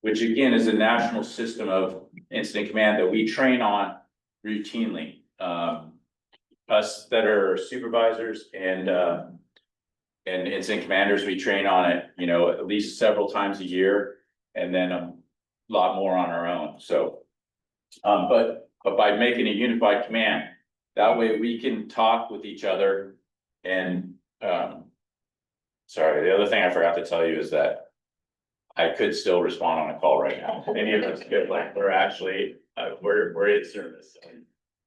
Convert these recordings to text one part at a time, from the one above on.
which again is a national system of incident command that we train on routinely. Us that are supervisors and incident commanders, we train on it, you know, at least several times a year, and then a lot more on our own. So, but by making a unified command, that way we can talk with each other. And sorry, the other thing I forgot to tell you is that I could still respond on a call right now. Any of us could, like, we're actually we're in service.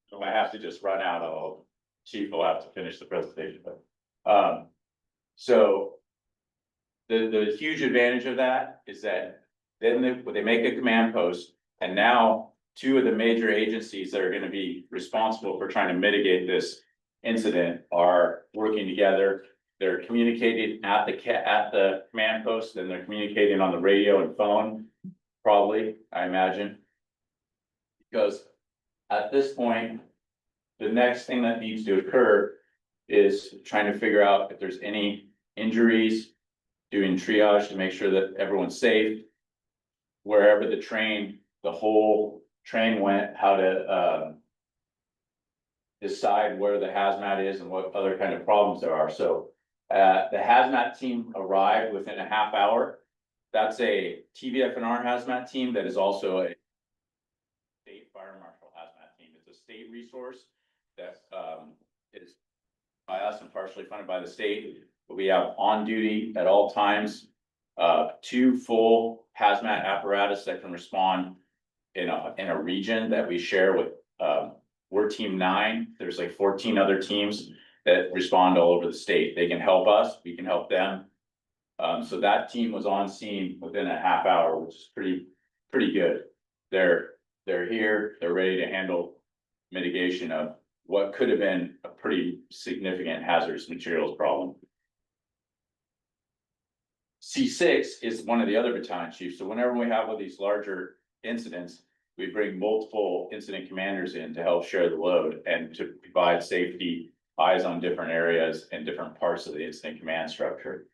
So I have to just run out. Chief will have to finish the presentation, but so the huge advantage of that is that then they make a command post, and now two of the major agencies that are going to be responsible for trying to mitigate this incident are working together. They're communicating at the command post, and they're communicating on the radio and phone, probably, I imagine. Because at this point, the next thing that needs to occur is trying to figure out if there's any injuries, doing triage to make sure that everyone's safe. Wherever the whole train went, how to decide where the hazmat is and what other kind of problems there are. So the hazmat team arrived within a half hour. That's a TVFNR hazmat team that is also a state fire marshal hazmat team. It's a state resource that is by us and partially funded by the state. But we have on duty at all times, 2 full hazmat apparatus that can respond in a region that we share with, we're team 9. There's like 14 other teams that respond all over the state. They can help us, we can help them. So that team was on scene within a half hour, which is pretty good. They're here, they're ready to handle mitigation of what could have been a pretty significant hazardous materials problem. C6 is one of the other battalion chiefs. So whenever we have one of these larger incidents, we bring multiple incident commanders in to help share the load and to provide safety, eyes on different areas and different parts of the incident command structure.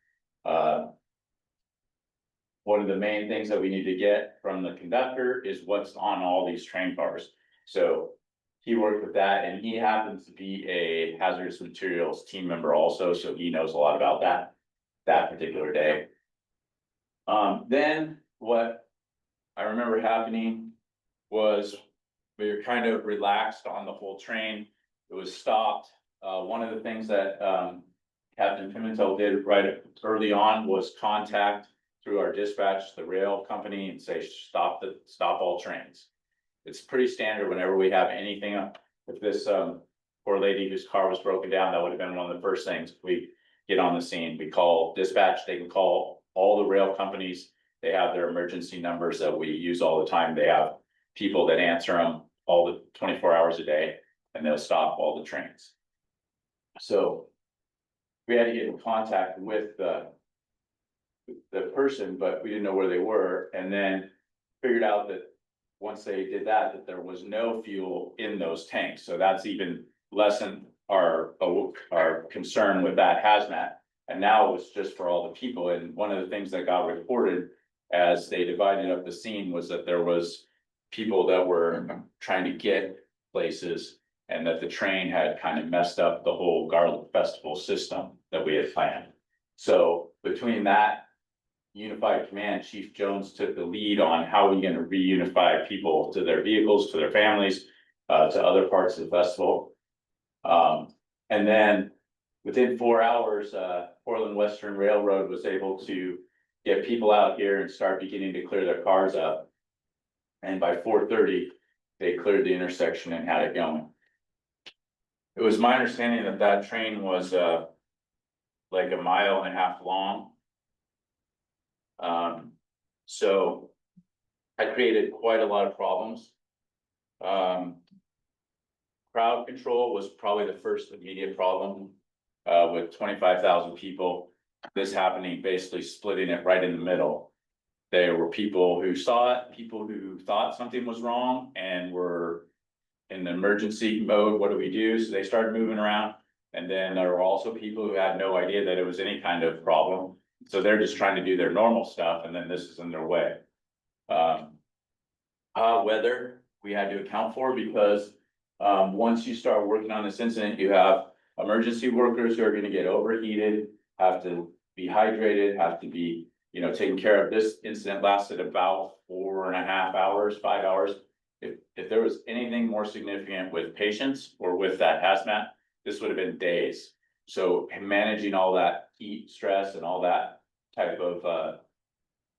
One of the main things that we need to get from the conductor is what's on all these train cars. So he worked with that, and he happens to be a hazardous materials team member also, so he knows a lot about that particular day. Then what I remember happening was we were kind of relaxed on the whole train. It was stopped. One of the things that Captain Pimentel did right early on was contact through our dispatch, the rail company, and say, stop all trains. It's pretty standard whenever we have anything. If this poor lady whose car was broken down, that would have been one of the first things we get on the scene. We call dispatch, they can call all the rail companies. They have their emergency numbers that we use all the time. They have people that answer them all the 24 hours a day, and they'll stop all the trains. So we had to get in contact with the person, but we didn't know where they were, and then figured out that once they did that there was no fuel in those tanks. So that's even lessened our concern with that hazmat. And now it was just for all the people. And one of the things that got reported as they divided up the scene was that there was people that were trying to get places, and that the train had kind of messed up the whole Garlic Festival system that we had planned. So between that unified command, Chief Jones took the lead on how we're going to reunify people to their vehicles, to their families, to other parts of the festival. And then within 4 hours, Portland Western Railroad was able to get people out here and start beginning to clear their cars up. And by 4:30, they cleared the intersection and had it going. It was my understanding that that train was like 1.5 miles long. So I created quite a lot of problems. Crowd control was probably the first immediate problem, with 25,000 people. This happening, basically splitting it right in the middle. There were people who saw it, people who thought something was wrong and were in the emergency mode. What do we do? So they started moving around. And then there were also people who had no idea that it was any kind of problem. So they're just trying to do their normal stuff, and then this is in their way. Weather we had to account for because, once you start working on this incident, you have emergency workers who are gonna get overheated, have to be hydrated, have to be, taken care of. This incident lasted about 4.5 hours, 5 hours. If there was anything more significant with patients or with that hazmat, this would have been days. So managing all that heat, stress and all that type of,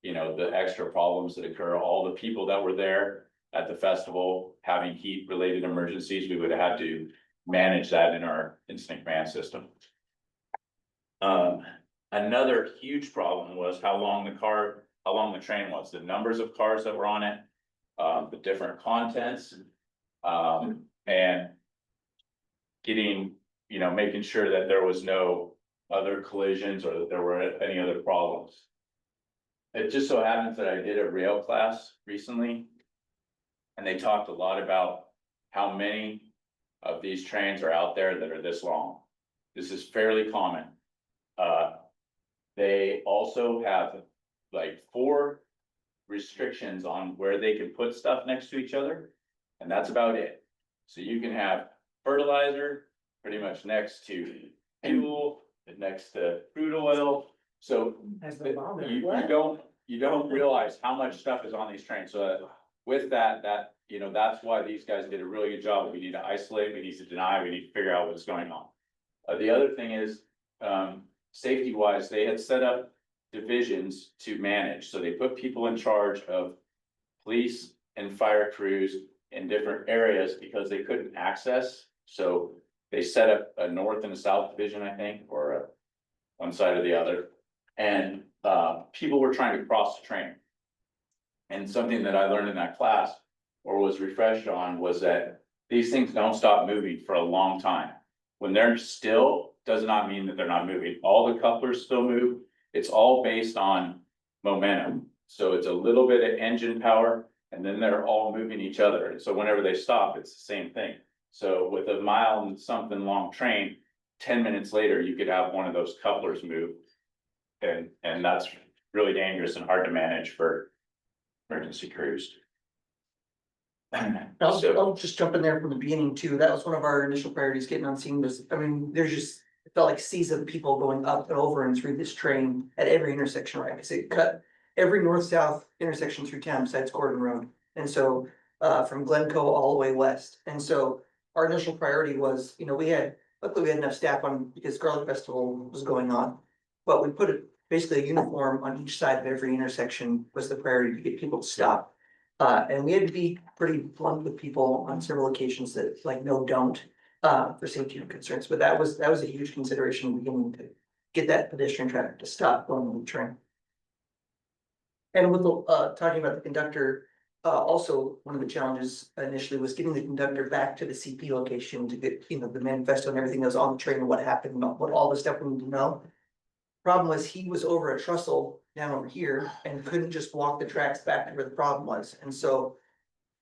the extra problems that occur, all the people that were there at the festival having heat related emergencies, we would have had to manage that in our incident command system. Another huge problem was how long the train was, the numbers of cars that were on it, the different contents, and getting, making sure that there was no other collisions or that there were any other problems. It just so happens that I did a rail class recently, and they talked a lot about how many of these trains are out there that are this long. This is fairly common. They also have like 4 restrictions on where they can put stuff next to each other, and that's about it. So you can have fertilizer pretty much next to fuel, and next to crude oil. So you don't realize how much stuff is on these trains. So with that, that's why these guys did a really good job. We need to isolate, we need to deny, we need to figure out what's going on. The other thing is, safety wise, they had set up divisions to manage. So they put people in charge of police and fire crews in different areas because they couldn't access. So they set up a north and a south division, I think, or one side or the other. And people were trying to cross the train. And something that I learned in that class or was refreshed on was that these things don't stop moving for a long time. When they're still, does not mean that they're not moving. All the couplers still move. It's all based on momentum. So it's a little bit of engine power, and then they're all moving each other. And so whenever they stop, it's the same thing. So with a mile and something long train, 10 minutes later, you could have one of those couplers move. And that's really dangerous and hard to manage for emergency crews. I'll just jump in there from the beginning too. That was one of our initial priorities, getting on scene was, there's just, it felt like seas of people going up and over and through this train at every intersection, right? Because it cut every north-south intersection through town besides Gordon Road. And so, from Glencoe all the way west. And so our initial priority was, luckily we had enough staff on because Garlic Festival was going on. But we put basically a uniform on each side of every intersection was the priority to get people to stop. And we had to be pretty blunt with people on several occasions that like, no, don't, for safety concerns, but that was a huge consideration in the beginning to get that pedestrian traffic to stop going on the train. And with the, talking about the conductor, also one of the challenges initially was getting the conductor back to the CP location to get, the manifesto and everything that was on the train and what happened, what all the stuff we need to know. Problem was he was over a trestle down over here and couldn't just walk the tracks back to where the problem was. And so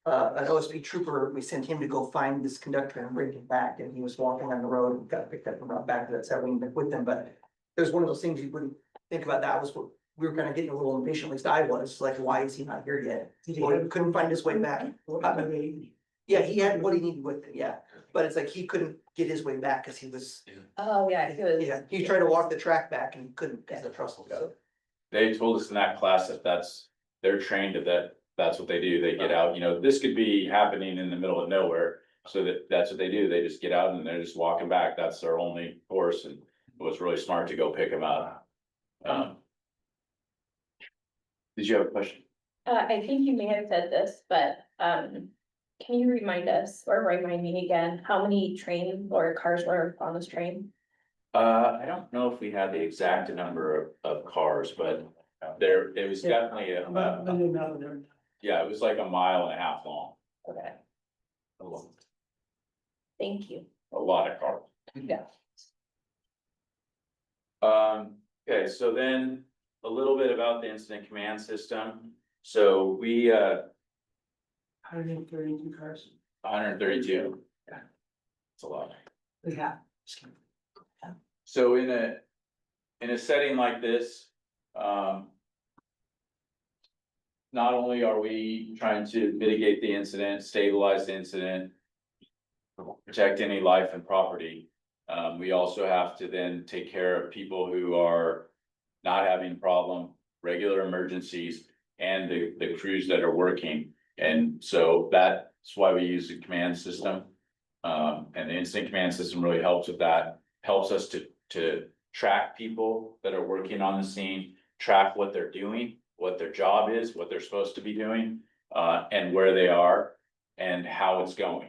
an OSP trooper, we sent him to go find this conductor and bring him back. And he was walking on the road and got picked up and brought back to that side with them. But it was one of those things you wouldn't think about. That was what we were kind of getting a little impatient, at least I was, like, why is he not here yet? Well, he couldn't find his way back. Yeah, he had what he needed with it, yeah. But it's like he couldn't get his way back because he was. Oh, yeah, he was. Yeah, he tried to walk the track back and couldn't because the trestle. So. They told us in that class that they're trained to that's what they do. They get out, this could be happening in the middle of nowhere. So that's what they do. They just get out and they're just walking back. That's their only course, and it was really smart to go pick them up. Did you have a question? I think you may have said this, but, can you remind us or remind me again, how many trains or cars were on this train? I don't know if we had the exact number of cars, but it was definitely yeah, it was like 1.5 miles long. Okay. Thank you. A lot of cars. Yeah. Okay, so then a little bit about the incident command system. So we 132 cars. 132. Yeah. It's a lot. Yeah. So in a setting like this, not only are we trying to mitigate the incident, stabilize the incident, protect any life and property, we also have to then take care of people who are not having a problem, regular emergencies, and the crews that are working. And so that's why we use the command system. And the instant command system really helps with that, helps us to track people that are working on the scene, track what they're doing, what their job is, what they're supposed to be doing, and where they are and how it's going.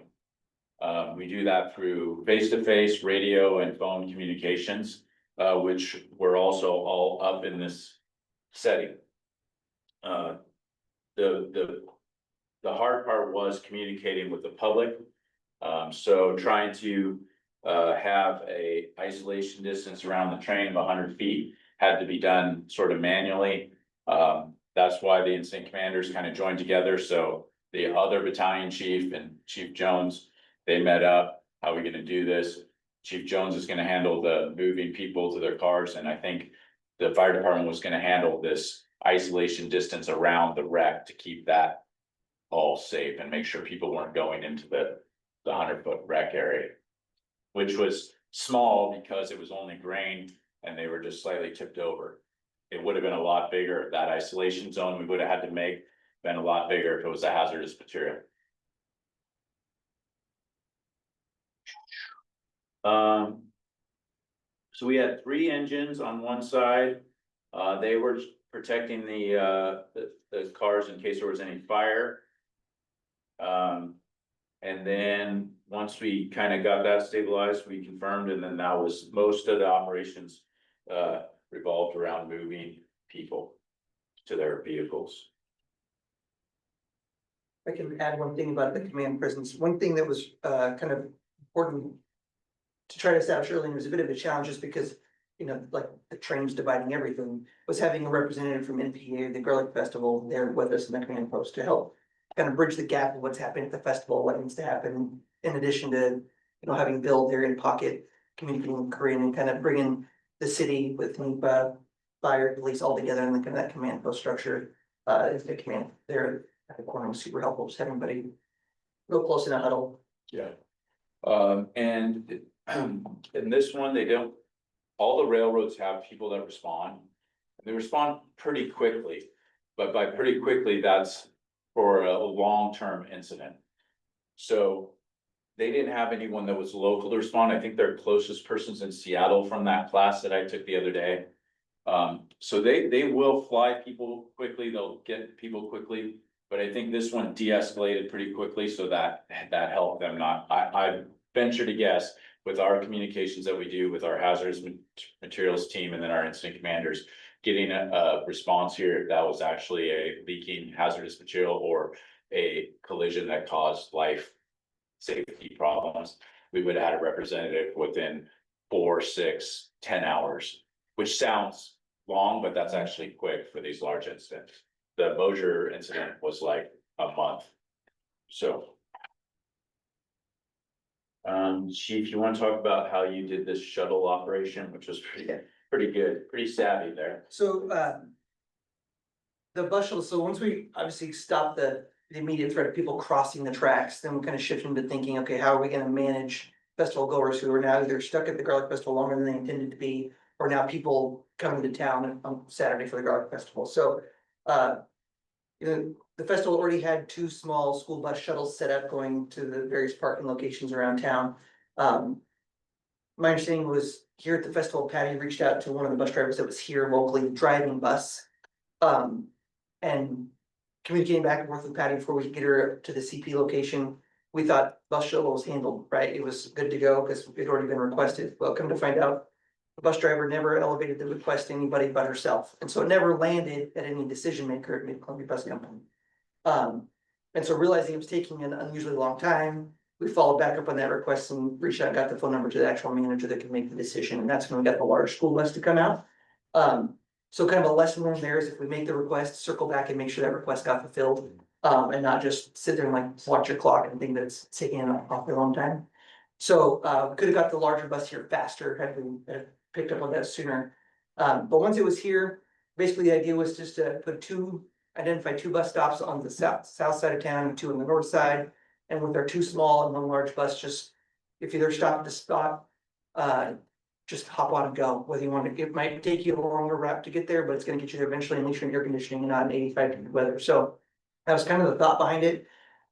We do that through face-to-face radio and phone communications, which were also all up in this setting. The hard part was communicating with the public. So trying to have a isolation distance around the train of 100 feet had to be done sort of manually. That's why the incident commanders kind of joined together. So the other battalion chief and Chief Jones, they met up. How are we gonna do this? Chief Jones is gonna handle the moving people to their cars, and I think the fire department was gonna handle this isolation distance around the wreck to keep that all safe and make sure people weren't going into the 100-foot wreck area, which was small because it was only grain and they were just slightly tipped over. It would have been a lot bigger. That isolation zone we would have had to make been a lot bigger if it was a hazardous material. So we had 3 engines on one side. They were protecting the cars in case there was any fire. And then once we kind of got that stabilized, we confirmed, and then that was most of the operations revolved around moving people to their vehicles. I can add one thing about the command presence. One thing that was kind of important to try to establish early, and it was a bit of a challenge just because, you know, like the train's dividing everything, was having a representative from NPA, the Garlic Festival, there with us in the command post to help kind of bridge the gap of what's happening at the festival, what needs to happen, in addition to, you know, having Bill there in pocket, communicating with Korean and kind of bringing the city with NEPA, fire, police all together in the kind of that command post structure. Is the command there at the corner was super helpful, just having everybody real close in a huddle. Yeah. And in this one, they don't, all the railroads have people that respond. They respond pretty quickly, but by pretty quickly, that's for a long-term incident. So they didn't have anyone that was local to respond. I think their closest person's in Seattle from that class that I took the other day. So they will fly people quickly, they'll get people quickly, but I think this one de-escalated pretty quickly, so that helped them not. I venture to guess with our communications that we do with our hazardous materials team and then our incident commanders, getting a response here, that was actually a leaking hazardous material or a collision that caused life safety problems, we would have had a representative within 4, 6, 10 hours, which sounds long, but that's actually quick for these large incidents. The Mosier incident was like a month. So. Chief, you want to talk about how you did this shuttle operation, which was pretty good, pretty savvy there. So, the bus shuttle, so once we obviously stopped the immediate threat of people crossing the tracks, then we kind of shifted into thinking, okay, how are we gonna manage festival goers who are now either stuck at the Garlic Festival longer than they intended to be, or now people coming to town on Saturday for the Garlic Festival, so, you know, the festival already had 2 small school bus shuttles set up going to the various parking locations around town. My understanding was here at the festival, Patty reached out to one of the bus drivers that was here locally driving bus. And communicating back and forth with Patty before we could get her to the CP location. We thought bus shuttle was handled, right? It was good to go because it had already been requested. Well, come to find out, the bus driver never elevated the request to anybody but herself. And so it never landed at any decision maker at Mid-Columbia Bus Company. And so realizing it was taking an unusually long time, we followed back up on that request and reached out and got the phone number to the actual manager that could make the decision. And that's when we got the large school bus to come out. So kind of a lesson learned there is if we make the request, circle back and make sure that request got fulfilled. And not just sit there and like watch your clock and think that it's taking an awfully long time. So could have got the larger bus here faster had we picked up on that sooner. But once it was here, basically the idea was just to put 2 identified 2 bus stops on the south side of town, and 2 on the north side. And with our 2 small and 1 large bus, just if you're stopped at the spot, just hop on and go, whether you want to, it might take you a longer route to get there, but it's gonna get you there eventually, and leave you in air conditioning and not in 85-degree weather, so. That was kind of the thought behind it.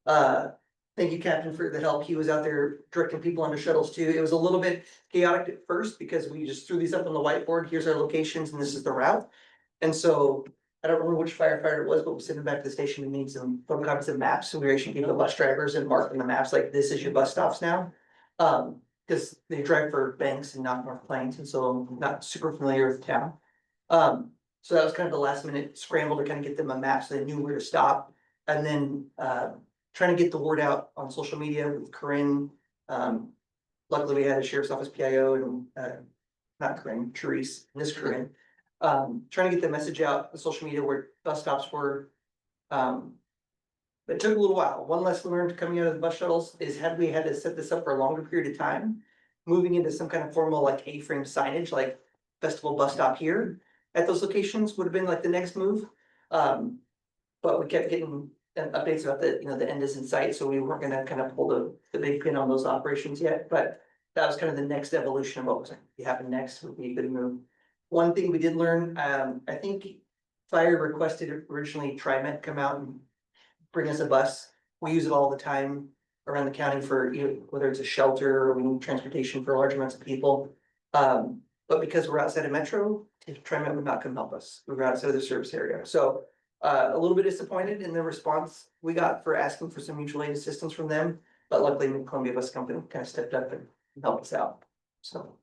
Thank you, Captain, for the help. He was out there directing people onto shuttles too. It was a little bit chaotic at first because we just threw these up on the whiteboard. Here's our locations and this is the route. And so I don't remember which firefighter it was, but we sent him back to the station. We made some photocopies of maps. So we were actually giving the bus drivers and marking the maps like this is your bus stops now. Because they drive for Banks and not North Plains, and so I'm not super familiar with the town. So that was kind of the last minute scramble to kind of get them a map so they knew where to stop. And then trying to get the word out on social media with Corinne. Luckily, we had a sheriff's office PIO and not Corinne, Therese, Miss Corinne. Trying to get the message out on social media where bus stops were. It took a little while. One lesson learned coming out of the bus shuttles is had we had to set this up for a longer period of time, moving into some kind of formal like A-frame signage, like festival bus stop here at those locations would have been like the next move. But we kept getting updates about the, the end is in sight, so we weren't gonna kind of pull the big pin on those operations yet, but that was kind of the next evolution of what was gonna happen next would be a good move. One thing we did learn, I think fire requested originally TriMet come out and bring us a bus. We use it all the time around the county for, whether it's a shelter or we need transportation for large amounts of people. But because we're outside of Metro, TriMet would not come help us. We were outside of the service area, so a little bit disappointed in the response we got for asking for some mutual aid assistance from them, but luckily Mid-Columbia Bus Company kind of stepped up and helped us out, so.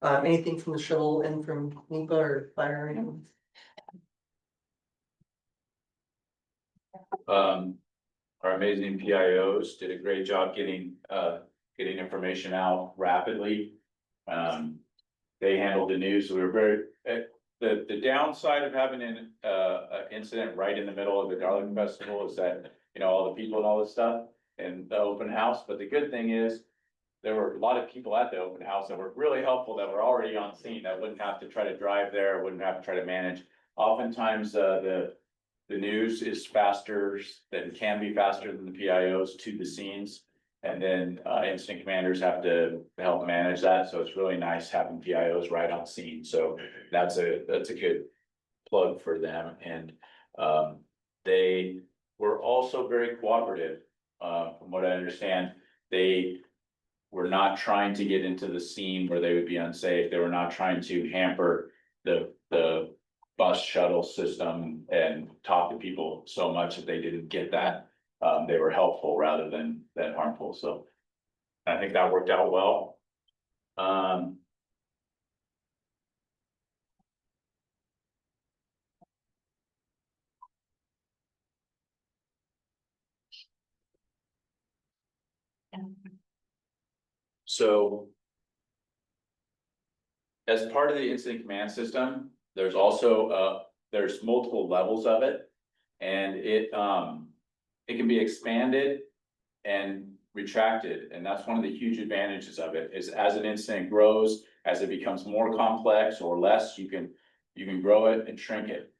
Anything from the shuttle and from NEPA or fire or anything? Our amazing PIOs did a great job getting information out rapidly. They handled the news. We were very, the downside of having an incident right in the middle of the Darling Festival is that, all the people and all this stuff and the open house, but the good thing is there were a lot of people at the open house that were really helpful, that were already on scene, that wouldn't have to try to drive there, wouldn't have to try to manage. Oftentimes, the news is faster can be faster than the PIOs to the scenes. And then incident commanders have to help manage that. So it's really nice having PIOs right on scene. So that's a good plug for them. And they were also very cooperative. From what I understand, they were not trying to get into the scene where they would be unsafe. They were not trying to hamper the bus shuttle system and talk to people so much that they didn't get that. They were helpful rather than harmful, so I think that worked out well. So as part of the incident command system, there's also there's multiple levels of it, and it can be expanded and retracted, and that's one of the huge advantages of it. Is as an incident grows, as it becomes more complex or less, you can grow it and shrink it.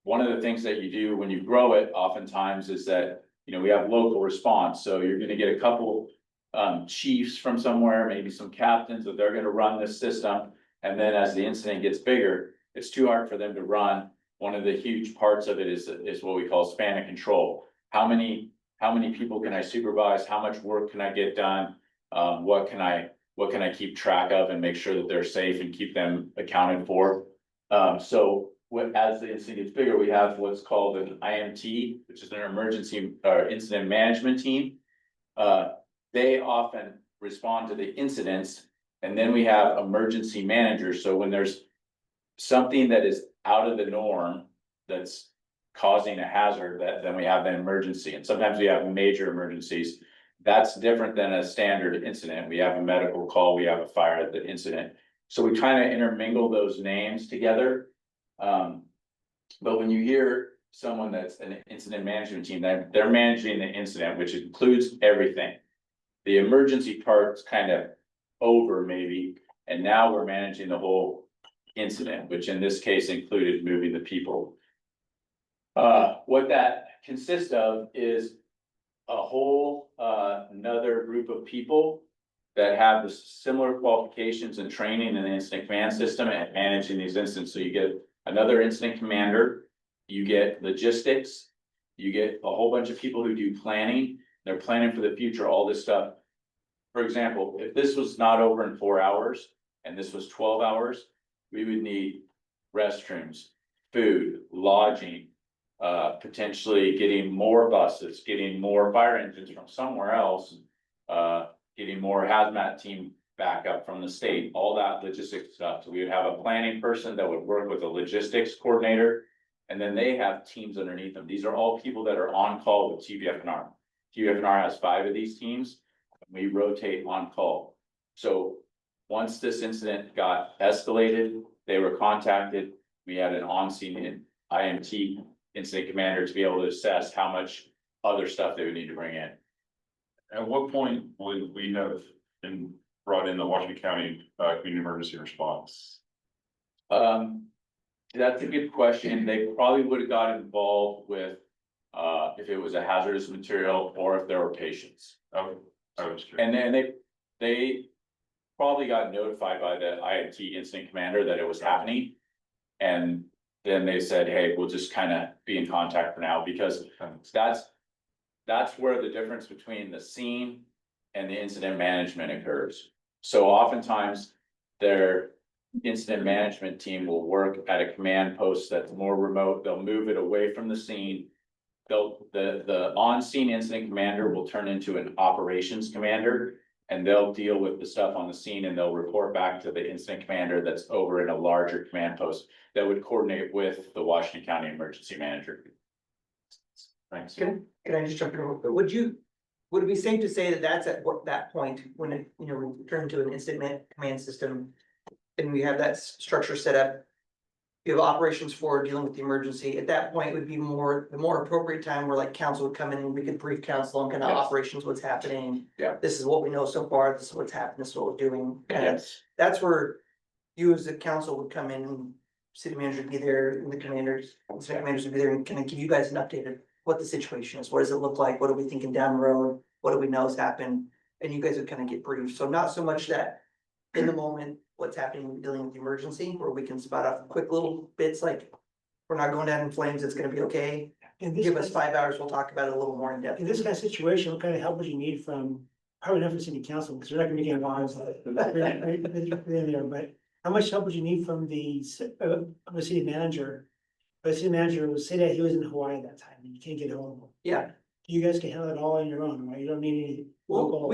One of the things that you do when you grow it oftentimes is that we have local response, so you're going to get a couple chiefs from somewhere, maybe some captains, that they're going to run this system, and then as the incident gets bigger, it's too hard for them to run. One of the huge parts of it is what we call span of control. How many people can I supervise? How much work can I get done? What can I keep track of and make sure that they're safe and keep them accounted for? So as the incident gets bigger, we have what's called an IMT, which is an emergency or incident management team. They often respond to the incidents, and then we have emergency managers. So when there's something that is out of the norm that's causing a hazard, then we have an emergency, and sometimes we have major emergencies. That's different than a standard incident. We have a medical call, we have a fire at the incident. So we kind of intermingle those names together. But when you hear someone that's an incident management team, they're managing the incident, which includes everything. The emergency part's kind of over maybe, and now we're managing the whole incident, which in this case included moving the people. What that consists of is a whole, another group of people that have the similar qualifications and training in the incident command system and managing these incidents. So you get another incident commander, you get logistics, you get a whole bunch of people who do planning. They're planning for the future, all this stuff. For example, if this was not over in 4 hours and this was 12 hours, we would need restrooms, food, lodging, potentially getting more buses, getting more fire engines from somewhere else, getting more hazmat team backup from the state, all that logistics stuff. So we would have a planning person that would work with a logistics coordinator, and then they have teams underneath them. These are all people that are on call with TVFNR. TVFNR has 5 of these teams. We rotate on call. So once this incident got escalated, they were contacted. We had an on-scene IMT incident commander to be able to assess how much other stuff they would need to bring in. At what point would we have brought in the Washington County Community Emergency Response? That's a good question. They probably would have got involved with, if it was a hazardous material or if there were patients. Oh, I was curious. And then they probably got notified by the IMT incident commander that it was happening. And then they said, hey, we'll just kind of be in contact for now, because that's where the difference between the scene and the incident management occurs. So oftentimes their incident management team will work at a command post that's more remote. They'll move it away from the scene. The on-scene incident commander will turn into an operations commander, and they'll deal with the stuff on the scene, and they'll report back to the incident commander that's over in a larger command post that would coordinate with the Washington County Emergency Manager. Thanks. Can I just jump in real quick? Would it be safe to say that that's at that point when it, we turn to an incident command system? And we have that structure set up. You have operations for dealing with the emergency. At that point would be the more appropriate time where like council would come in and we could brief council on kind of Yes. operations, what's happening. Yeah. This is what we know so far, this is what's happened, this is what we're doing. Kind of, Yes. that's where you as the council would come in, and city manager would be there, and the commanders would be there and kind of give you guys an update of what the situation is. What does it look like? What are we thinking down the road? What do we know has happened? And you guys would kind of get briefed. So not so much that in the moment, what's happening, dealing with the emergency, where we can spot off quick little bits like, we're not going down in flames, it's gonna be okay. Give us 5 hours, we'll talk about it a little more in depth. In this kind of situation, what kind of help would you need from, probably not from city council, because they're not gonna be getting laws. But how much help would you need from the city manager? The city manager would say that he was in Hawaii at that time, and you can't get hold of him. Yeah, You guys can handle it all on your own, right? You don't need any well, local.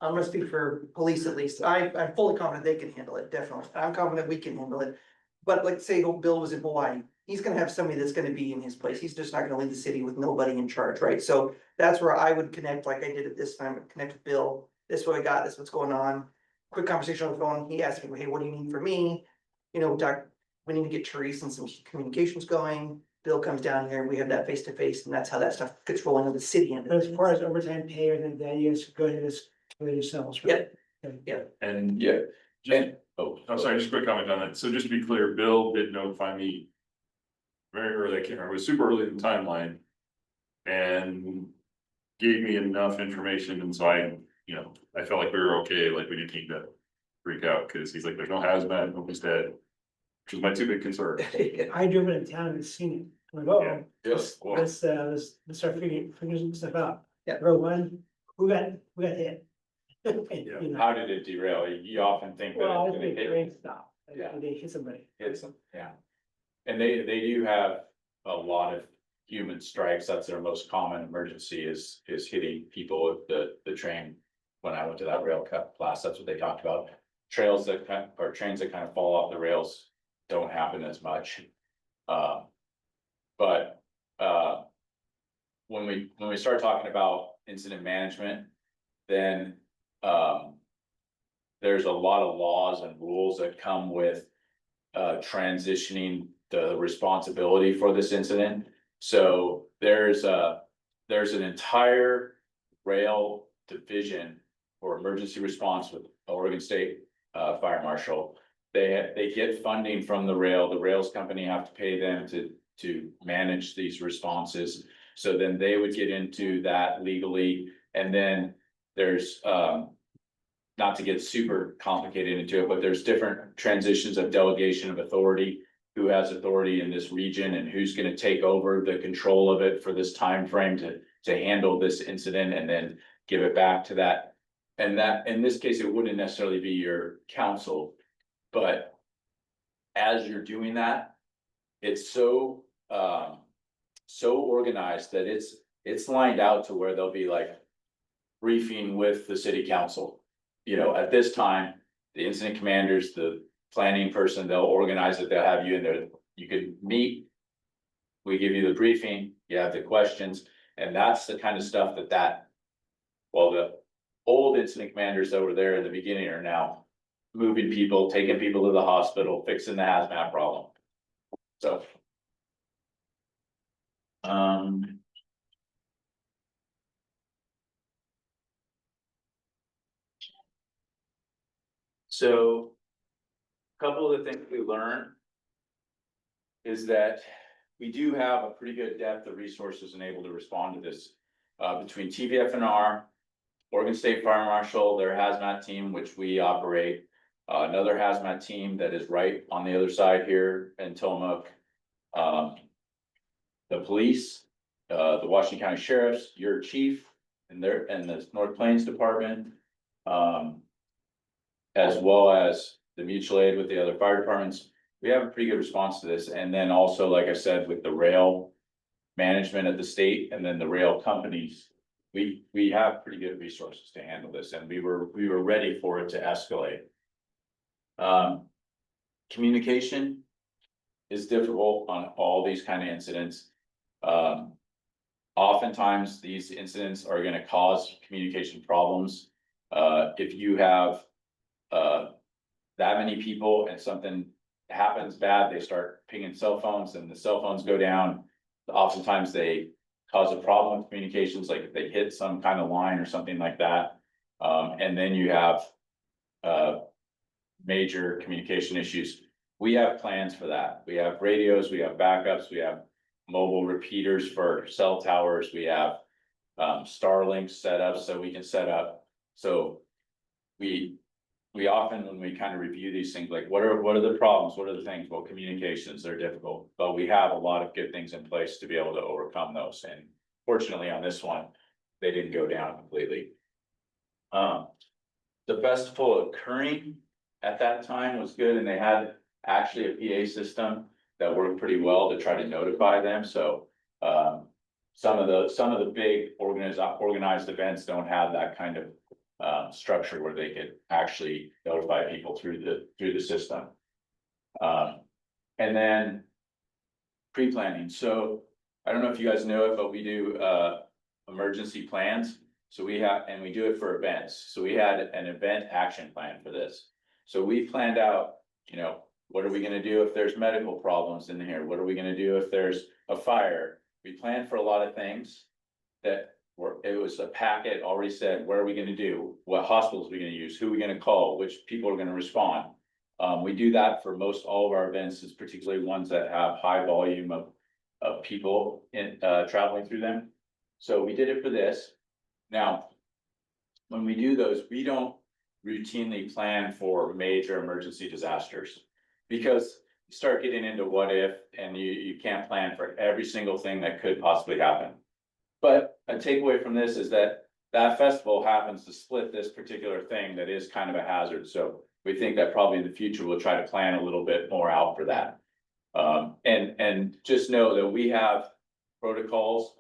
I'm gonna speak for police at least. I'm fully confident they can handle it, definitely. I'm confident we can handle it. But like say Bill was in Hawaii, he's gonna have somebody that's gonna be in his place. He's just not gonna leave the city with nobody in charge, right? So that's where I would connect, like I did at this time, connect with Bill. This is what I got, this is what's going on. Quick conversation on the phone. He asked me, hey, what do you need from me? We need to get Therese and some communications going. Bill comes down here, we have that face to face, and that's how that stuff gets rolling in the city. But as far as overtime pay or anything, that you guys go ahead and do it yourselves, right? And Yeah. just, I'm sorry, just a quick comment on that. So just to be clear, Bill did notify me very early, I can't remember, it was super early in the timeline. And gave me enough information, and so I felt like we were okay, like we didn't need to freak out, because he's like, there's no hazmat, nobody's dead. Which was my 2 big concerns. I drove in town and seen it. I'm like, Yeah. let's start figuring some stuff out. Yeah. Row one, who got hit? Yeah. You know. How did it derail? You often think that Well, I it's gonna think hit. train stop. Yeah. They hit somebody. Yeah. And they do have a lot of human strikes. That's their most common emergency is hitting people with the train. When I went to that rail cut class, that's what they talked about. Trails that or trains that kind of fall off the rails don't happen as much. But when we start talking about incident management, then there's a lot of laws and rules that come with transitioning the responsibility for this incident. So there's an entire rail division for emergency response with Oregon State Fire Marshal. They get funding from the rails company have to pay them to manage these responses. So then they would get into that legally, and then there's, not to get super complicated into it, but there's different transitions of delegation of authority. Who has authority in this region and who's gonna take over the control of it for this time frame to handle this incident and then give it back to that. And that, in this case, it wouldn't necessarily be your council, but as you're doing that, it's so, so organized that it's lined out to where there'll be like briefing with the city council. You know, at this time, the incident commanders, the planning person, they'll organize it, they'll have you in there, you could meet. We give you the briefing, you have the questions, and that's the kind of stuff well, the old incident commanders that were there in the beginning are now moving people, taking people to the hospital, fixing the hazmat problem. So. So. Couple of the things we learned. Is that we do have a pretty good depth of resources and able to respond to this. Between TVFNR, Oregon State Fire Marshal, their hazmat team, which we operate. Another hazmat team that is right on the other side here in Tillamook. The police, the Washington County Sheriffs, your chief, and the North Plains Department. As well as the mutual aid with the other fire departments. We have a pretty good response to this, and then also, like I said, with the rail management at the state and then the rail companies. We have pretty good resources to handle this, and we were ready for it to escalate. Communication is difficult on all these kind of incidents. Oftentimes, these incidents are gonna cause communication problems. If you have that many people and something happens bad, they start pinging cell phones and the cell phones go down. Oftentimes they cause a problem with communications, like if they hit some kind of line or something like that. And then you have major communication issues. We have plans for that. We have radios, we have backups, we have mobile repeaters for cell towers, we have Starlink set up so we can set up. So we often, when we kind of review these things, like what are the problems? What are the things? Well, communications, they're difficult, but we have a lot of good things in place to be able to overcome those. And fortunately on this one, they didn't go down completely. The festival occurring at that time was good, and they had actually a PA system that worked pretty well to try to notify them. So some of the big organized events don't have that kind of structure where they could actually notify people through the system. And then pre-planning. So I don't know if you guys know it, but we do emergency plans. So we do it for events. So we had an event action plan for this. So we planned out, what are we gonna do if there's medical problems in here? What are we gonna do if there's a fire? We planned for a lot of things that it was a packet already said, what are we gonna do? What hospitals are we gonna use? Who are we gonna call? Which people are gonna respond? We do that for most all of our events, is particularly ones that have high volume of people traveling through them. So we did it for this. Now, when we do those, we don't routinely plan for major emergency disasters, because you start getting into what if, and you can't plan for every single thing that could possibly happen. But a takeaway from this is that festival happens to split this particular thing that is kind of a hazard. So we think that probably in the future, we'll try to plan a little bit more out for that. And just know that we have protocols,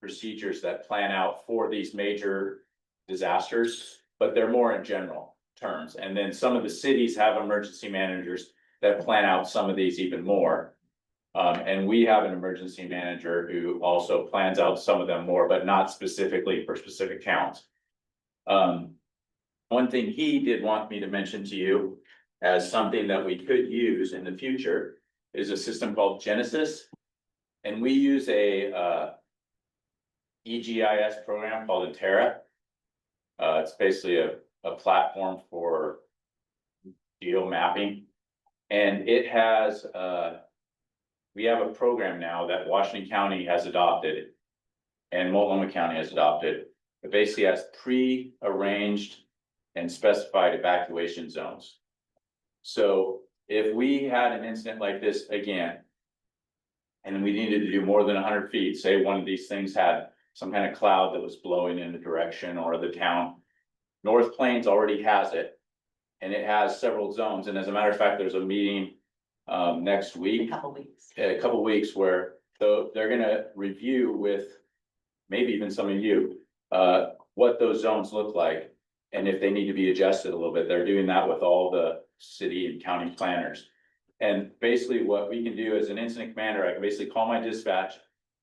procedures that plan out for these major disasters, but they're more in general terms. And then some of the cities have emergency managers that plan out some of these even more. And we have an emergency manager who also plans out some of them more, but not specifically for specific towns. One thing he did want me to mention to you as something that we could use in the future is a system called Genesis. And we use a EGIS program called Terra. It's basically a platform for geo mapping. And it has we have a program now that Washington County has adopted. And Multnomah County has adopted, it basically has pre-arranged and specified evacuation zones. So if we had an incident like this again, and we needed to do more than 100 feet, say one of these things had some kind of cloud that was blowing in a direction, or the town, North Plains already has it. And it has several zones, and as a matter of fact, there's a meeting next week, a couple weeks where they're gonna review with maybe even some of you, what those zones look like. And if they need to be adjusted a little bit, they're doing that with all the city and county planners. And basically what we can do as an incident commander, I can basically call my dispatch.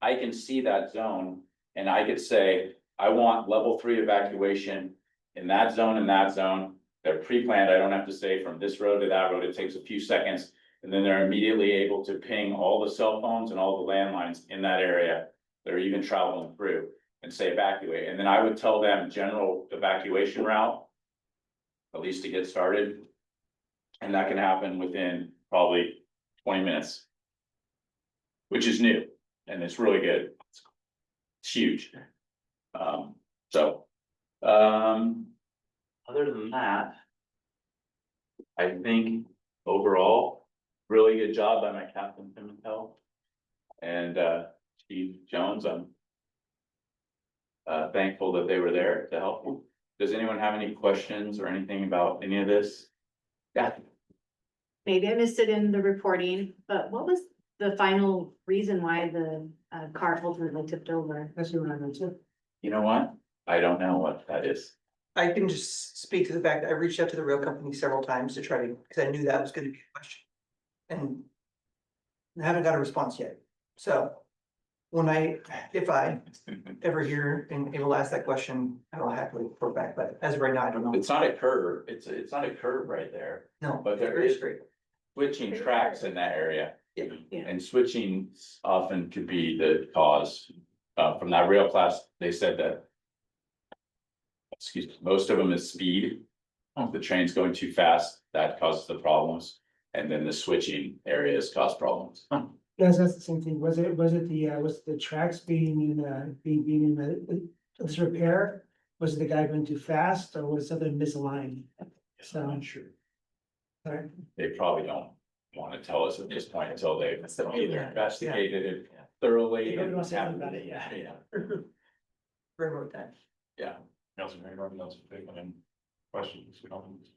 I can see that zone and I could say, I want level 3 evacuation in that zone and that zone. They're pre-planned. I don't have to say from this road to that road. It takes a few seconds. And then they're immediately able to ping all the cell phones and all the landlines in that area. They're even traveling through and say evacuate. And then I would tell them general evacuation route, at least to get started. And that can happen within probably 20 minutes, which is new and it's really good. It's huge. Other than that, I think overall, really good job by my Captain Pimentel and Chief Jones. I'm thankful that they were there to help. Does anyone have any questions or anything about any of this? Yeah. Maybe I missed it in the reporting, but what was the final reason why the car ultimately tipped over? That's what I mentioned. You know what? I don't know what that is. I can just speak to the fact that I reached out to the rail company several times to try to, because I knew that was gonna be a question. And I haven't got a response yet. So when if I ever hear and able to ask that question, I will happily report back, but as of right now, I don't know. It's not a curve. It's not a curve right there. No, but there very is straight. switching tracks in that area. Yeah. Yeah. And switching often could be the cause. From that rail class, they said that. Excuse me, most of them is speed. If the train's going too fast, that causes the problems. And then the switching areas cause problems. Yes, that's the same thing. Was it the tracks being in disrepair? Was it the guy going too fast or was something misaligned? So I'm not sure. Alright. They probably don't want to tell us at this point until they've either investigated it Yeah. thoroughly. They don't and want to say have- anything about it, yeah. Railroad time. Yeah. Nelson, anyone else take any questions? Comments?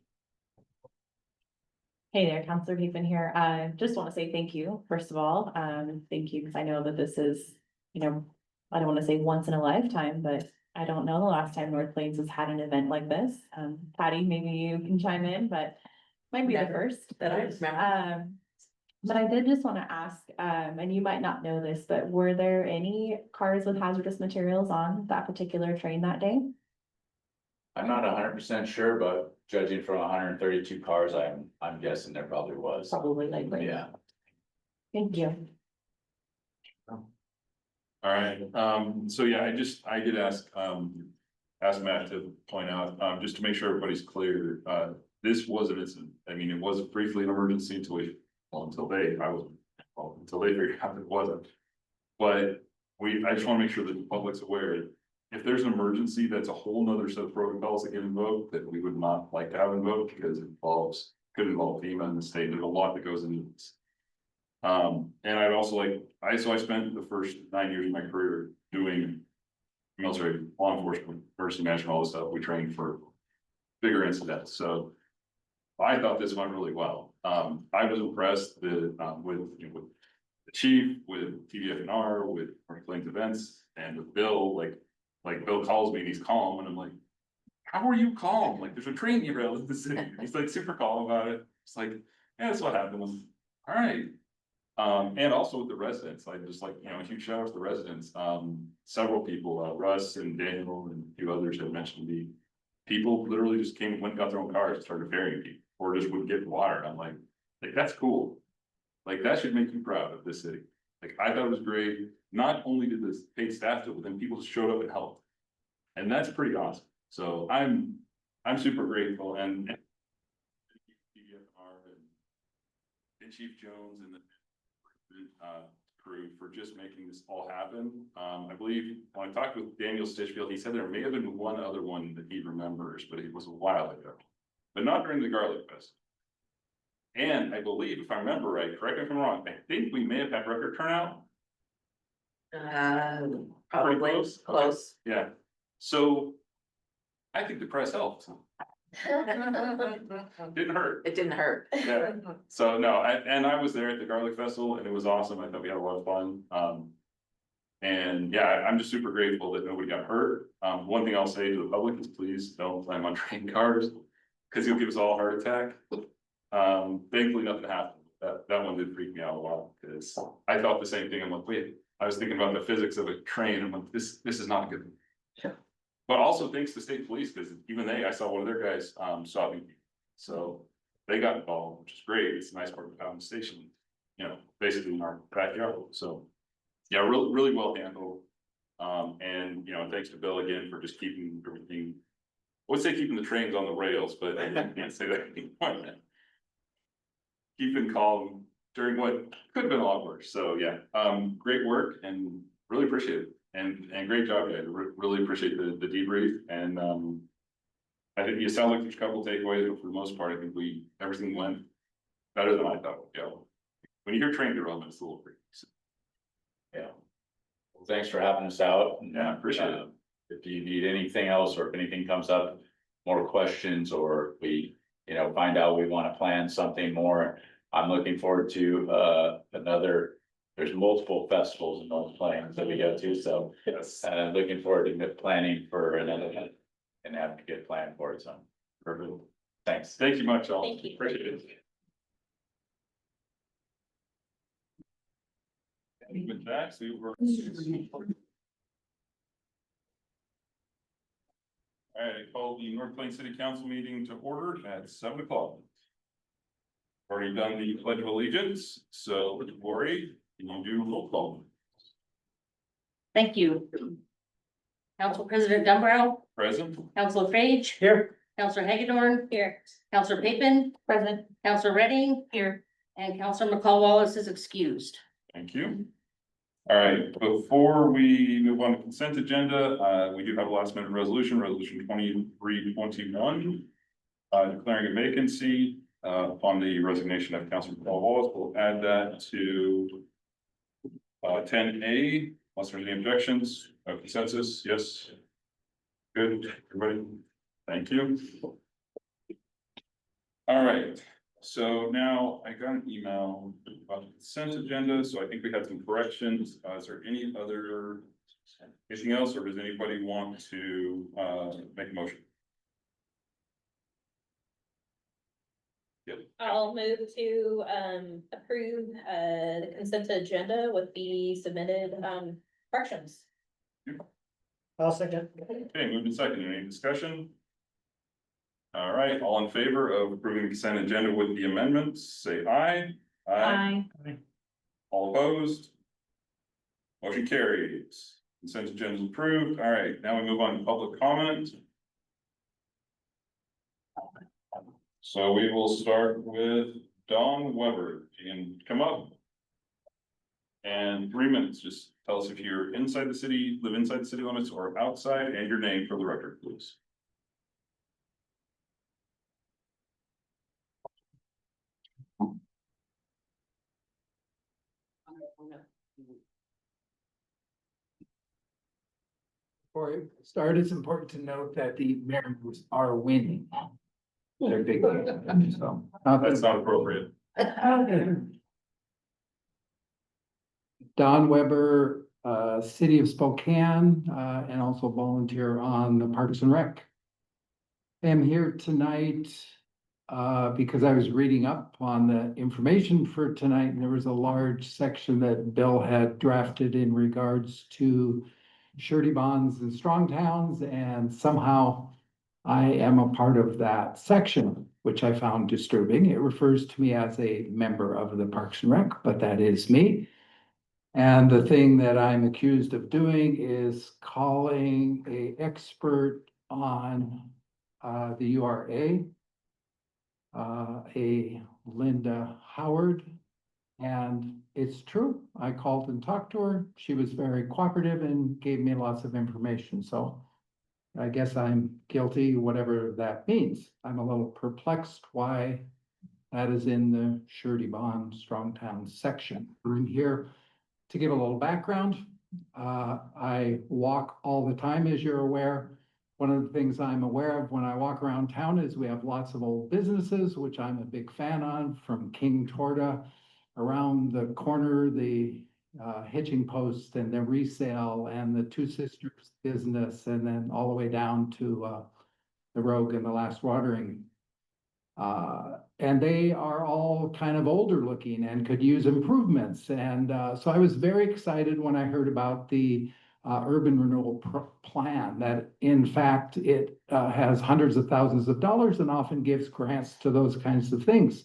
Hey there, Counselor Heapen here. I just want to say thank you, first of all. Thank you, because I know that this is, I don't want to say once in a lifetime, but I don't know the last time North Plains has had an event like this. Patty, maybe you can chime in, but might be the Never. first. That I remember. But I did just want to ask, and you might not know this, but were there any cars with hazardous materials on that particular train that day? I'm not 100% sure, but judging from 132 cars, I'm guessing there probably was. Probably likely. Yeah. Thank you. All right, so yeah, I did ask Matt to point out, just to make sure everybody's clear, this was an incident. I mean, it was briefly an emergency until until they figured out it wasn't. But I just wanna make sure that the public's aware, if there's an emergency, that's a whole nother set of protocols that get invoked that we would not like to have invoked because it could involve FEMA and the state. There's a lot that goes into this. And I'd also I spent the first 9 years of my career doing military law enforcement, emergency management, all this stuff. We trained for bigger incidents. So I thought this went really well. I was impressed that, with the chief, with TVFNR, with North Plains events, and with Bill. Like Bill calls me and he's calm, and I'm like, "How are you calm? Like, there's a train derailed in the city." He's like super calm about it. It's like, yeah, that's what happened. All right. And also with the residents, I just a huge shout out to the residents. Several people, Russ and Daniel and a few others had mentioned people literally just went and got their own cars and started ferrying people, or just would get water. I'm like, that's cool. Like, that should make you proud of this city. Like, I thought it was great. Not only did the paid staff do it, but then people just showed up and helped. And that's pretty awesome. So I'm super grateful, and Chief Jones and crew for just making this all happen. I believe when I talked with Daniel Stitchfield, he said there may have been one other one that he remembers, but it was a while ago. But not during the Garlic Fest. And I believe, if I remember right, correct me if I'm wrong, I think we may have had record turnout. Probably close? close. Yeah, so I think the press helped. Didn't hurt. It didn't hurt. Yeah. So no, I was there at the Garlic Festival and it was awesome. I thought we had a lot of fun. And yeah, I'm just super grateful that nobody got hurt. One thing I'll say to the public is please don't slam on train cars because you'll give us all a heart attack. Thankfully nothing happened. That one did freak me out a lot because I thought the same thing. I'm like, wait, I was thinking about the physics of a train. I'm like, this is not good. Sure. But also thanks to state police, because even I saw one of their guys, stopping me. So they got involved, which is great. It's a nice part of the station, you know, basically in our backyard. So yeah, really, really well handled. And you know, thanks to Bill again for just keeping everything. I would say keeping the trains on the rails, but I can't say that anymore. Keeping calm during what could have been a lot worse. So yeah, great work and really appreciate it. And great job, guys. Really appreciate the debrief. And I think you sound like there's a couple takeaways, but for the most part, I think everything went better than I thought it would go. When you hear train derailment, it's a little freaky. So, Yeah. Well, thanks for having us out. yeah, appreciate it. If you need anything else or if anything comes up, more questions, or we, you know, find out we want to plan something more, I'm looking forward to there's multiple festivals in North Plains that we go to, so Yes. looking forward to planning for another event and having a good plan for it, so. Perfect. Thanks. Thank you much, all. Thank you. Appreciate it. And with that, we were. All right, I call the North Plains City Council meeting to order at 7 o'clock. Already done the pledge of allegiance, so Lori, can you do roll call? Thank you. Council President Dumbrell, Present? Councilor Page. Here. Councilor Hagedorn, Here. Councilor Pittman, Present. Councilor Redding, Here. and Councilor McCall Wallace is excused. Thank you. All right, before we move on to consent agenda, we do have a last minute resolution 2321. Declaring a vacancy upon the resignation of Councilor Paul Wallace. We'll add that to 10A, unless there's any objections, consensus, yes. Good, everybody, thank you. All right, so now I got an email about the consent agenda, so I think we had some corrections. Is there anything else, or does anybody want to make a motion? I'll move to approve the consent agenda with the submitted corrections. I'll second. Okay, moved and seconded. Any discussion? All right, all in favor of approving the consent agenda with the amendments, say aye. Aye. All opposed? Motion carries. Consent agenda is approved. All right, now we move on to public comment. So we will start with Dawn Weber. You can come up. And 3 minutes, just tell us if you're inside the city, live inside the city limits or outside, and your name for the record, please. Before we start, it's important to note that the Mariners are winning. They're big games, so. That's not appropriate. Don Weber, City of Spokane, and also volunteer on the Parks and Rec. I'm here tonight because I was reading up on the information for tonight, and there was a large section that Bill had drafted in regards to surety bonds and strong towns, and somehow I am a part of that section, which I found disturbing. It refers to me as a member of the Parks and Rec, but that is me. And the thing that I'm accused of doing is calling an expert on the URA, a Linda Howard, And it's true. I called and talked to her. She was very cooperative and gave me lots of information. So I guess I'm guilty, whatever that means. I'm a little perplexed why that is in the surety bond strong town section. I'm here to give a little background. I walk all the time, as you're aware. One of the things I'm aware of when I walk around town is we have lots of old businesses, which I'm a big fan on, from King Torta around the corner, the hitching post and the resale and the Two Sisters business, and then all the way down to the Rogue and the Last Watering. And they are all kind of older looking and could use improvements. And so I was very excited when I heard about the urban renewal plan, that in fact it has hundreds of thousands of dollars and often gives grants to those kinds of things.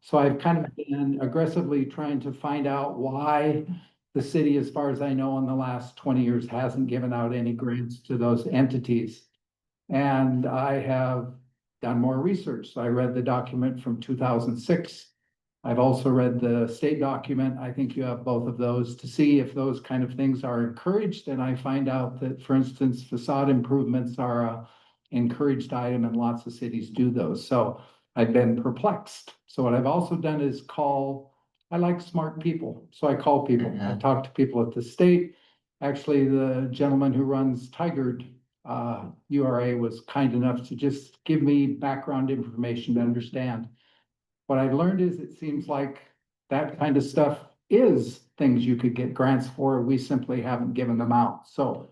So I've kind of been aggressively trying to find out why the city, as far as I know, in the last 20 years hasn't given out any grants to those entities. And I have done more research. So I read the document from 2006. I've also read the state document. I think you have both of those to see if those kind of things are encouraged. And I find out that, for instance, facade improvements are a encouraged item and lots of cities do those. So I've been perplexed. So what I've also done is I like smart people. So I call people. I talk to people at the state. Actually, the gentleman who runs Tigard URA was kind enough to just give me background information to understand. What I've learned is it seems like that kind of stuff is things you could get grants for. We simply haven't given them out. So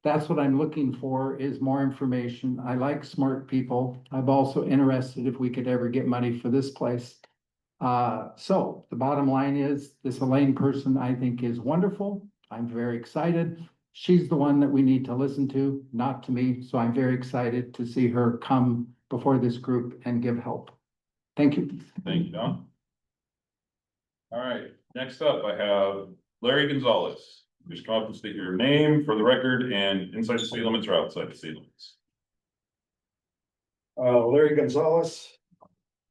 that's what I'm looking for, is more information. I like smart people. I'm also interested if we could ever get money for this place. So the bottom line is, this Elaine person I think is wonderful. I'm very excited. She's the one that we need to listen to, not to me. So I'm very excited to see her come before this group and give help. Thank you. Thank you, Don. All right, next up, I have Larry Gonzalez. Just come up and state your name for the record and inside the city limits or outside the city limits. Larry Gonzalez,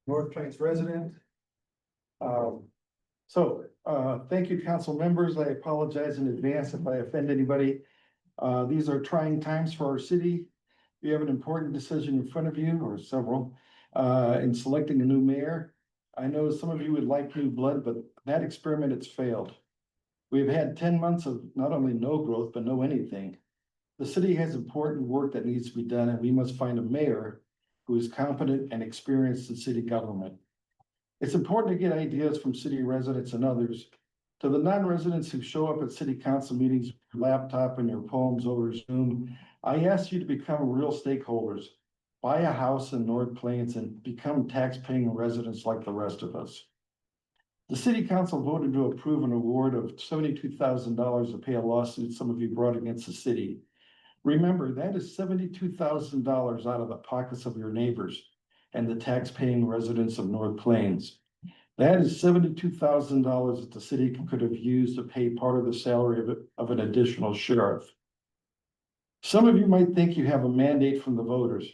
North Plains resident. Thank you, council members. I apologize in advance if I offend anybody. These are trying times for our city. We have an important decision in front of you, or several, in selecting a new mayor. I know some of you would like new blood, but that experiment, it's failed. We've had 10 months of not only no growth, but no anything. The city has important work that needs to be done, and we must find a mayor who is competent and experienced in city government. It's important to get ideas from city residents and others. To the non-residents who show up at city council meetings, with your laptop and your poems over Zoom, I ask you to become real stakeholders. Buy a house in North Plains and become tax-paying residents like the rest of us. The city council voted to approve an award of $72,000 to pay a lawsuit some of you brought against the city. Remember, that is $72,000 out of the pockets of your neighbors and the tax-paying residents of North Plains. That is $72,000 that the city could have used to pay part of the salary of an additional sheriff. Some of you might think you have a mandate from the voters.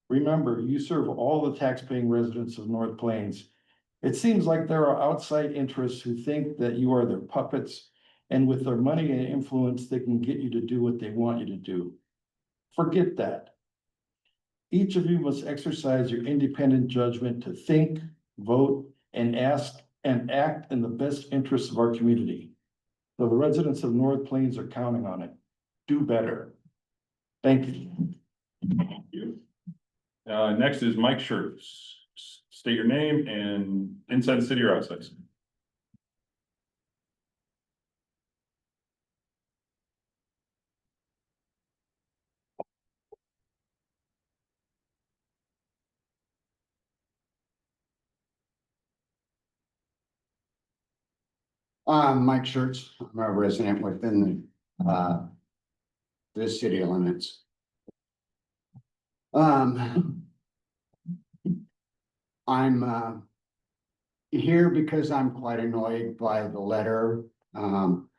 Remember, you serve all the tax-paying residents of North Plains. It seems like there are outside interests who think that you are their puppets, and with their money and influence, they can get you to do what they want you to do. Forget that. Each of you must exercise your independent judgment to think, vote, and act in the best interests of our community. So the residents of North Plains are counting on it. Do better. Thank you. Thank you. Next is Mike Schertz. State your name and inside the city or outside. Mike Schertz, I'm a resident within the city limits. I'm here because I'm quite annoyed by the letter from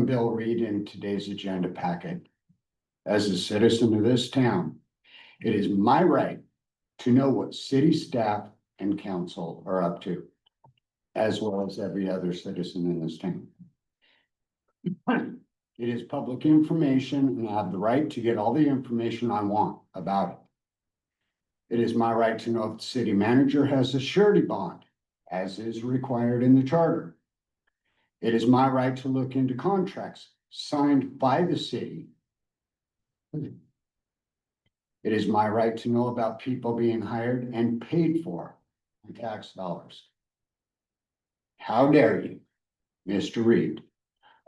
Bill Reed in today's agenda packet. As a citizen of this town, it is my right to know what city staff and council are up to. as well as every other citizen in this town. It is public information, and I have the right to get all the information I want about it. It is my right to know if the city manager has a surety bond, as is required in the charter. It is my right to look into contracts signed by the city. It is my right to know about people being hired and paid for with tax dollars. How dare you, Mr. Reed,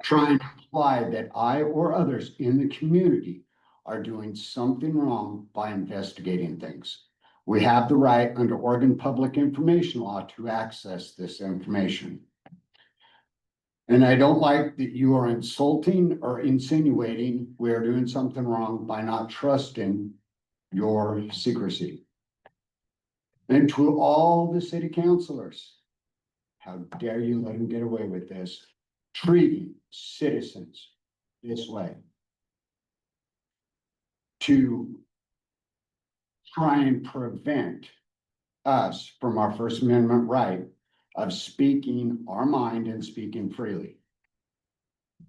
try and imply that I or others in the community are doing something wrong by investigating things. We have the right under Oregon Public Information Law to access this information. And I don't like that you are insulting or insinuating we are doing something wrong by not trusting your secrecy. And to all the city councilors, how dare you let them get away with this, treating citizens this way? To try and prevent us from our First Amendment right of speaking our mind and speaking freely.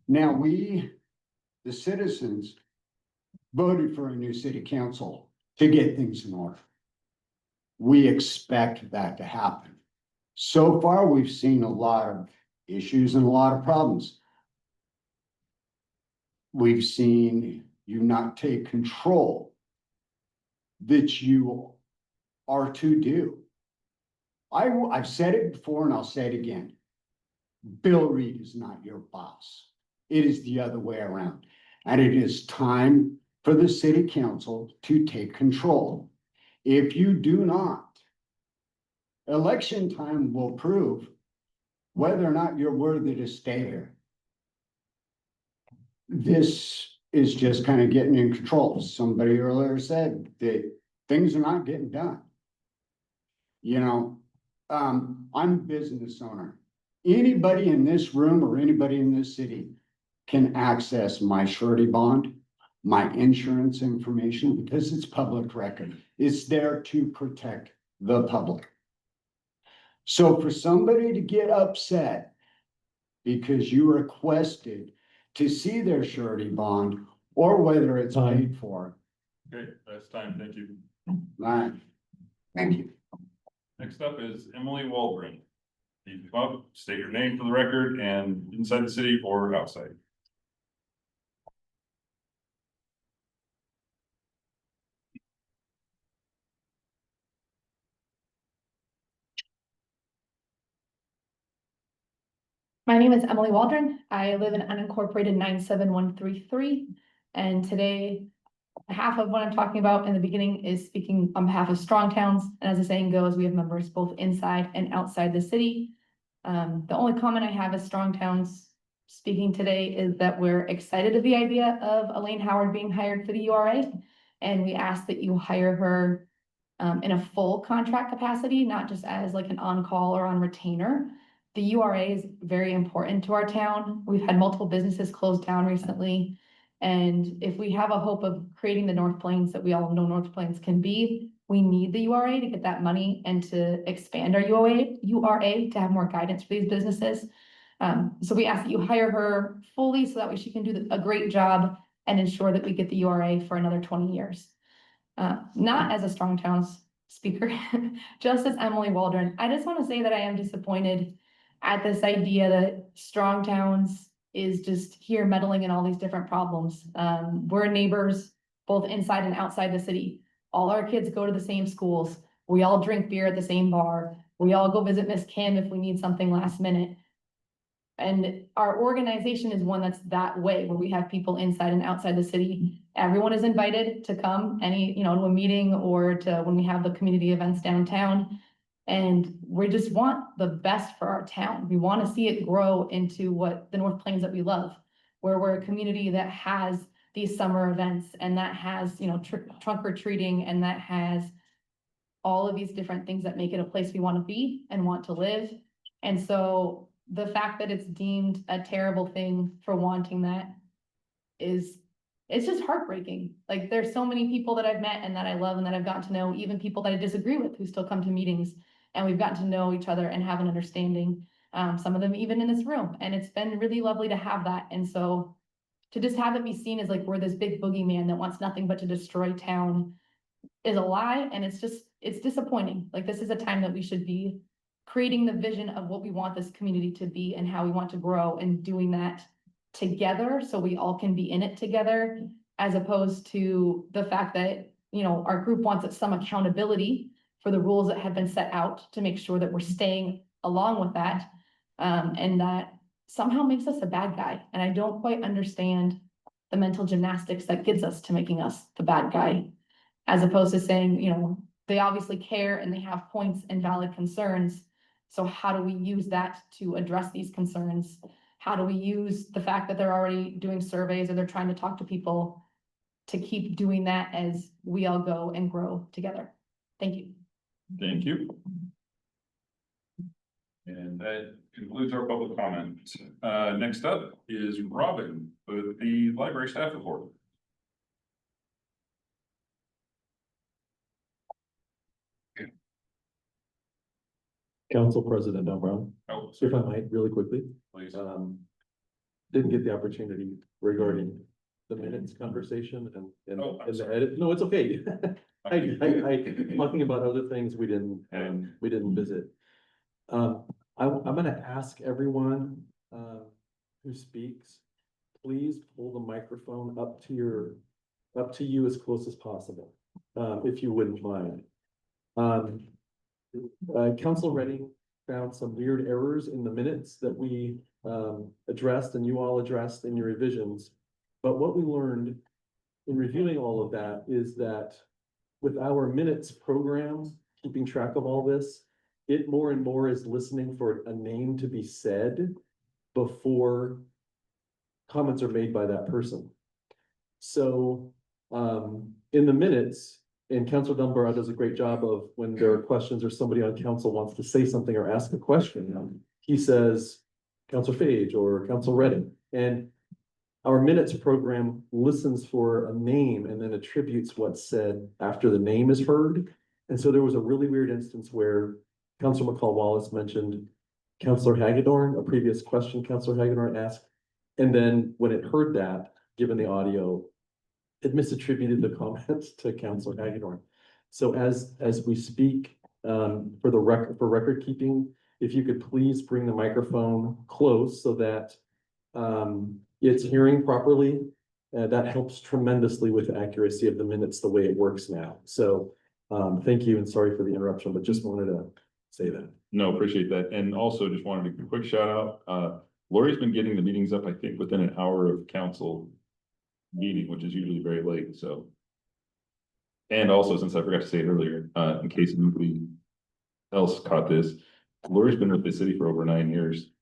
Now, we, the citizens, voted for a new city council to get things in order. We expect that to happen. So far, we've seen a lot of issues and a lot of problems. We've seen you not take control that you are to do. I've said it before and I'll say it again. Bill Reed is not your boss. It is the other way around. And it is time for the city council to take control. If you do not, election time will prove whether or not you're worthy to stay here. This is just kind of getting in control. Somebody earlier said that things are not getting done. You know, I'm a business owner. Anybody in this room or anybody in this city can access my surety bond, my insurance information, because it's public record. It's there to protect the public. So for somebody to get upset because you requested to see their surety bond or whether it's paid for. Okay, that's time. Thank you. All right. Thank you. Next up is Emily Waldron. You can come up, state your name for the record and inside the city or outside. My name is Emily Waldron. I live in unincorporated 97133. And today, half of what I'm talking about in the beginning is speaking on behalf of Strong Towns. And as the saying goes, we have members both inside and outside the city. The only comment I have as Strong Towns speaking today is that we're excited at the idea of Elaine Howard being hired for the URA. And we ask that you hire her in a full contract capacity, not just as like an on-call or on retainer. The URA is very important to our town. We've had multiple businesses close down recently. And if we have a hope of creating the North Plains that we all know North Plains can be, we need the URA to get that money and to expand our URA to have more guidance for these businesses. So we ask that you hire her fully so that way she can do a great job and ensure that we get the URA for another 20 years. Not as a Strong Towns speaker, just as Emily Waldron. I just want to say that I am disappointed at this idea that Strong Towns is just here meddling in all these different problems. We're neighbors, both inside and outside the city. All our kids go to the same schools. We all drink beer at the same bar. We all go visit Miss Kim if we need something last minute. And our organization is one that's that way, where we have people inside and outside the city. Everyone is invited to come to a meeting or to when we have the community events downtown. And we just want the best for our town. We want to see it grow into what the North Plains that we love, where we're a community that has these summer events and that has, trunk or treating, and that has all of these different things that make it a place we want to be and want to live. And so the fact that it's deemed a terrible thing for wanting that it's just heartbreaking. Like, there's so many people that I've met and that I love and that I've gotten to know, even people that I disagree with who still come to meetings. and we've gotten to know each other and have an understanding. Some of them even in this room, and it's been really lovely to have that. And so to just have it be seen as like we're this big boogeyman that wants nothing but to destroy town is a lie, and it's disappointing. Like, this is a time that we should be creating the vision of what we want this community to be and how we want to grow, and doing that together so we all can be in it together, as opposed to the fact that, you know, our group wants some accountability for the rules that have been set out to make sure that we're staying along with that. And that somehow makes us a bad guy. And I don't quite understand the mental gymnastics that gets us to making us the bad guy, as opposed to saying, you know, they obviously care and they have points and valid concerns. So how do we use that to address these concerns? How do we use the fact that they're already doing surveys or they're trying to talk to people to keep doing that as we all go and grow together? Thank you. Thank you. And that concludes our public comment. Next up is Robin with the library staff report. Council President Del Brown, Oh, so if I might, really quickly, please. didn't get the opportunity regarding the minutes conversation and Oh, I'm the sorry. edit. No, it's okay. I talking about other things we didn't visit. I'm gonna ask everyone, who speaks, please pull the microphone up to you as close as possible, if you wouldn't mind. Council Redding found some weird errors in the minutes that we addressed and you all addressed in your revisions. But what we learned in reviewing all of that is that with our minutes program, keeping track of all this, it more and more is listening for a name to be said before comments are made by that person. So in the minutes, and Councilor Dunbar does a great job of when there are questions or somebody on council wants to say something or ask a question, he says, Councilor Phage or Councilor Redding. And our minutes program listens for a name and then attributes what's said after the name is heard. And so there was a really weird instance where Councilor McCall Wallace mentioned Councilor Hagedorn, a previous question Councilor Hagedorn asked. And then when it heard that, given the audio, it misattributed the comments to Councilor Hagedorn. So as we speak, for record keeping, if you could please bring the microphone close so that it's hearing properly. That helps tremendously with the accuracy of the minutes the way it works now. So thank you and sorry for the interruption, but just wanted to say that. No, appreciate that. And also just wanted to give a quick shout out. Lori's been getting the meetings up, I think, within an hour of council meeting, which is usually very late, so. And also, since I forgot to say it earlier, in case anybody else caught this, Lori's been with the city for over 9 years.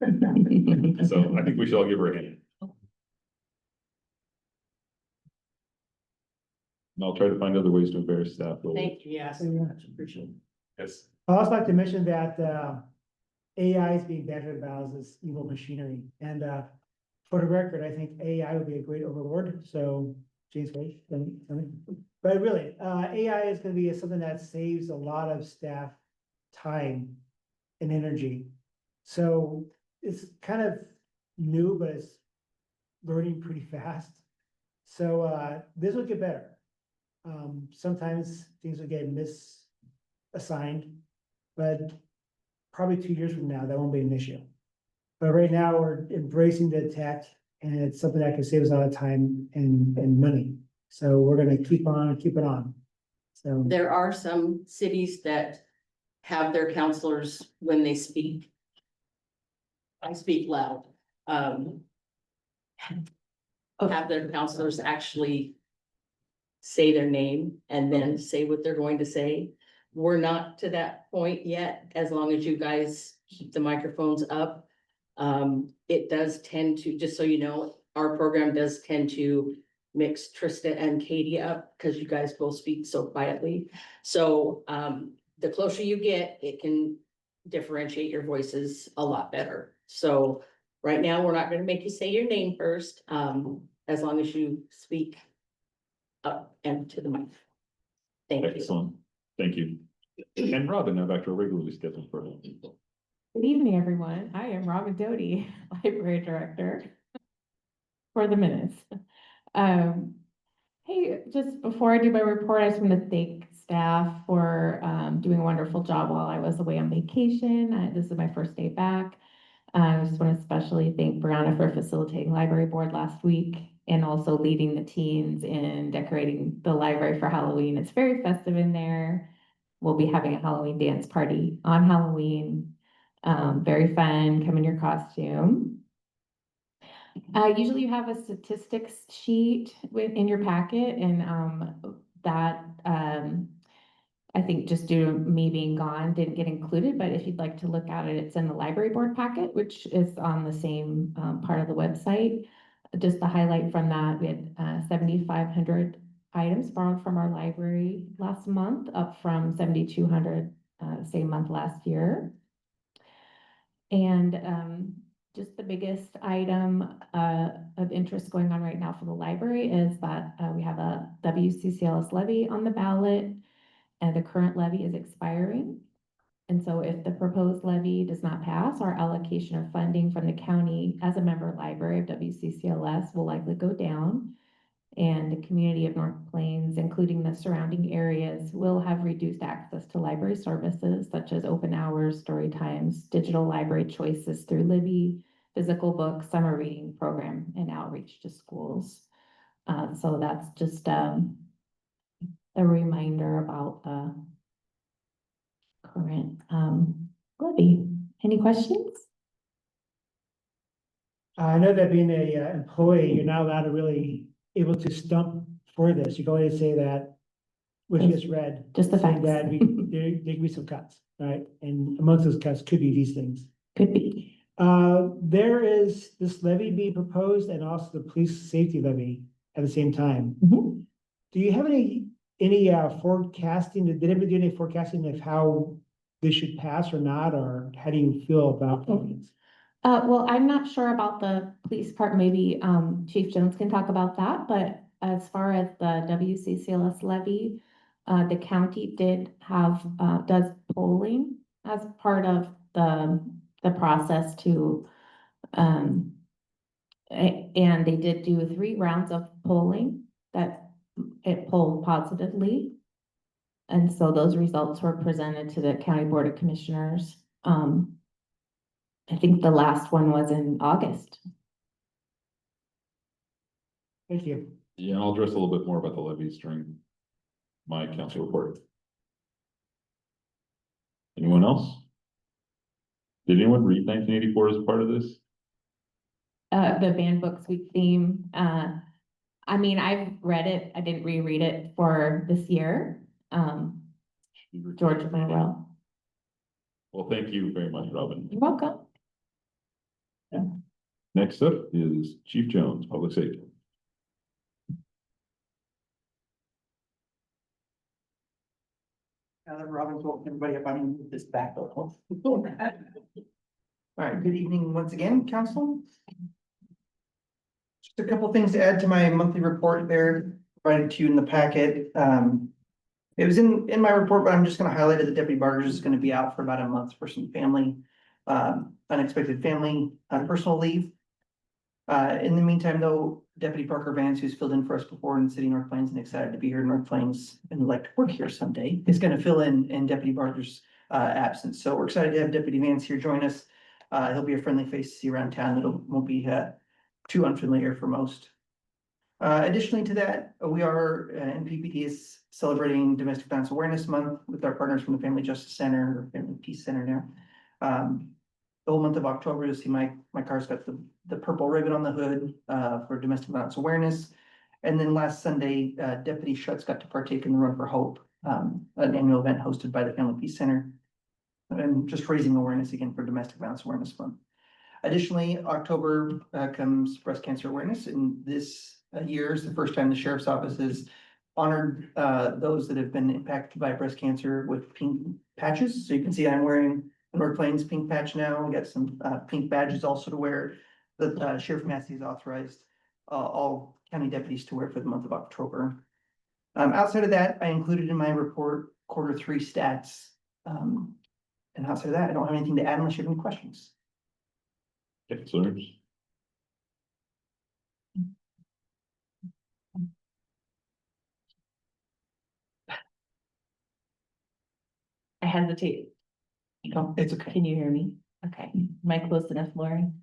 So I think we should all give her a hand. And I'll try to find other ways to embarrass staff. Thank you, yes. Appreciate it. Yes. I'd also like to mention that AI is being bantered about as this evil machinery. And for the record, I think AI would be a great overlord. So James Wade, but really, AI is going to be something that saves a lot of staff time and energy. So it's kind of new, but it's learning pretty fast. So this will get better. Sometimes things will get misassigned, but probably 2 years from now, that won't be an issue. But right now, we're embracing the tech, and it's something that can save us a lot of time and money. So we're gonna keep it on. So There are some cities that have their counselors, when they speak. I speak loud. Have their counselors actually say their name and then say what they're going to say. We're not to that point yet, as long as you guys keep the microphones up. It does tend to, just so you know, our program does tend to mix Trista and Katie up because you guys both speak so quietly. So the closer you get, it can differentiate your voices a lot better. So right now, we're not gonna make you say your name first, as long as you speak up and to the mic. Thank you. Excellent. Thank you. And Robin, now back to our regularly scheduled program. Good evening, everyone. I am Robin Doty, Library Director for the minutes. Hey, just before I do my report, I just want to thank staff for doing a wonderful job while I was away on vacation. This is my first day back. I just want to especially thank Brianna for facilitating library board last week and also leading the teens in decorating the library for Halloween. It's very festive in there. We'll be having a Halloween dance party on Halloween. Very fun, come in your costume. Usually you have a statistics sheet in your packet and that I think just due to me being gone, didn't get included, but if you'd like to look at it, it's in the library board packet, which is on the same part of the website. Just the highlight from that, we had 7,500 items borrowed from our library last month, up from 7,200 same month last year. And just the biggest item of interest going on right now for the library is that we have a WCCLS levy on the ballot. And the current levy is expiring. And so if the proposed levy does not pass, our allocation of funding from the county as a member library of WCCLS will likely go down. And the community of North Plains, including the surrounding areas, will have reduced access to library services such as open hours, story times, digital library choices through Libby, physical books, summer reading program, and outreach to schools. So that's just a reminder about the current levy. Any questions? I know that being a employee, you're not allowed to really able to stump for this. You can only say that what you just read. Just the saying facts. that there could be some cuts, right? And amongst those cuts could be these things. Could be. There is this levy being proposed and also the police safety levy at the same time. Mhm. Do you have any forecasting? Did anybody do any forecasting of how this should pass or not, or how do you feel about things? Well, I'm not sure about the police part. Maybe Chief Jones can talk about that. But as far as the WCCLS levy, the county does polling as part of the process to and they did do 3 rounds of polling that it polled positively. And so those results were presented to the County Board of Commissioners. I think the last one was in August. Thank you. Yeah, I'll address a little bit more about the levies during my council report. Anyone else? Did anyone read 1984 as part of this? The Banned Books Week theme. I mean, I've read it. I didn't reread it for this year. George Orwell. Well, thank you very much, Robin. You're welcome. Next up is Chief Jones, Public Safety. Now that Robin's woken everybody up, I'm gonna move this back a little. All right, good evening once again, council. Just a couple things to add to my monthly report there, provided to you in the packet. It was in my report, but I'm just gonna highlight it. The deputy Bargers is gonna be out for about a month for some family, unexpected family, personal leave. In the meantime, though, Deputy Parker Vance, who's filled in for us before in City North Plains and excited to be here in North Plains and would like to work here someday, is gonna fill in Deputy Barker's absence. So we're excited to have Deputy Vance here join us. He'll be a friendly face to see around town. Won't be too unfamiliar for most. Additionally to that, we are, NPPD is celebrating Domestic Violence Awareness Month with our partners from the Family Justice Center, or Family Peace Center now. The whole month of October, you'll see my car's got the purple ribbon on the hood for domestic violence awareness. And then last Sunday, Deputy Schutz got to partake in the Run for Hope, an annual event hosted by the Family Peace Center. And just raising awareness again for Domestic Violence Awareness Month. Additionally, October comes Breast Cancer Awareness, and this year is the first time the Sheriff's Office has honored those that have been impacted by breast cancer with pink patches. So you can see I'm wearing a North Plains pink patch now. We got some pink badges also to wear that Sheriff Massey has authorized all county deputies to wear for the month of October. Outside of that, I included in my report Q3 stats. And outside of that, I don't have anything to add unless you have any questions. Councilors? I hesitate. No, it's okay. Can you hear me? Okay, am I close enough, Lauren?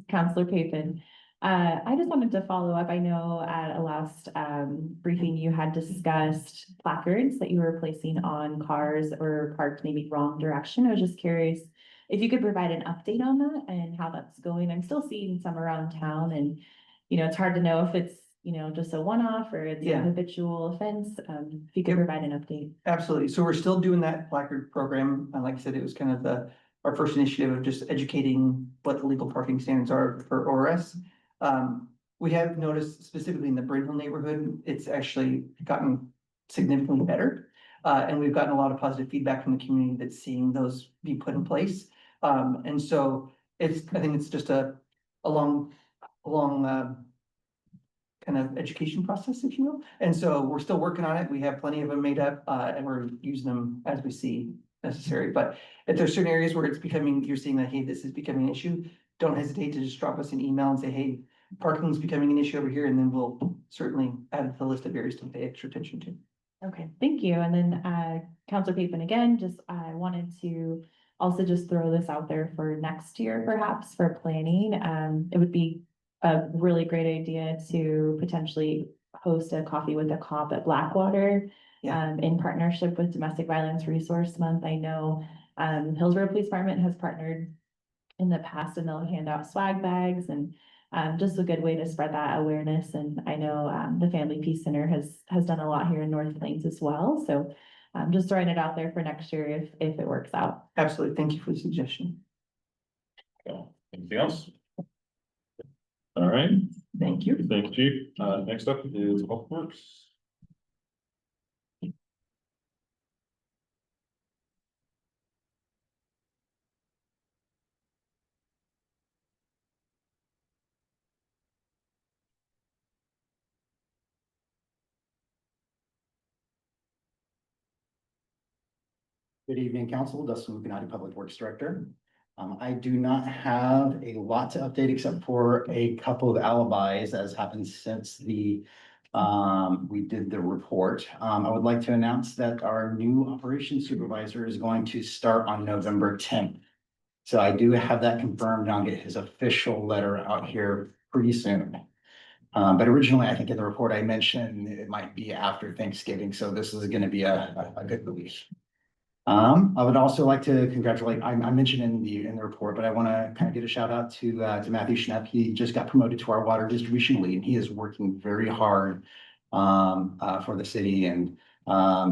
Counselor Papin. I just wanted to follow up. I know at a last briefing, you had discussed placards that you were placing on cars or parked maybe wrong direction. I was just curious if you could provide an update on that and how that's going. I'm still seeing some around town and, you know, it's hard to know if it's, you know, just a one-off or it's a Yeah. habitual offense. If you could provide an update. Absolutely. So we're still doing that placard program. Like I said, it was kind of our first initiative of just educating what the legal parking standards are for ORS. We have noticed specifically in the Brindle neighborhood, it's actually gotten significantly better. And we've gotten a lot of positive feedback from the community that's seeing those be put in place. And so I think it's just a long kind of education process, if you will. And so we're still working on it. We have plenty of them made up, and we're using them as we see necessary. But if there's certain areas where you're seeing that, hey, this is becoming an issue, don't hesitate to just drop us an email and say, hey, parking is becoming an issue over here, and then we'll certainly add to the list of areas to pay extra attention to. Okay, thank you. And then Counselor Papin again, just I wanted to also just throw this out there for next year, perhaps for planning. It would be a really great idea to potentially host a coffee with a cop at Blackwater. Yeah. In partnership with Domestic Violence Resource Month. I know Hillsborough Police Department has partnered in the past and they'll hand out swag bags and just a good way to spread that awareness. And I know the Family Peace Center has done a lot here in North Plains as well. So just throwing it out there for next year if it works out. Absolutely. Thank you for the suggestion. Anything else? All right, Thank you. thank you, Chief. Next up is Public Works. Good evening, Council. Dustin Lucanati, Public Works Director. I do not have a lot to update except for a couple of alibis as happened since we did the report. I would like to announce that our new operations supervisor is going to start on November 10th. So I do have that confirmed, and I'll get his official letter out here pretty soon. But originally, I think in the report I mentioned it might be after Thanksgiving, so this is going to be a good release. I would also like to congratulate, I mentioned in the report, but I want to kind of give a shout out to Matthew Schnepp. He just got promoted to our water distribution lead. He is working very hard for the city, and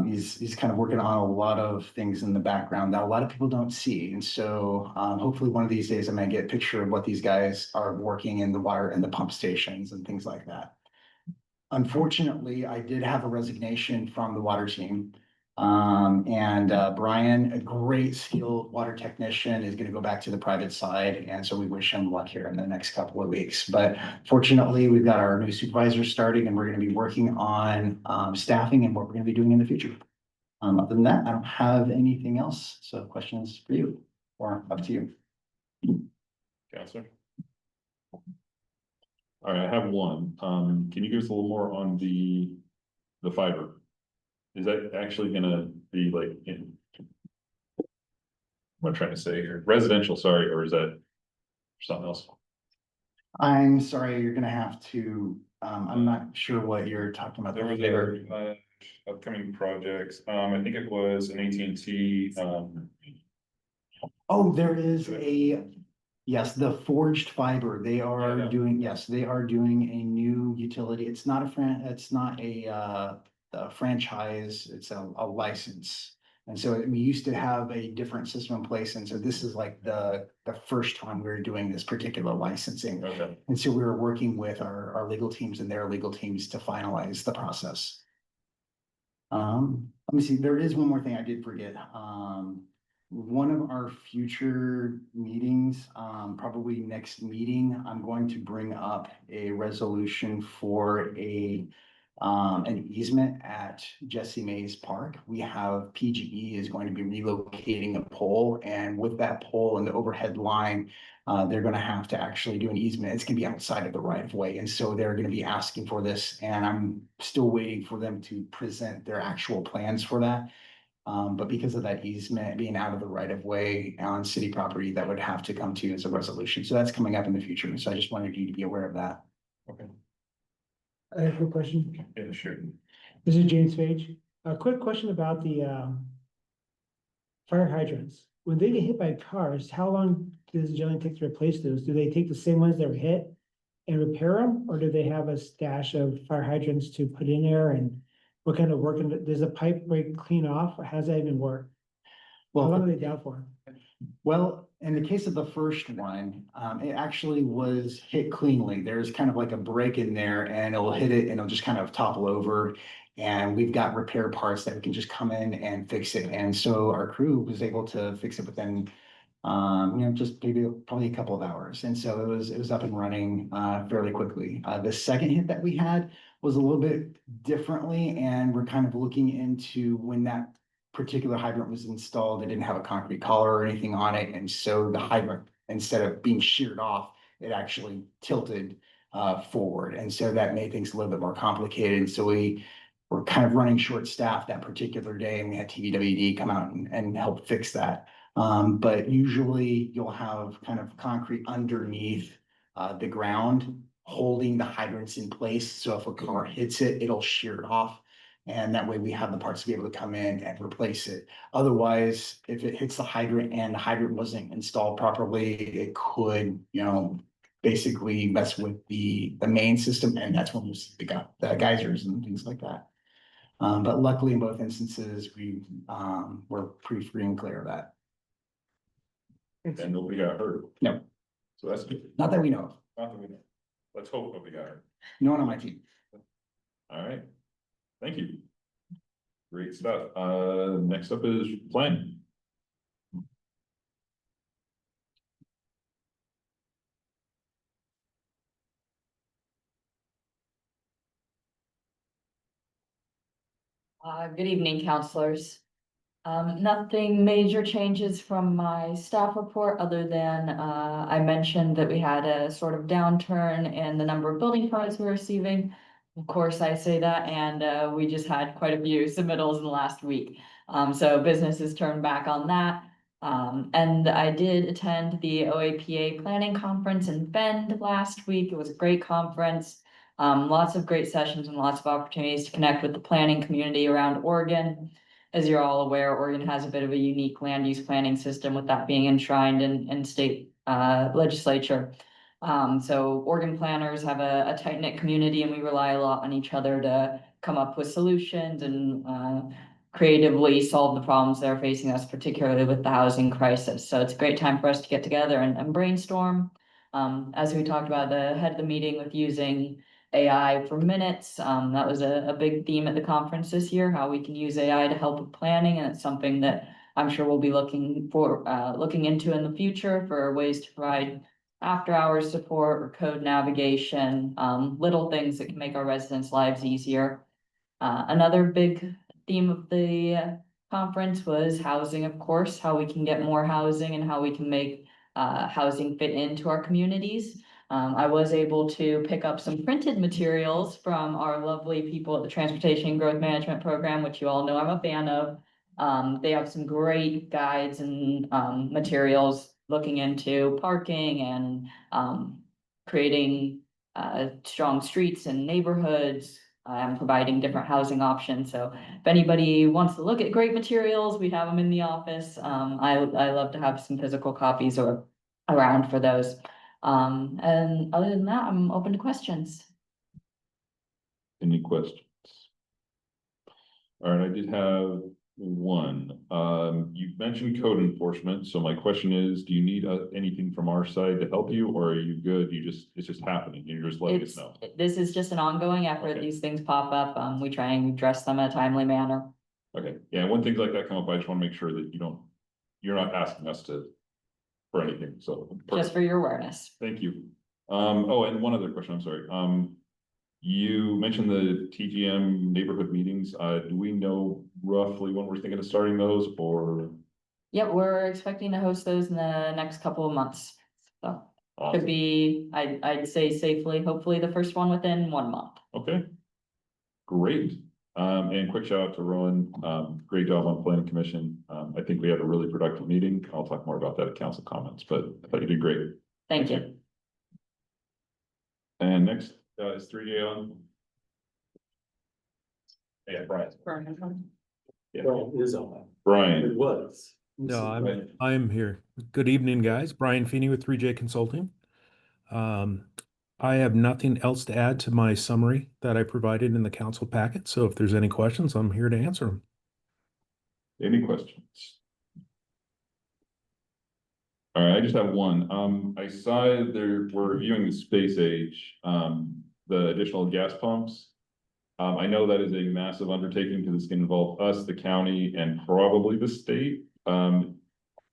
he's kind of working on a lot of things in the background that a lot of people don't see. And so hopefully one of these days I'm gonna get a picture of what these guys are working in the water and the pump stations and things like that. Unfortunately, I did have a resignation from the water team. Brian, a great skilled water technician, is gonna go back to the private side, and so we wish him luck here in the next couple of weeks. But fortunately, we've got our new supervisor starting, and we're gonna be working on staffing and what we're gonna be doing in the future. Other than that, I don't have anything else, so questions for you, or up to you. Counselor? All right, I have one. Can you give us a little more on the fiber? Is that actually gonna be like in? What I'm trying to say here, residential, sorry, or is that something else? I'm sorry, you're gonna have to, I'm not sure what you're talking about. There was a upcoming projects, I think it was an AT&T, Oh, there is yes, the forged fiber, they are Yeah. doing, yes, they are doing a new utility. It's not a franchise, it's a license. And so we used to have a different system in place, and so this is like the first time we're doing this particular licensing. okay, And so we were working with our legal teams and their legal teams to finalize the process. Let me see, there is one more thing I did forget. One of our future meetings, probably next meeting, I'm going to bring up a resolution for a an easement at Jesse Mays Park. We have PGE is going to be relocating a pole, and with that pole and the overhead line, they're gonna have to actually do an easement. It's gonna be outside of the right of way, and so they're gonna be asking for this, and I'm still waiting for them to present their actual plans for that. But because of that easement being out of the right of way on city property, that would have to come to you as a resolution. So that's coming up in the future. So I just wanted you to be aware of that. Okay. I have a quick question. Yeah, sure. This is James Page. A quick question about the fire hydrants. When they get hit by cars, how long does it generally take to replace those? Do they take the same ones that were hit and repair them? Or do they have a stash of fire hydrants to put in there? And what kind of work, does the pipe break clean off? Or how does that even work? How long are they down for? Well, in the case of the first one, it actually was hit cleanly. There's kind of like a break in there and it'll hit it and it'll just kind of topple over. And we've got repair parts that we can just come in and fix it. And so our crew was able to fix it within, just maybe probably a couple of hours. And so it was up and running, fairly quickly. The second hit that we had was a little bit differently, and we're kind of looking into when that particular hydrant was installed, it didn't have a concrete collar or anything on it, and so the hydrant, instead of being sheared off, it actually tilted forward, and so that made things a little bit more complicated. And so we were kind of running short staffed that particular day, and we had TVWD come out and help fix that. But usually you'll have kind of concrete underneath the ground holding the hydrants in place, so if a car hits it, it'll shear it off. And that way we have the parts to be able to come in and replace it. Otherwise, if it hits the hydrant and the hydrant wasn't installed properly, it could, basically mess with the main system, and that's when we see the geysers and things like that. But luckily in both instances, we were pretty free and clear of that. And nobody got hurt. No. So that's good. Not that we know of. Not that we know. Let's hope nobody got hurt. No one on my team. All right. Thank you. Great stuff. Next up is plan. Good evening, counselors. Nothing major changes from my staff report, other than, I mentioned that we had a sort of downturn in the number of building permits we're receiving. Of course, I say that, and, we just had quite a few submittals in the last week. So business has turned back on that. And I did attend the OAPA Planning Conference in Bend last week. It was a great conference. Lots of great sessions and lots of opportunities to connect with the planning community around Oregon. As you're all aware, Oregon has a bit of a unique land use planning system, with that being enshrined in state legislature. So Oregon planners have a tight-knit community, and we rely a lot on each other to come up with solutions and creatively solve the problems that are facing us, particularly with the housing crisis. So it's a great time for us to get together and brainstorm. As we talked about the head of the meeting with using AI for minutes. That was a big theme at the conference this year, how we can use AI to help with planning, and it's something that I'm sure we'll be looking into in the future for ways to provide after hours support or code navigation, little things that can make our residents' lives easier. Another big theme of the conference was housing, of course, how we can get more housing and how we can make housing fit into our communities. I was able to pick up some printed materials from our lovely people at the Transportation and Growth Management Program, which you all know I'm a fan of. They have some great guides and materials looking into parking and creating strong streets and neighborhoods, and providing different housing options. So if anybody wants to look at great materials, we have them in the office. I love to have some physical copies or around for those. And other than that, I'm open to questions. Any questions? All right, I did have one. You mentioned code enforcement, so my question is, do you need anything from our side to help you, or are you good? It's just happening, you're just letting us know. This is just an ongoing effort. Okay. These things pop up. We try and address them in a timely manner. Okay, yeah, when things like that come up, I just want to make sure that you're not asking us for anything, so. Just for your awareness. Thank you. Oh, and one other question, I'm sorry. You mentioned the TGM neighborhood meetings. Do we know roughly when we're thinking of starting those or? Yep, we're expecting to host those in the next couple of months. So could Awesome. be, I'd say safely, hopefully the first one within 1 month. Okay. Great. And quick shout out to Rowan. Great job on planning commission. I think we had a really productive meeting. I'll talk more about that at council comments, but I thought you did great. Thank you. And next, is 3J on? Yeah, Brian. Yeah. Brian is on. Brian. It was. No, I'm here. Good evening, guys. Brian Feeney with 3J Consulting. I have nothing else to add to my summary that I provided in the council packet. So if there's any questions, I'm here to answer them. Any questions? All right, I just have one. I saw we're reviewing the space age, the additional gas pumps. I know that is a massive undertaking because it's going to involve us, the county, and probably the state.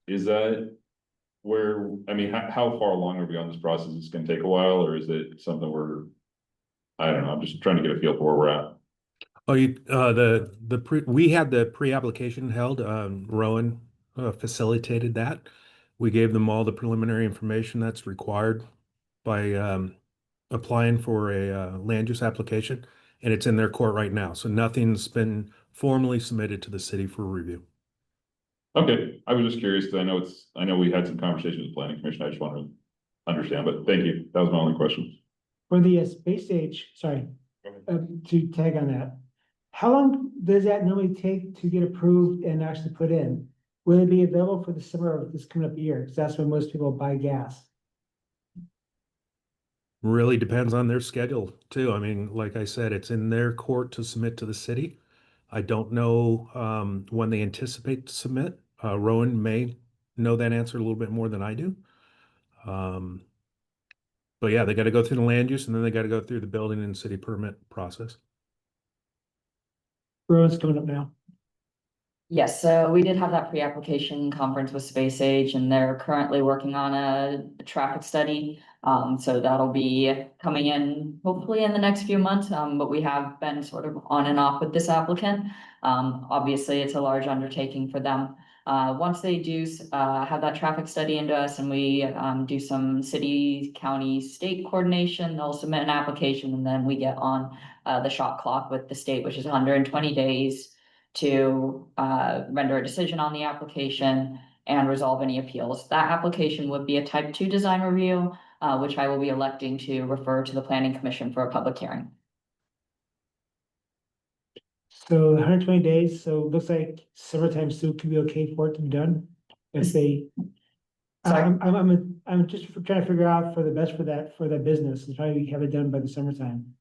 Is that where, I mean, how far along are we on this process? Is it going to take a while, or is it something I don't know, I'm just trying to get a feel for where we're at. Oh, we had the pre-application held, Rowan facilitated that. We gave them all the preliminary information that's required by applying for a land use application, and it's in their court right now. So nothing's been formally submitted to the city for review. Okay, I was just curious because I know we had some conversations with the planning commission. I just wanted to understand, but thank you. That was my only question. For the space age, sorry, to tag on that. How long does that normally take to get approved and actually put in? Will it be available for the summer of this coming up year? Because that's when most people buy gas. Really depends on their schedule too. I mean, like I said, it's in their court to submit to the city. I don't know when they anticipate to submit. Rowan may know that answer a little bit more than I do. But yeah, they got to go through the land use and then they got to go through the building and city permit process. Road's coming up now. Yes, so we did have that pre-application conference with Space Age and they're currently working on a traffic study. So that'll be coming in hopefully in the next few months, but we have been sort of on and off with this applicant. Obviously, it's a large undertaking for them. Once they do have that traffic study into us and we do some city, county, state coordination, they'll submit an application and then we get on the shot clock with the state, which is 120 days to render a decision on the application and resolve any appeals. That application would be a type 2 design review, which I will be electing to refer to the planning commission for a public hearing. So 120 days, so it looks like summertime still could be okay for it to be done. If they, I'm just trying to figure out for the best for that business, and try to have it done by the summertime.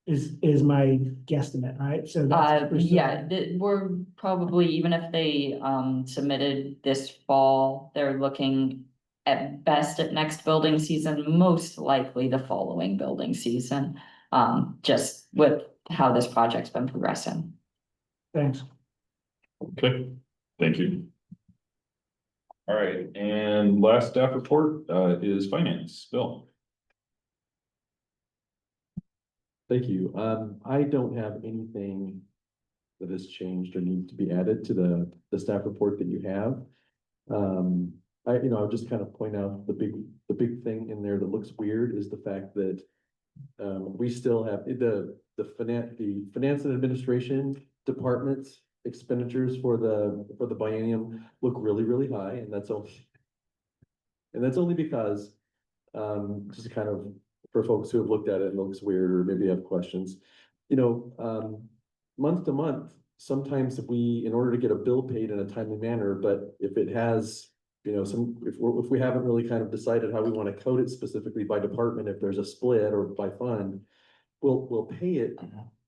Is my guesstimate, right? So that's yeah, we're probably, even if they submitted this fall, they're looking at best at next building season, most likely the following building season, just with how this project's been progressing. Thanks. Okay, thank you. All right, and last staff report is finance. Bill. Thank you. I don't have anything that has changed or needs to be added to the staff report that you have. I'll just kind of point out the big thing in there that looks weird is the fact that we still have the finance and administration department's expenditures for the biennium look really, really high, and that's only because just kind of for folks who have looked at it and looks weird or maybe have questions, month to month, sometimes in order to get a bill paid in a timely manner, but if it has, if we haven't really kind of decided how we want to code it specifically by department, if there's a split or by fund, we'll pay it,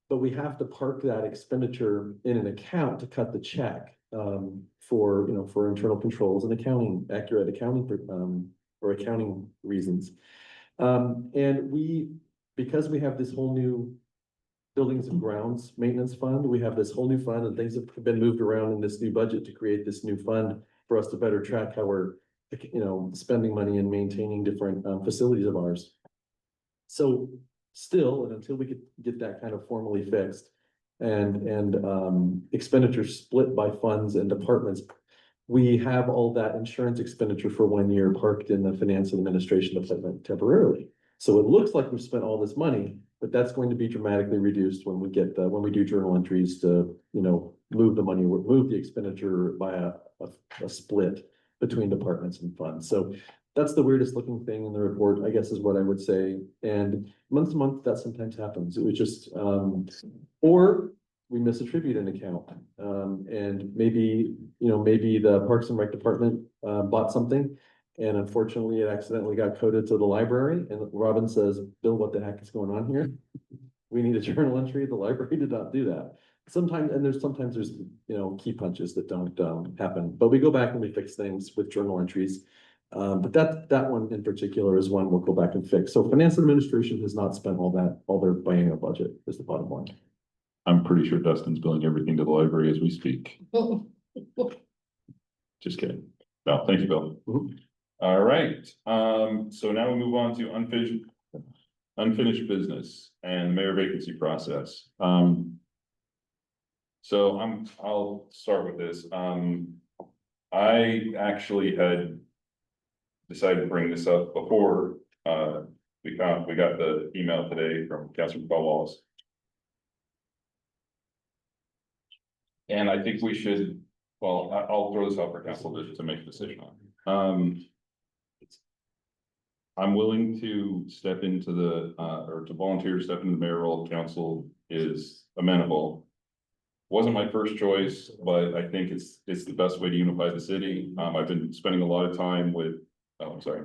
but we have to park that expenditure in an account to cut the check for internal controls and accurate accounting or accounting reasons. And because we have this whole new buildings and grounds maintenance fund, we have this whole new fund and things have been moved around in this new budget to create this new fund for us to better track how we're, spending money and maintaining different facilities of ours. So still, and until we get that kind of formally fixed. And expenditures split by funds and departments. We have all that insurance expenditure for 1 year parked in the finance and administration department temporarily. So it looks like we've spent all this money, but that's going to be dramatically reduced when we when we do journal entries to, move the money, move the expenditure by a split between departments and funds. So that's the weirdest looking thing in the report, I guess, is what I would say. And month to month, that sometimes happens. It was just, or we misattribute an account. And maybe the Parks and Rec department, bought something. And unfortunately, it accidentally got coded to the library, and Robin says, Bill, what the heck is going on here? We need a journal entry. The library did not do that. Sometimes there's, key punches that don't happen, but we go back and we fix things with journal entries. But that one in particular is one we'll go back and fix. So finance administration has not spent all their biennial budget is the bottom line. I'm pretty sure Dustin's billing everything to the library as we speak. Just kidding. No, thank you, Bill. All right, so now we move on to unfinished business and mayor vacancy process. So I'll start with this. I actually had decided to bring this up before, we got the email today from Councilor Wallace. And I think we should, well, I'll throw this out for council to make a decision on. I'm willing to step into or to volunteer to step into the mayor role if council is amenable. Wasn't my first choice, but I think it's the best way to unify the city. I've been spending a lot of time with, oh, I'm sorry.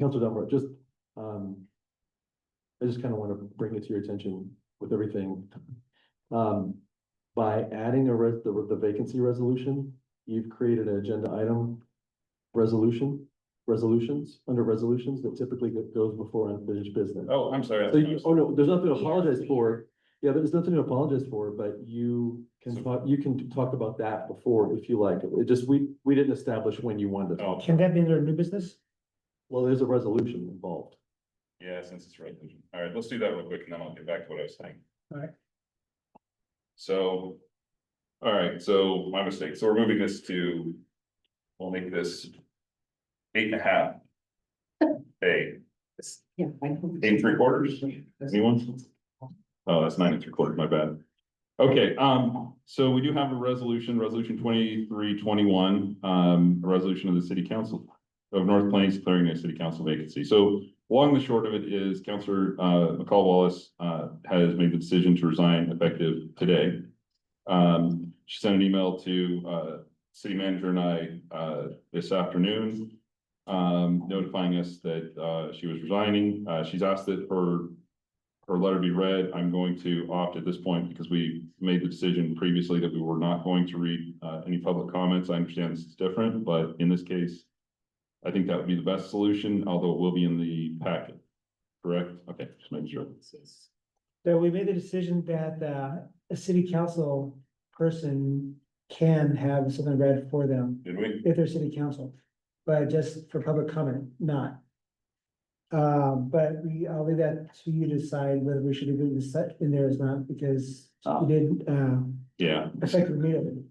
Councilor Dunbar, I just kind of want to bring it to your attention with everything. By adding the vacancy resolution, you've created an agenda item resolutions that typically goes before unfinished business. Oh, I'm sorry. So no, there's nothing to apologize for. Yeah, there's nothing to apologize for, but you can talk about that before if you like. It just, we didn't establish when you wanted to talk. Can that be under new business? Well, there's a resolution involved. Yeah, since it's resolution. All right, let's do that real quick and then I'll get back to what I was saying. All right. So, all right, so my mistake. So we're moving this to, we'll make this 8.5. 8 8.75. Anyone? Oh, that's 9 3/4, my bad. Okay, so we do have a resolution 2321, a resolution of the city council of North Plains declaring a city council vacancy. So long and the short of it is Councilor McCall Wallace has made the decision to resign effective today. She sent an email to city manager and I this afternoon, notifying us that she was resigning. She's asked that her letter be read. I'm going to opt at this point because we made the decision previously that we were not going to read any public comments. I understand this is different, but in this case, I think that would be the best solution, although it will be in the packet. Correct? Okay, just making sure. So we made the decision that a city council person can have something read for them Did we? if they're city council, but just for public comment, not. But I'll leave that to you to decide whether we should include this in there or not, because you didn't, Yeah. effectively meet it.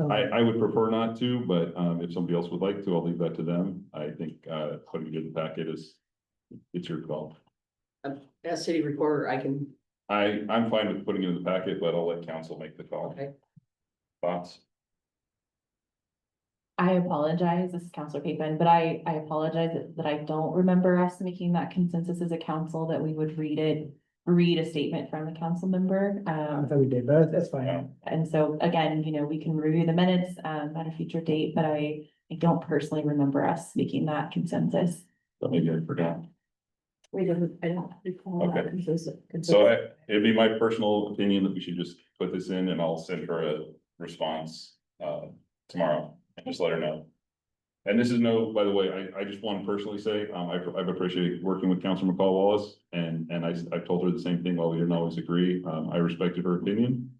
I would prefer not to, but if somebody else would like to, I'll leave that to them. I think putting it in the packet it's your call. As city reporter, I can, I'm fine with putting it in the packet, but I'll let council make the call. Okay. Thoughts? I apologize, this is Counselor Pittman, but I apologize that I don't remember us making that consensus as a council that we would read a statement from the council member. I thought we did, but that's fine. Yeah. And so again, we can review the minutes at a future date, but I don't personally remember us making that consensus. So maybe I forgot. We didn't, I don't recall that Okay. consensus. So it'd be my personal opinion that we should just put this in and I'll send her a response tomorrow and just let her know. And this is by the way, I just want to personally say, I've appreciated working with Councilor McCall Wallace and I told her the same thing. While we didn't always agree, I respected her opinion.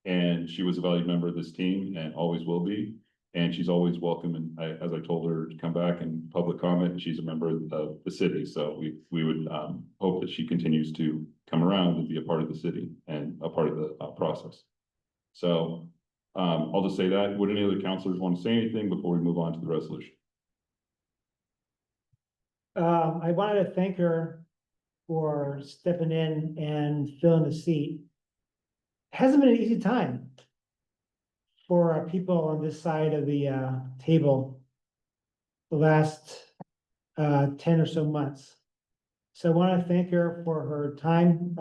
And she was a valued member of this team and always will be. And she's always welcome, and as I told her, to come back and public comment. She's a member of the city, so we would hope that she continues to come around and be a part of the city and a part of the process. So I'll just say that. Would any other counselors want to say anything before we move on to the resolution? I wanted to thank her for stepping in and filling the seat. Hasn't been an easy time for people on this side of the table the last 10 or so months. So I want to thank her for her time.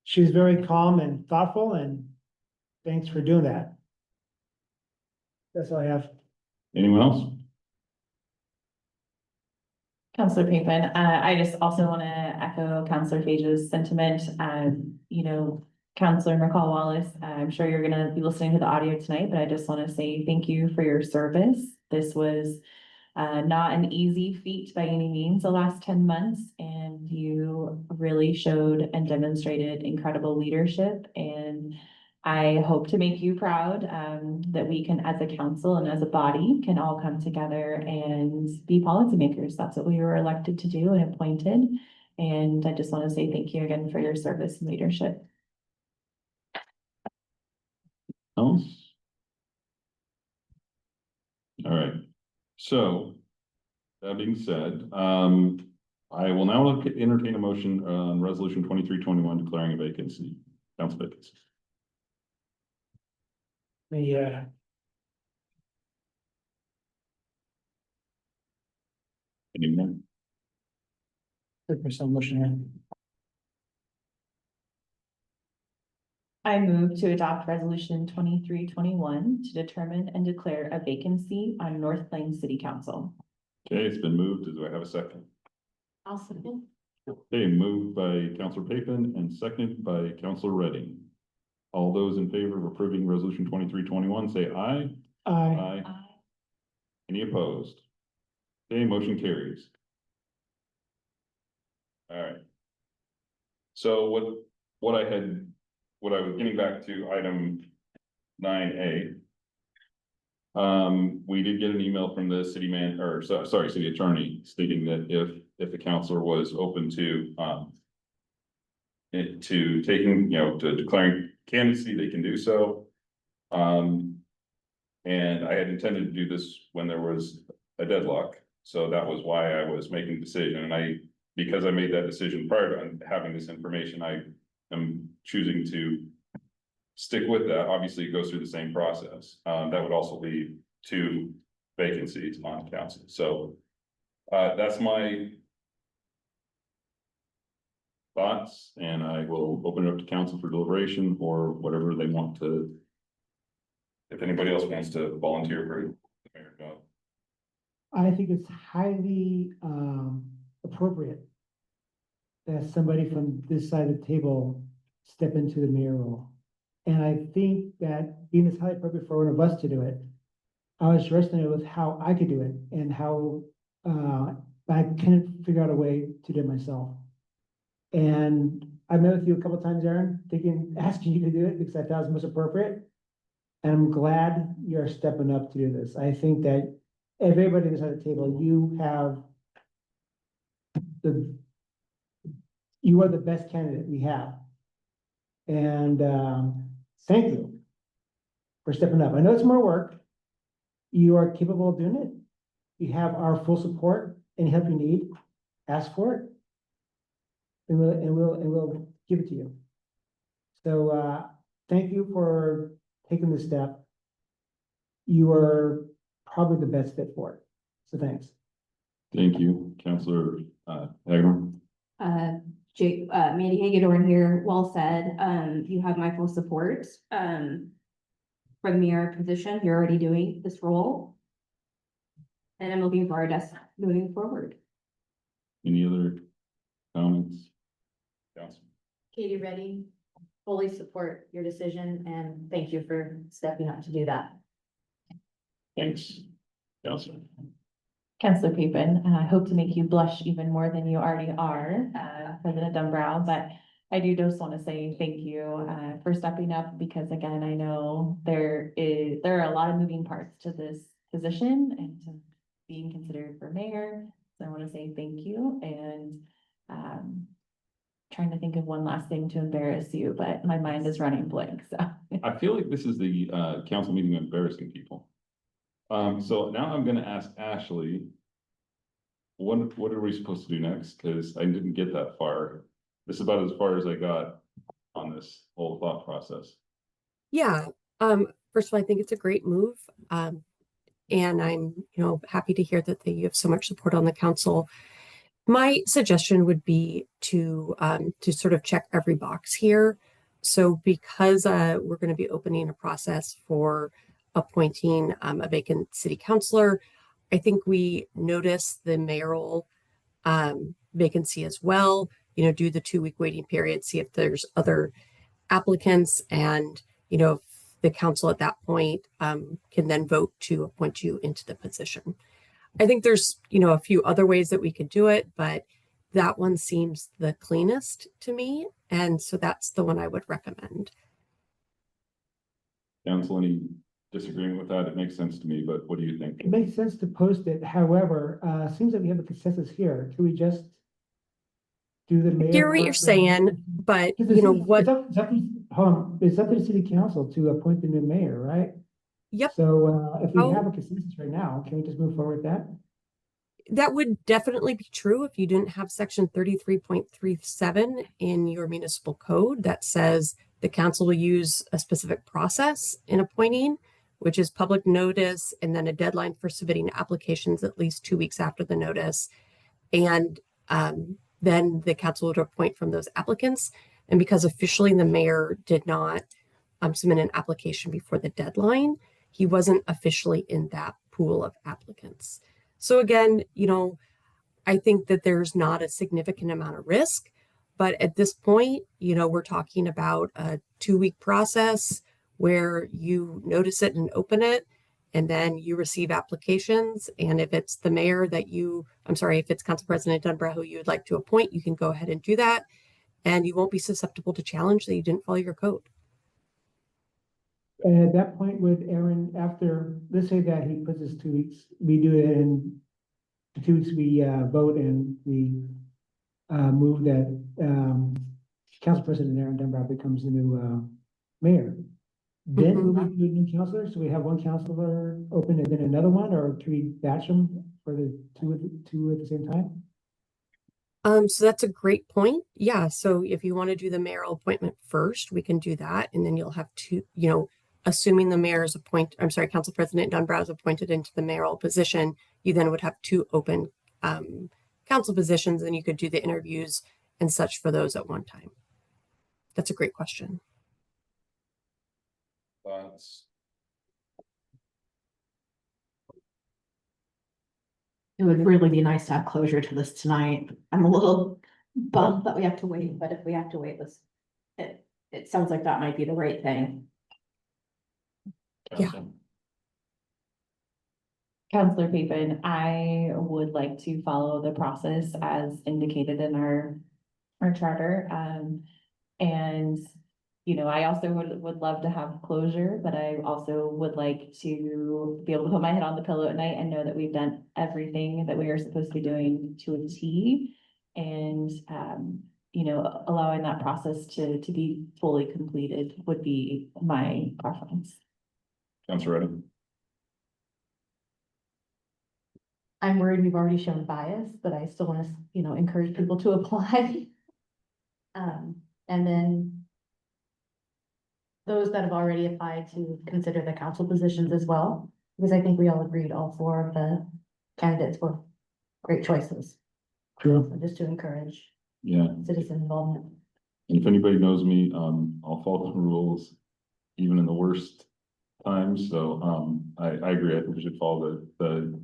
She was very calm and thoughtful, and thanks for doing that. That's all I have. Anyone else? Counselor Pinkman, I just also want to echo Counselor Page's sentiment. You know, Counselor McCall Wallace, I'm sure you're gonna be listening to the audio tonight, but I just want to say thank you for your service. This was not an easy feat by any means the last 10 months, and you really showed and demonstrated incredible leadership. And I hope to make you proud that we can, as a council and as a body, can all come together and be policymakers. That's what we were elected to do and appointed. And I just want to say thank you again for your service and leadership. Else? All right. So that being said, I will now entertain a motion on resolution 2321 declaring a vacancy, council vacancy. Yeah. Anyone? Look for some motion here. I move to adopt resolution 2321 to determine and declare a vacancy on North Plains City Council. Okay, it's been moved. Do I have a second? I'll second. Okay, moved by Councilor Papen and seconded by Councilor Redding. All those in favor of approving resolution 2321, say aye. Aye. Aye. Any opposed? Okay, motion carries. All right. So what I was getting back to item 9A. We did get an email from the city attorney stating that if the counselor was open to taking, to declaring candidacy, they can do so. And I had intended to do this when there was a deadlock. So that was why I was making the decision. And because I made that decision prior to having this information, I am choosing to stick with that. Obviously, it goes through the same process. That would also leave 2 vacancies on council. So that's my thoughts, and I will open it up to council for deliberation or whatever they want to. If anybody else wants to volunteer for the mayor's job. I think it's highly appropriate that somebody from this side of the table step into the mayor role. And I think that being it's highly appropriate for one of us to do it, I was wrestling with how I could do it and how I couldn't figure out a way to do it myself. And I met with you a couple of times, Aaron, asking you to do it because I thought it was most appropriate. And I'm glad you're stepping up to do this. I think that everybody that's at the table, you are the best candidate we have. And thank you for stepping up. I know it's more work. You are capable of doing it. You have our full support. Any help you need, ask for it. And we'll give it to you. So thank you for taking this step. You are probably the best fit for it. So thanks. Thank you, Councilor Hagner. Mandy Hagedorn here, well said. You have my full support for the mayor position. You're already doing this role. And I'm looking forward to us moving forward. Any other comments? Council. Katie Redding, fully support your decision and thank you for stepping up to do that. Thanks, Councilor. Councilor Pinkman, I hope to make you blush even more than you already are, President Dumbrowell, but I do just want to say thank you for stepping up because again, I know there are a lot of moving parts to this position and to being considered for mayor. So I want to say thank you and trying to think of one last thing to embarrass you, but my mind is running blank, so. I feel like this is the council meeting embarrassing people. So now I'm gonna ask Ashley. What are we supposed to do next? Cause I didn't get that far. This is about as far as I got on this whole thought process. Yeah, first of all, I think it's a great move. And I'm, happy to hear that you have so much support on the council. My suggestion would be to sort of check every box here. So because we're going to be opening a process for appointing a vacant city councilor, I think we notice the mayoral vacancy as well. Do the 2-week waiting period, see if there's other applicants, and if the council at that point can then vote to appoint you into the position. I think there's a few other ways that we could do it, but that one seems the cleanest to me, and so that's the one I would recommend. Council, any disagreeing with that? It makes sense to me, but what do you think? It makes sense to post it. However, seems like we have a consensus here. Can we just do the mayor? Hear what you're saying, but what? It's up to the city council to appoint the new mayor, right? Yep. So if we have a consensus right now, can we just move forward with that? That would definitely be true if you didn't have section 33.37 in your municipal code that says the council will use a specific process in appointing, which is public notice and then a deadline for submitting applications at least 2 weeks after the notice. And then the council would appoint from those applicants. And because officially the mayor did not submit an application before the deadline, he wasn't officially in that pool of applicants. So again, I think that there's not a significant amount of risk, but at this point, we're talking about a 2-week process where you notice it and open it, and then you receive applications. And if it's the mayor if it's Council President Dunbar who you would like to appoint, you can go ahead and do that. And you won't be susceptible to challenge that you didn't follow your code. And at that point, would Aaron, after, let's say that he puts us 2 weeks, we do it in 2 weeks, we vote and we move that Council President Aaron Dunbar becomes the new mayor. Then will we do new counselors? So we have one counselor open and then another one, or can we batch them for the two at the same time? So that's a great point. Yeah. So if you want to do the mayoral appointment first, we can do that. And then you'll have two, assuming the mayor's Council President Dunbar is appointed into the mayoral position, you then would have 2 open council positions, and you could do the interviews and such for those at one time. That's a great question. Thoughts? It would really be nice to have closure to this tonight. I'm a little bummed that we have to wait, but if we have to wait, it sounds like that might be the right thing. Yeah. Counselor Papen, I would like to follow the process as indicated in our charter. And, I also would love to have closure, but I also would like to be able to put my head on the pillow at night and know that we've done everything that we are supposed to be doing to a T. And, allowing that process to be fully completed would be my preference. Councilor Reddy? I'm worried we've already shown bias, but I still want to, encourage people to apply. And then those that have already applied to consider the council positions as well, because I think we all agreed all 4 of the candidates were great choices. True. So just to encourage citizen involvement. And if anybody knows me, I'll follow the rules even in the worst times. So I agree. I think we should follow the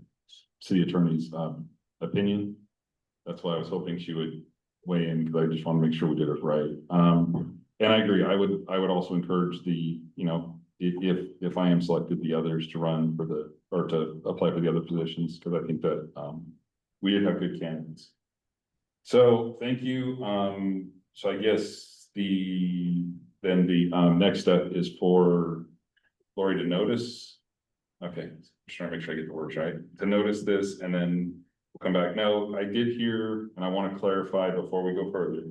city attorney's opinion. That's why I was hoping she would weigh in, because I just want to make sure we did it right. And I agree. I would also encourage if I am selected, the others to run or to apply for the other positions, because I think that we did have good candidates. So thank you. So I guess then the next step is for Lori to notice. Okay, just trying to make sure I get the words right, to notice this, and then we'll come back. No, I did hear, and I want to clarify before we go further.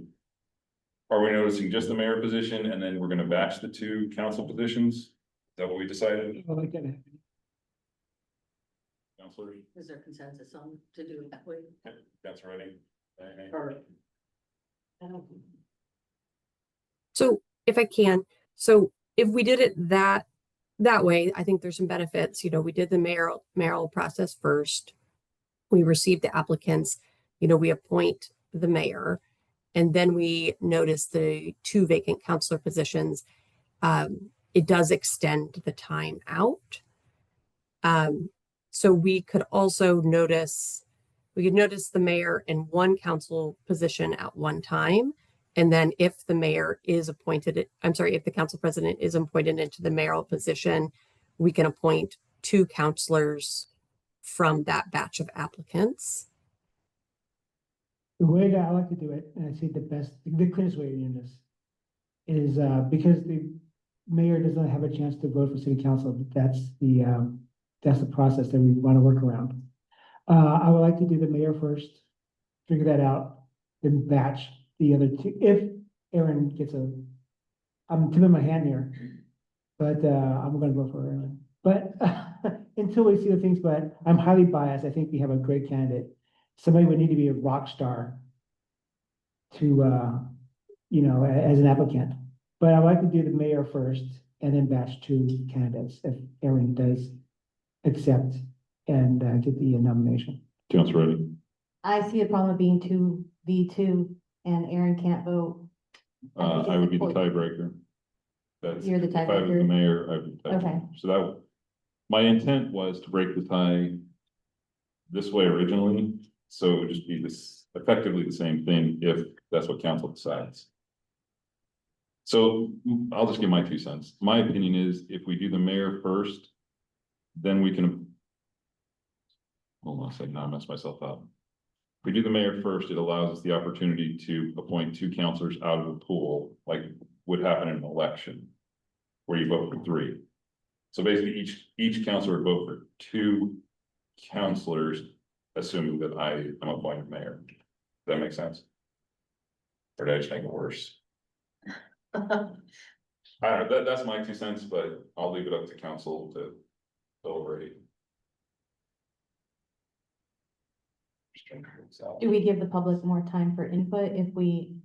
Are we noticing just the mayor position, and then we're gonna batch the 2 council positions? Is that what we decided, I like that. councilors? Is there consensus on to do it that way? That's ready. Or So if I can, so if we did it that way, I think there's some benefits. You know, we did the mayoral process first. We received the applicants, you know, we appoint the mayor, and then we notice the 2 vacant councilor positions. It does extend the time out. So we could also notice the mayor in 1 council position at one time. And then if the mayor is appointed, if the council president is appointed into the mayoral position, we can appoint 2 councilors from that batch of applicants. The way that I like to do it, and I see the cleanest way of doing this is, because the mayor does not have a chance to vote for city council, that's the process that we want to work around. I would like to do the mayor first, figure that out, then batch the other 2. If Aaron gets I'm tipping my hand here, but I'm gonna vote for Aaron. But until we see the things, but I'm highly biased. I think we have a great candidate. Somebody would need to be a rock star to, you know, as an applicant. But I'd like to do the mayor first and then batch 2 candidates if Aaron does accept and get the nomination. Council ready? I see a problem of being 2v2 and Aaron can't vote. I would be the tiebreaker. You're the If I was the tiebreaker. mayor, I would. Okay. So my intent was to break the tie this way originally, so it would just be effectively the same thing if that's what council decides. So I'll just give my 2 cents. My opinion is if we do the mayor first, then we can. Hold on a second, now I messed myself up. If we do the mayor first, it allows us the opportunity to appoint 2 councilors out of the pool, like would happen in an election, where you vote for 3. So basically, each councilor would vote for 2 councilors, assuming that I am appointed mayor. Does that make sense? Or did I just make it worse? I don't know, that's my 2 cents, but I'll leave it up to council to deliberate. Do we give the public more time for input if we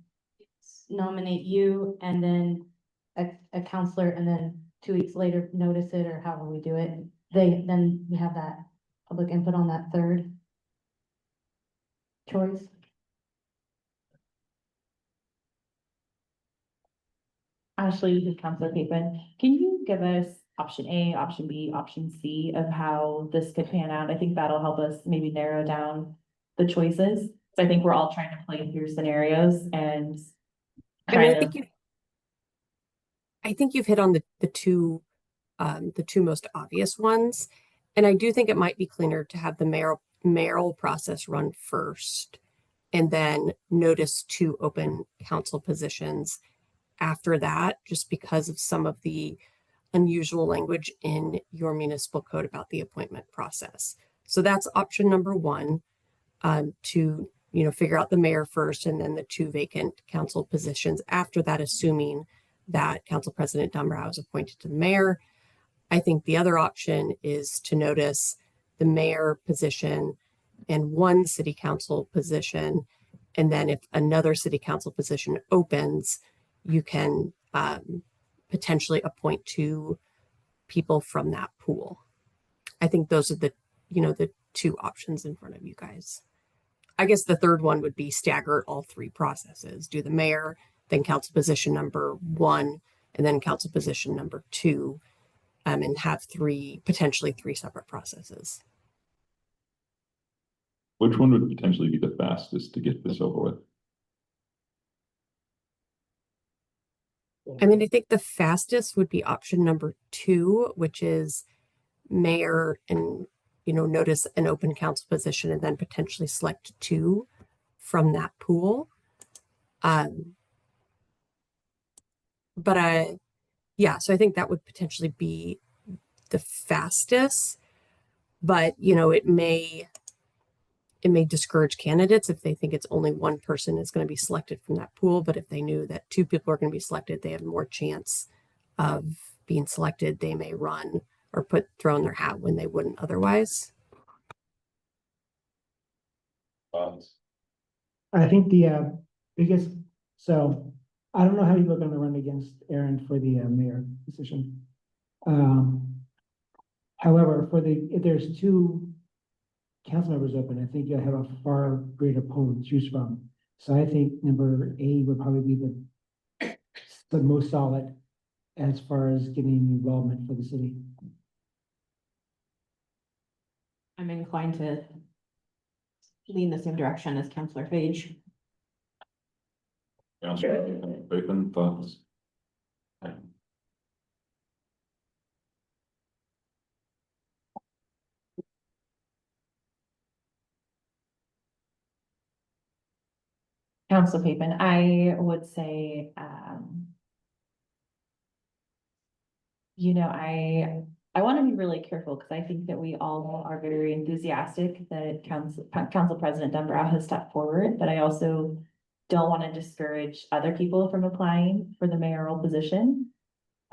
nominate you and then a counselor and then 2 weeks later notice it, or however we do it? Then we have that public input on that 3rd choice. Ashley, this is Counselor Capen. Can you give us option A, option B, option C of how this could pan out? I think that'll help us maybe narrow down the choices. So I think we're all trying to play through scenarios and I mean, I think you've hit on the 2 most obvious ones. And I do think it might be cleaner to have the mayoral process run first and then notice 2 open council positions after that, just because of some of the unusual language in your municipal code about the appointment process. So that's option number 1, to, you know, figure out the mayor first and then the 2 vacant council positions after that, assuming that Council President Dumbrau is appointed to the mayor. I think the other option is to notice the mayor position and 1 city council position. And then if another city council position opens, you can potentially appoint 2 people from that pool. I think those are the 2 options in front of you guys. I guess the 3rd one would be stagger all 3 processes. Do the mayor, then council position number 1, and then council position number 2, and have potentially 3 separate processes. Which one would potentially be the fastest to get this over with? I mean, I think the fastest would be option number 2, which is mayor and, you know, notice an open council position and then potentially select 2 from that pool. But yeah, so I think that would potentially be the fastest. But, it may discourage candidates if they think it's only one person is going to be selected from that pool. But if they knew that two people are going to be selected, they have more chance of being selected. They may run or throw in their hat when they wouldn't otherwise. I think the biggest, so I don't know how you look on the run against Aaron for the mayor position. However, if there's two council members open, I think you'll have a far greater pool to choose from. So I think number 8 would probably be the most solid as far as getting involvement for the city. I'm inclined to lean the same direction as Councilor Page. Open thoughts. Council Papen, I would say, I want to be really careful because I think that we all are very enthusiastic that Council President Dumbrau has stepped forward, but I also don't want to discourage other people from applying for the mayoral position.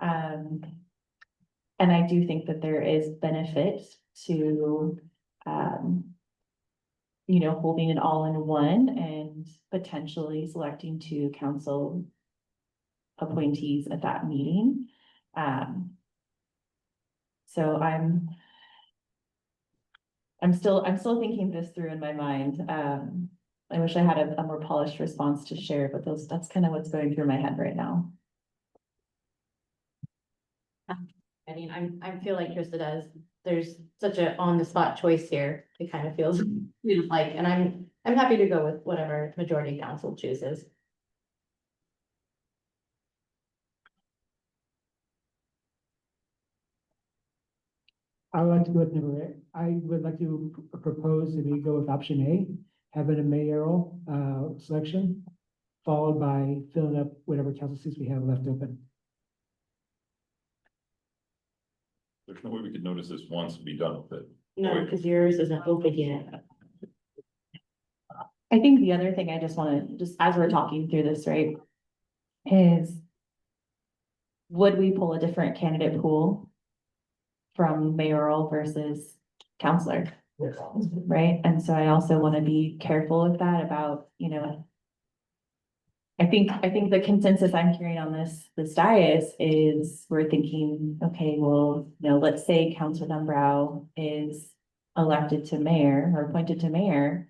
And I do think that there is benefit to, holding it all in one and potentially selecting 2 council appointees at that meeting. So I'm still thinking this through in my mind. I wish I had a more polished response to share, but that's kind of what's going through my head right now. I mean, I feel like Krista does. There's such a on the spot choice here. It kind of feels like, and I'm happy to go with whatever majority council chooses. I would like to go with number 8. I would like to propose that we go with option A, having a mayoral selection, followed by filling up whatever council seats we have left open. There's no way we could notice this once and be done with it. No, because yours isn't open yet. I think the other thing I just want to, just as we're talking through this, right, is would we pull a different candidate pool from mayoral versus counselor? Yes. Right? And so I also want to be careful with that about, I think the consensus I'm hearing on this dais is we're thinking, okay, well, let's say Councilor Dumbrau is elected to mayor or appointed to mayor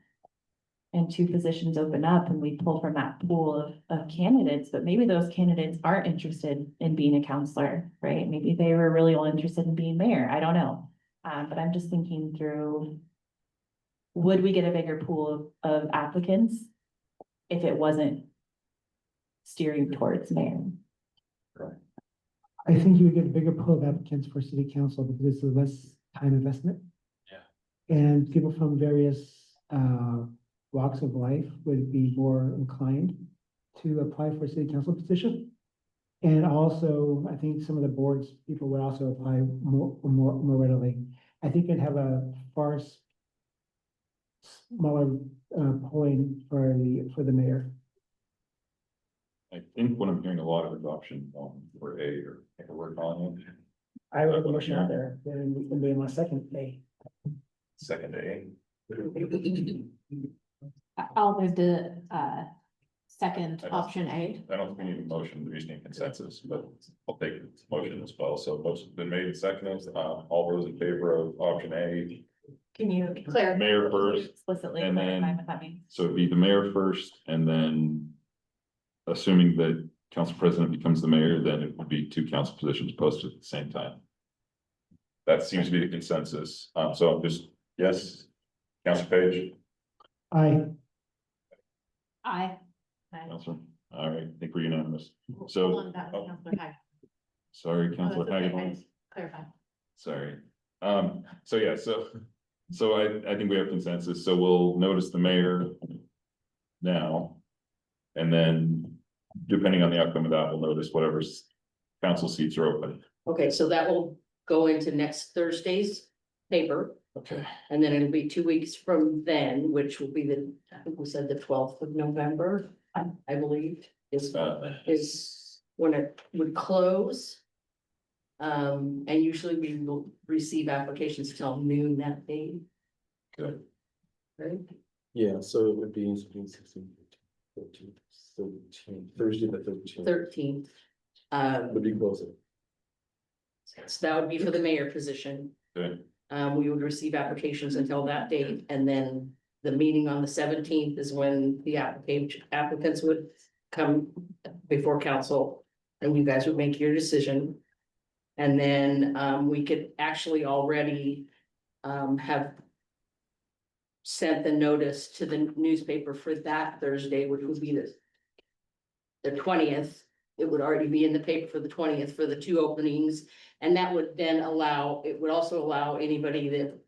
and 2 positions open up and we pull from that pool of candidates, but maybe those candidates aren't interested in being a counselor, right? Maybe they were really all interested in being mayor. I don't know. But I'm just thinking through, would we get a bigger pool of applicants if it wasn't steering towards mayor? I think you would get a bigger pool of applicants for city council because it's a less time investment. Yeah. And people from various walks of life would be more inclined to apply for a city council position. And also, I think some of the boards, people would also apply more readily. I think it'd have a far smaller polling for the mayor. I think what I'm hearing a lot of is option for A or we're calling it. I would have a motion out there, then we can be in my second day. Second A. I'll move to second I don't- option A. I don't think we need a motion, we just need consensus, but I'll take the motion as well. So motion's been made and seconded. All those in favor of option A, Can you Clarify. mayor first, explicitly and clarify then- what that means? so it'd be the mayor first, and then assuming that council president becomes the mayor, then it would be 2 council positions posted at the same time. That seems to be the consensus. So I'm just, yes, Council Page, Aye. Aye. Councilor, all right, I think we're unanimous. Hold So, on, that was Councilor Haggard. sorry, Oh, Councilor that's okay, I Hagedorn. just clarified. Sorry. So yeah, so I think we have consensus, so we'll notice the mayor now. And then depending on the outcome of that, we'll notice whatever's council seats are open. Okay, so that will go into next Thursday's paper, Okay. and then it'll be 2 weeks from then, which will be I think we said the 12th of November, I believe, is when it would close. And usually we will receive applications till noon that day. Good. Right? Yeah, so it would be 16, 14, 13, Thursday the 13th 13th. would be closer. So that would be for the mayor position. Good. We would receive applications until that date, and then the meeting on the 17th is when the applicants would come before council, and you guys would make your decision. And then, we could actually already, have sent the notice to the newspaper for that Thursday, which would be the 20th. It would already be in the paper for the 20th for the 2 openings. And that would then it would also allow anybody that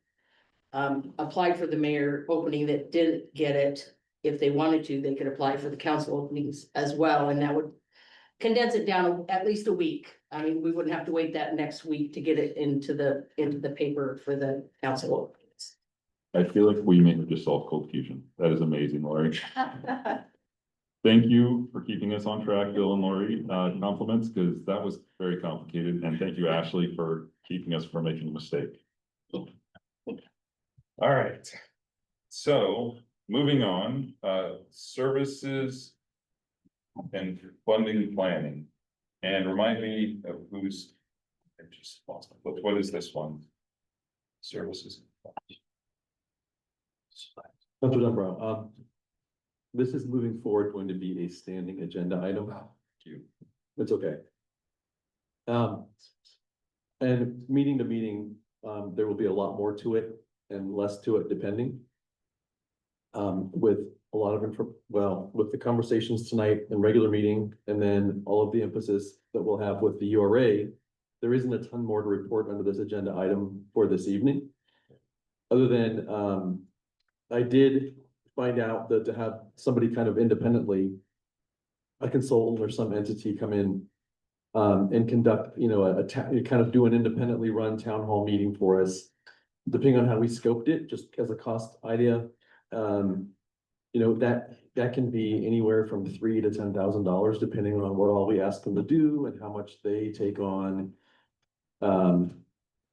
applied for the mayor opening that didn't get it, if they wanted to, they could apply for the council openings as well, and that would condense it down at least a week. I mean, we wouldn't have to wait that next week to get it into the paper for the council openings. I feel like we may have just solved cold fusion. That is amazing, Lori. Thank you for keeping us on track, Bill and Lori. Compliments, because that was very complicated. And thank you, Ashley, for keeping us from making a mistake. All right. So moving on, services and funding planning. And remind me of who's, I just lost my book. What is this one? Services. That's what I'm wrong. This is moving forward going to be a standing agenda item. Thank you. It's okay. And meeting to meeting, there will be a lot more to it and less to it depending. With a lot of with the conversations tonight and regular meeting, and then all of the emphasis that we'll have with the URA, there isn't a ton more to report under this agenda item for this evening. Other than, I did find out that to have somebody kind of independently, a consultant or some entity come in and conduct, kind of do an independently run town hall meeting for us, depending on how we scoped it, just as a cost idea. That can be anywhere from $3,000 to $10,000, depending on what all we ask them to do and how much they take on.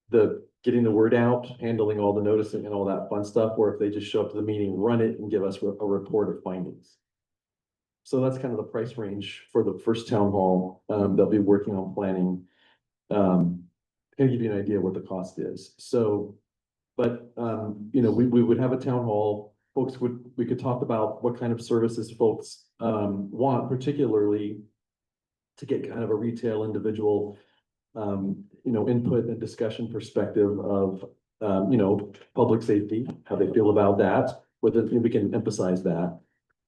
The getting the word out, handling all the noticing and all that fun stuff, or if they just show up to the meeting, run it and give us a report of findings. So that's kind of the price range for the first town hall. They'll be working on planning. Can give you an idea what the cost is. So, but, we would have a town hall. We could talk about what kind of services folks want, particularly to get kind of a retail individual, input and discussion perspective of, public safety, how they feel about that, whether we can emphasize that,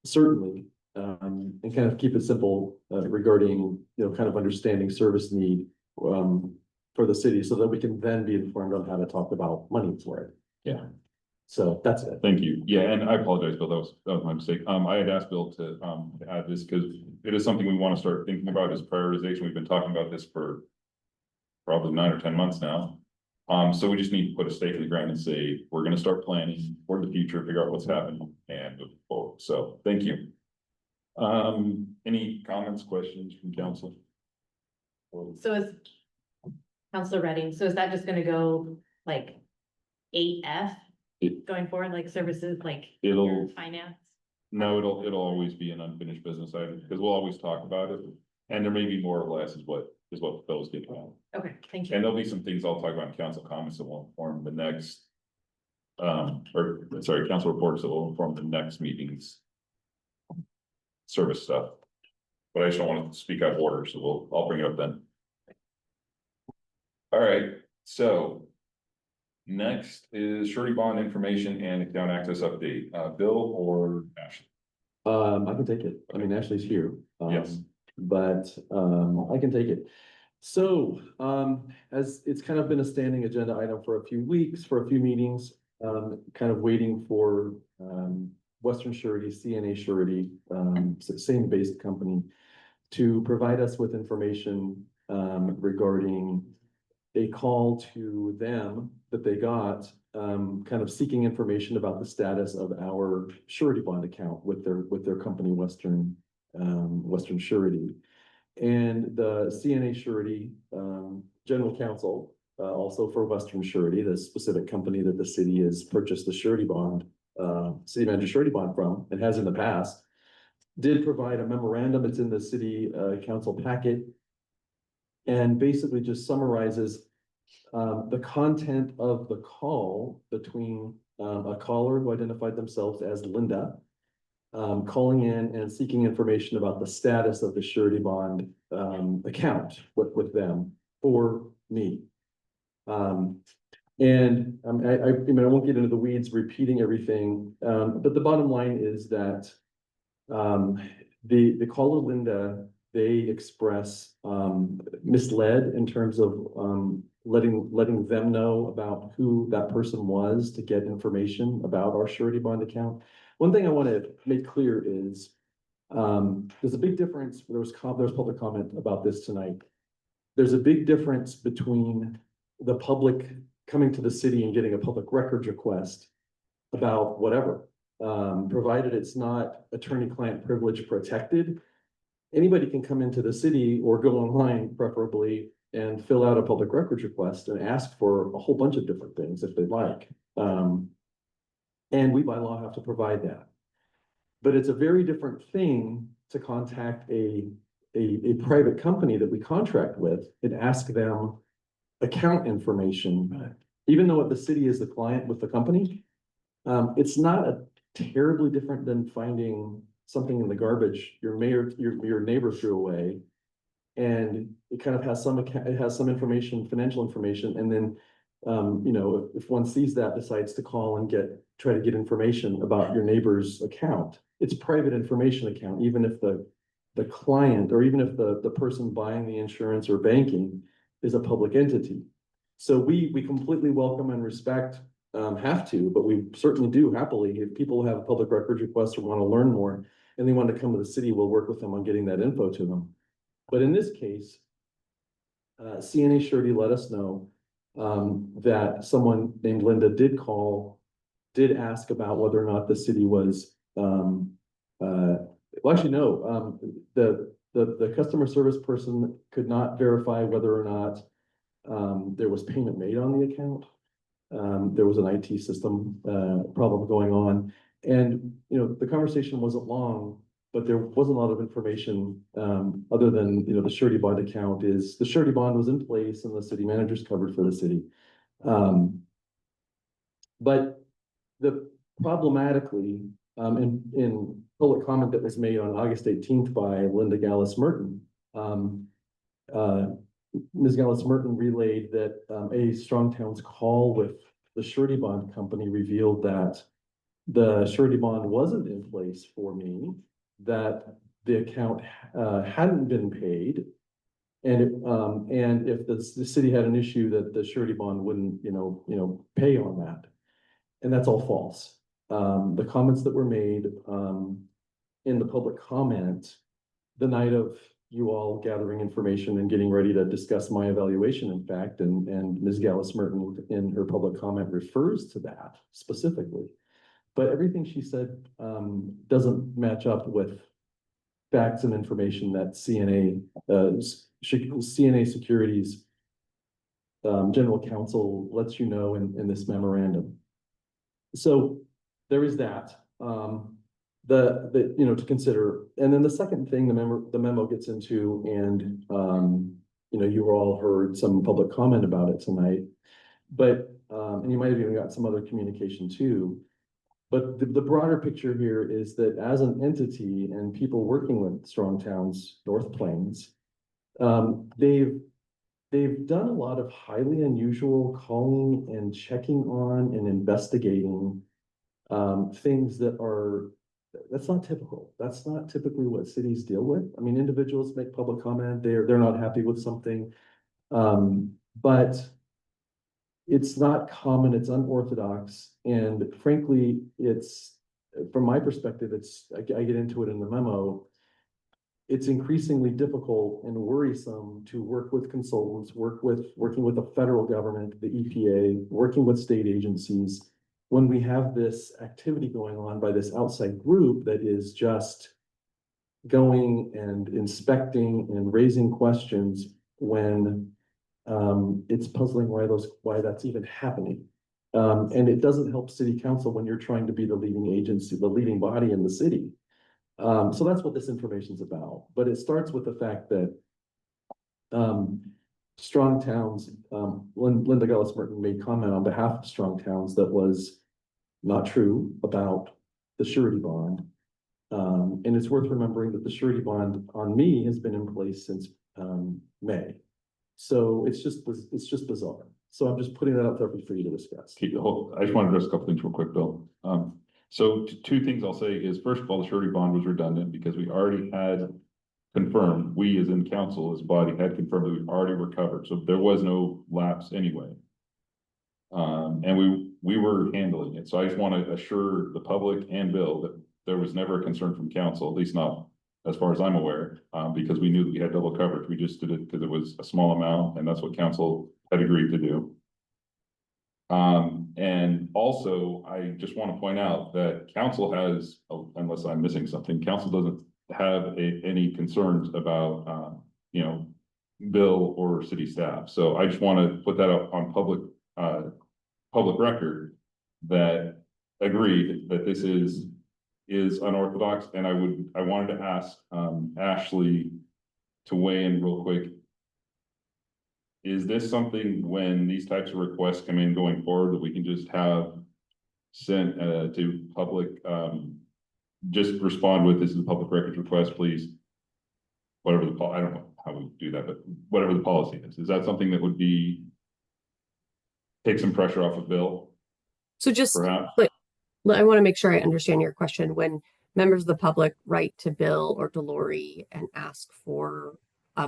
certainly, and kind of keep it simple regarding, kind of understanding service need for the city so that we can then be informed on how to talk about money for it. Yeah. So that's it. Thank you. Yeah, and I apologize, Bill, that was my mistake. I had asked Bill to add this because it is something we want to start thinking about as prioritization. We've been talking about this for probably 9 or 10 months now. So we just need to put a stake in the ground and say, we're gonna start planning for the future, figure out what's happening and move forward. So thank you. Any comments, questions from council? So is Counselor Redding, so is that just gonna go like 8F going forward, like services, like your finance? No, it'll always be an unfinished business item because we'll always talk about it. And there may be more or less is what Bill's getting at. Okay, thank you. And there'll be some things I'll talk about in council comments that will inform the next. Council reports that will inform the next meeting's service stuff. But I just don't want to speak out of order, so I'll bring it up then. All right, so. Next is surety bond information and account access update. Bill or Ashley? I can take it. I mean, Ashley's here. Yes. But I can take it. So as it's kind of been a standing agenda item for a few weeks, for a few meetings, kind of waiting for Western Surety, CNA Surety, same based company, to provide us with information regarding a call to them that they got, kind of seeking information about the status of our surety bond account with their company, Western Surety. And the CNA Surety, General Counsel, also for Western Surety, the specific company that the city has purchased the surety bond, city manager surety bond from, and has in the past, did provide a memorandum. It's in the city council packet. And basically just summarizes the content of the call between a caller who identified themselves as Linda, calling in and seeking information about the status of the surety bond account with them for me. And I mean, I won't get into the weeds repeating everything, but the bottom line is that the caller Linda, they express misled in terms of letting them know about who that person was to get information about our surety bond account. One thing I want to make clear is there's a big difference. There was public comment about this tonight. There's a big difference between the public coming to the city and getting a public records request about whatever, provided it's not attorney-client privilege protected. Anybody can come into the city or go online preferably and fill out a public records request and ask for a whole bunch of different things if they'd like. And we by law have to provide that. But it's a very different thing to contact a private company that we contract with and ask them account information. Even though the city is the client with the company, it's not a terribly different than finding something in the garbage your neighbor threw away, and it kind of has some information, financial information, and then you know, if one sees that, decides to call and try to get information about your neighbor's account, it's private information account, even if the client, or even if the person buying the insurance or banking is a public entity. So we completely welcome and respect, have to, but we certainly do happily, if people have public records requests or want to learn more and they want to come to the city, we'll work with them on getting that info to them. But in this case, CNA Surety let us know that someone named Linda did ask about whether or not the city was, well, actually, no, the customer service person could not verify whether or not there was payment made on the account. There was an IT system problem going on, and you know, the conversation wasn't long, but there wasn't a lot of information other than, you know, the surety bond account is, the surety bond was in place and the city manager's covered for the city. But problematically, in public comment that was made on August 18th by Linda Gallus Merton, Ms. Gallus Merton relayed that a Strong Towns call with the surety bond company revealed that the surety bond wasn't in place for me, that the account hadn't been paid, and if the city had an issue, that the surety bond wouldn't, you know, pay on that. And that's all false. The comments that were made in the public comment the night of you all gathering information and getting ready to discuss my evaluation, in fact, and Ms. Gallus Merton in her public comment refers to that specifically. But everything she said doesn't match up with facts and information that CNA Securities General Counsel lets you know in this memorandum. So there is that. You know, to consider. And then the second thing the memo gets into, and you know, you all heard some public comment about it tonight, but and you might have even got some other communication too. But the broader picture here is that as an entity and people working with Strong Towns North Plains, they've done a lot of highly unusual calling and checking on and investigating things that's not typical. That's not typically what cities deal with. I mean, individuals make public comment, they're not happy with something. But it's not common, it's unorthodox, and frankly, it's, from my perspective, I get into it in the memo, it's increasingly difficult and worrisome to work with consultants, working with the federal government, the EPA, working with state agencies, when we have this activity going on by this outside group that is just going and inspecting and raising questions when it's puzzling why that's even happening. And it doesn't help city council when you're trying to be the leading agency, the leading body in the city. So that's what this information is about, but it starts with the fact that strong towns, Linda Gullis Merton made comment on behalf of strong towns that was not true about the surety bond. And it's worth remembering that the surety bond on me has been in place since May. So it's just bizarre. So I'm just putting that out there for you to discuss. I just want to address a couple things real quick, Bill. So two things I'll say is, first of all, the surety bond was redundant because we already had confirmed, we as in council, as body had confirmed that we already were covered. So there was no lapse anyway. And we were handling it. So I just want to assure the public and Bill that there was never a concern from council, at least not as far as I'm aware, because we knew that we had double coverage. We just did it because it was a small amount and that's what council had agreed to do. And also, I just want to point out that council has, unless I'm missing something, council doesn't have any concerns about, you know, Bill or city staff. So I just want to put that up on public record that agreed that this is unorthodox. And I wanted to ask, Ashley to weigh in real quick. Is this something when these types of requests come in going forward that we can just have sent to public, just respond with, this is a public records request, please? Whatever I don't know how we do that, but whatever the policy is that something that would take some pressure off of Bill? So just, perhaps? I want to make sure I understand your question. When members of the public write to Bill or to Lori and ask for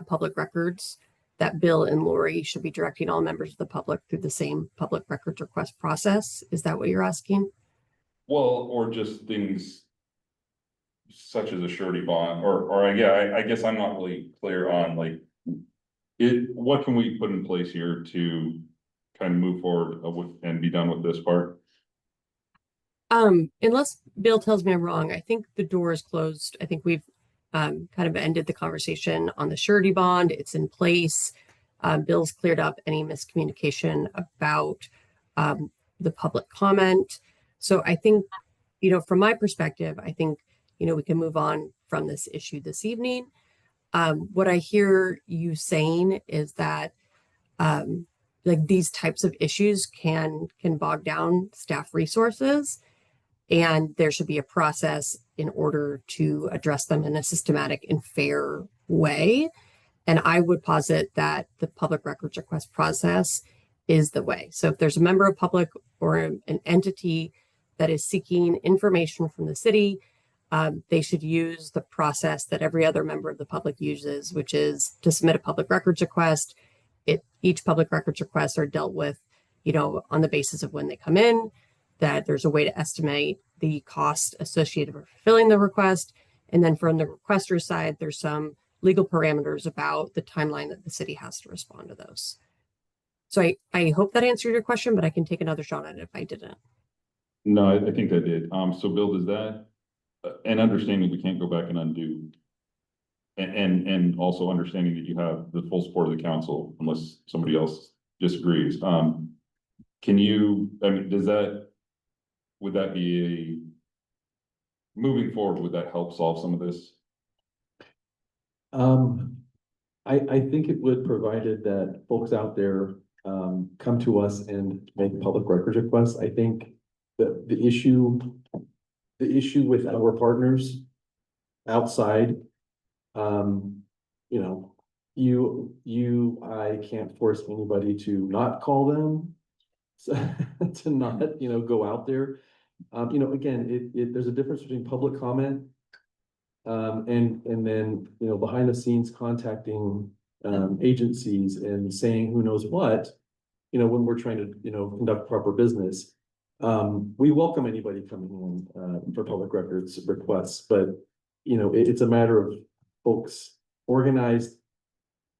public records, that Bill and Lori should be directing all members of the public through the same public records request process. Is that what you're asking? Well, or just things such as a surety bond, or I guess I'm not really clear on like what can we put in place here to kind of move forward and be done with this part? Unless Bill tells me I'm wrong, I think the door is closed. I think we've kind of ended the conversation on the surety bond. It's in place. Bill's cleared up any miscommunication about the public comment. So I think, from my perspective, I think, we can move on from this issue this evening. What I hear you saying is that like these types of issues can bog down staff resources, and there should be a process in order to address them in a systematic and fair way. And I would posit that the public records request process is the way. So if there's a member of public or an entity that is seeking information from the city, they should use the process that every other member of the public uses, which is to submit a public records request. Each public records requests are dealt with, on the basis of when they come in, that there's a way to estimate the cost associated with fulfilling the request. And then from the requester's side, there's some legal parameters about the timeline that the city has to respond to those. So I hope that answered your question, but I can take another shot at it if I didn't. No, I think that did. So Bill, does that, and understanding we can't go back and undo, and also understanding that you have the full support of the council, unless somebody else disagrees. Can you, would that be moving forward, would that help solve some of this? I think it would, provided that folks out there come to us and make public records requests. I think that the issue with our partners outside, I can't force anybody to not call them, to not, go out there. Again, there's a difference between public comment and then, behind the scenes contacting agencies and saying who knows what, when we're trying to, conduct proper business. We welcome anybody coming in for public records requests, but it's a matter of folks organized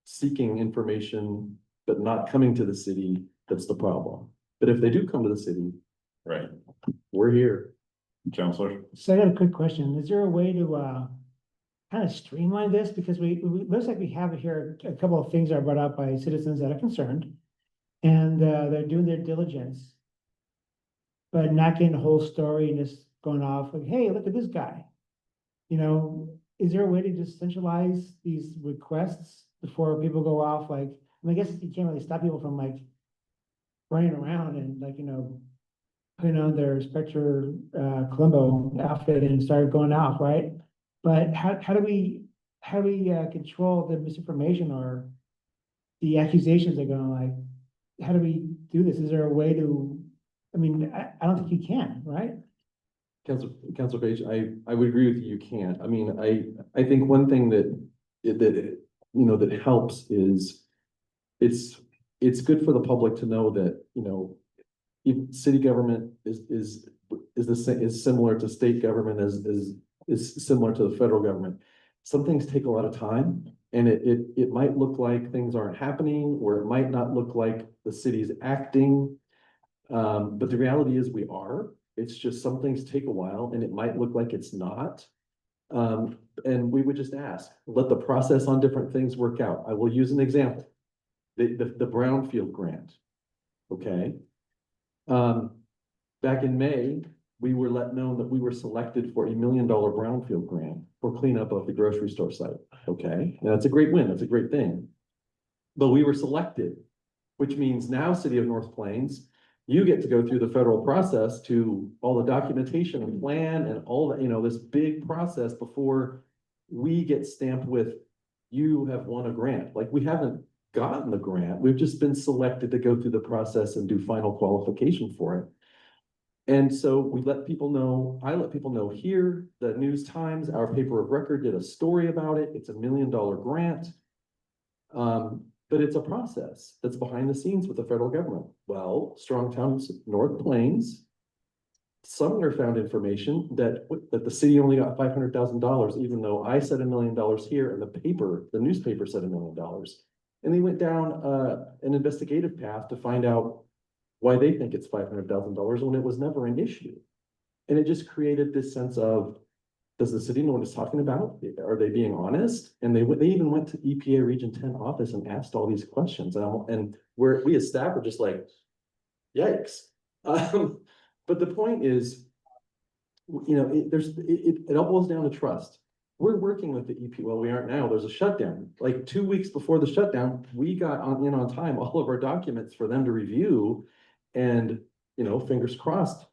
seeking information, but not coming to the city, that's the problem. But if they do come to the city, Right, we're here. Counselor? So I got a quick question. Is there a way to, kind of streamline this? Because looks like we have here a couple of things are brought up by citizens that are concerned. And, they're doing their diligence. But not getting the whole story and just going off like, hey, look at this guy. You know, is there a way to just centralize these requests before people go off? Like, I mean, I guess you can't really stop people from like running around and like, you know, putting on their Spectre, Columbo outfit and start going off, right? But how do we control the misinformation or the accusations that are going like, how do we do this? Is there a way to, I mean, I don't think you can, right? Council Page, I would agree with you, you can't. I mean, I think one thing that helps is it's good for the public to know that, you know, if city government is similar to state government is similar to the federal government. Some things take a lot of time, and it might look like things aren't happening, or it might not look like the city's acting. But the reality is we are. It's just some things take a while, and it might look like it's not. And we would just ask, let the process on different things work out. I will use an example. The Brownfield grant, okay? Back in May, we were let know that we were selected for $1 million Brownfield grant for cleanup of the grocery store site, okay? Now, that's a great win, that's a great thing. But we were selected, which means now City of North Plains, you get to go through the federal process to all the documentation and plan and all that, you know, this big process before we get stamped with, you have won a grant. Like, we haven't gotten the grant, we've just been selected to go through the process and do final qualification for it. And so we let people know, I let people know here, the News Times, our paper of record did a story about it. It's $1 million grant. But it's a process that's behind the scenes with the federal government. Well, Strong Towns, North Plains, Sumner found information that the city only got $500,000, even though I said $1 million here and the newspaper said $1 million. And they went down an investigative path to find out why they think it's $500,000 when it was never an issue. And it just created this sense of, does the city know what it's talking about? Are they being honest? And they even went to EPA Region 10 office and asked all these questions. And we as staff were just like, yikes. But the point is, you know, it all boils down to trust. We're working with the EPA. Well, we aren't now. There's a shutdown. Like 2 weeks before the shutdown, we got on time all of our documents for them to review. And, you know, fingers crossed,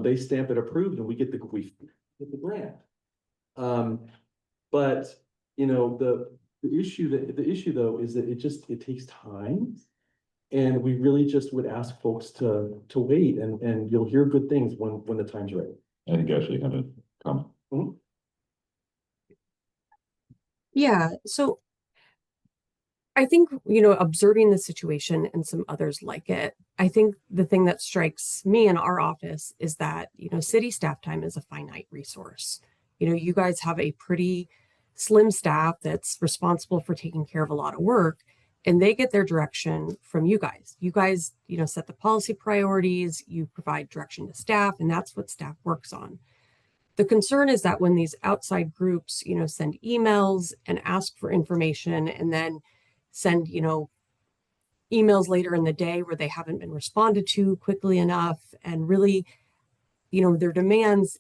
they stamp it approved and we get the grant. But you know, the issue though is that it takes time. And we really just would ask folks to wait, and you'll hear good things when the time's right. I think actually have a comment. Yeah, so I think, you know, observing the situation and some others like it, I think the thing that strikes me in our office is that, you know, city staff time is a finite resource. You know, you guys have a pretty slim staff that's responsible for taking care of a lot of work, and they get their direction from you guys. You guys, you know, set the policy priorities, you provide direction to staff, and that's what staff works on. The concern is that when these outside groups, you know, send emails and ask for information and then send, you know, emails later in the day where they haven't been responded to quickly enough, and really, you know, their demands,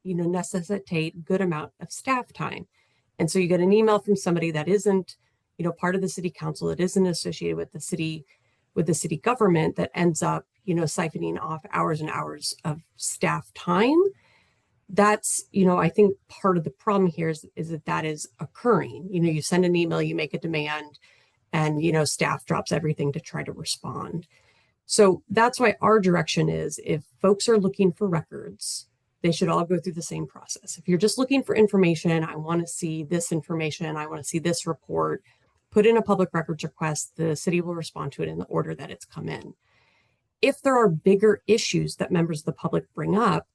you know, necessitate good amount of staff time. And so you get an email from somebody that isn't, you know, part of the city council, that isn't associated with the city government, that ends up, you know, siphoning off hours and hours of staff time. That's, you know, I think part of the problem here is that is occurring. You know, you send an email, you make a demand, and, you know, staff drops everything to try to respond. So that's why our direction is, if folks are looking for records, they should all go through the same process. If you're just looking for information, I want to see this information, I want to see this report, put in a public records request, the city will respond to it in the order that it's come in. If there are bigger issues that members of the public bring up,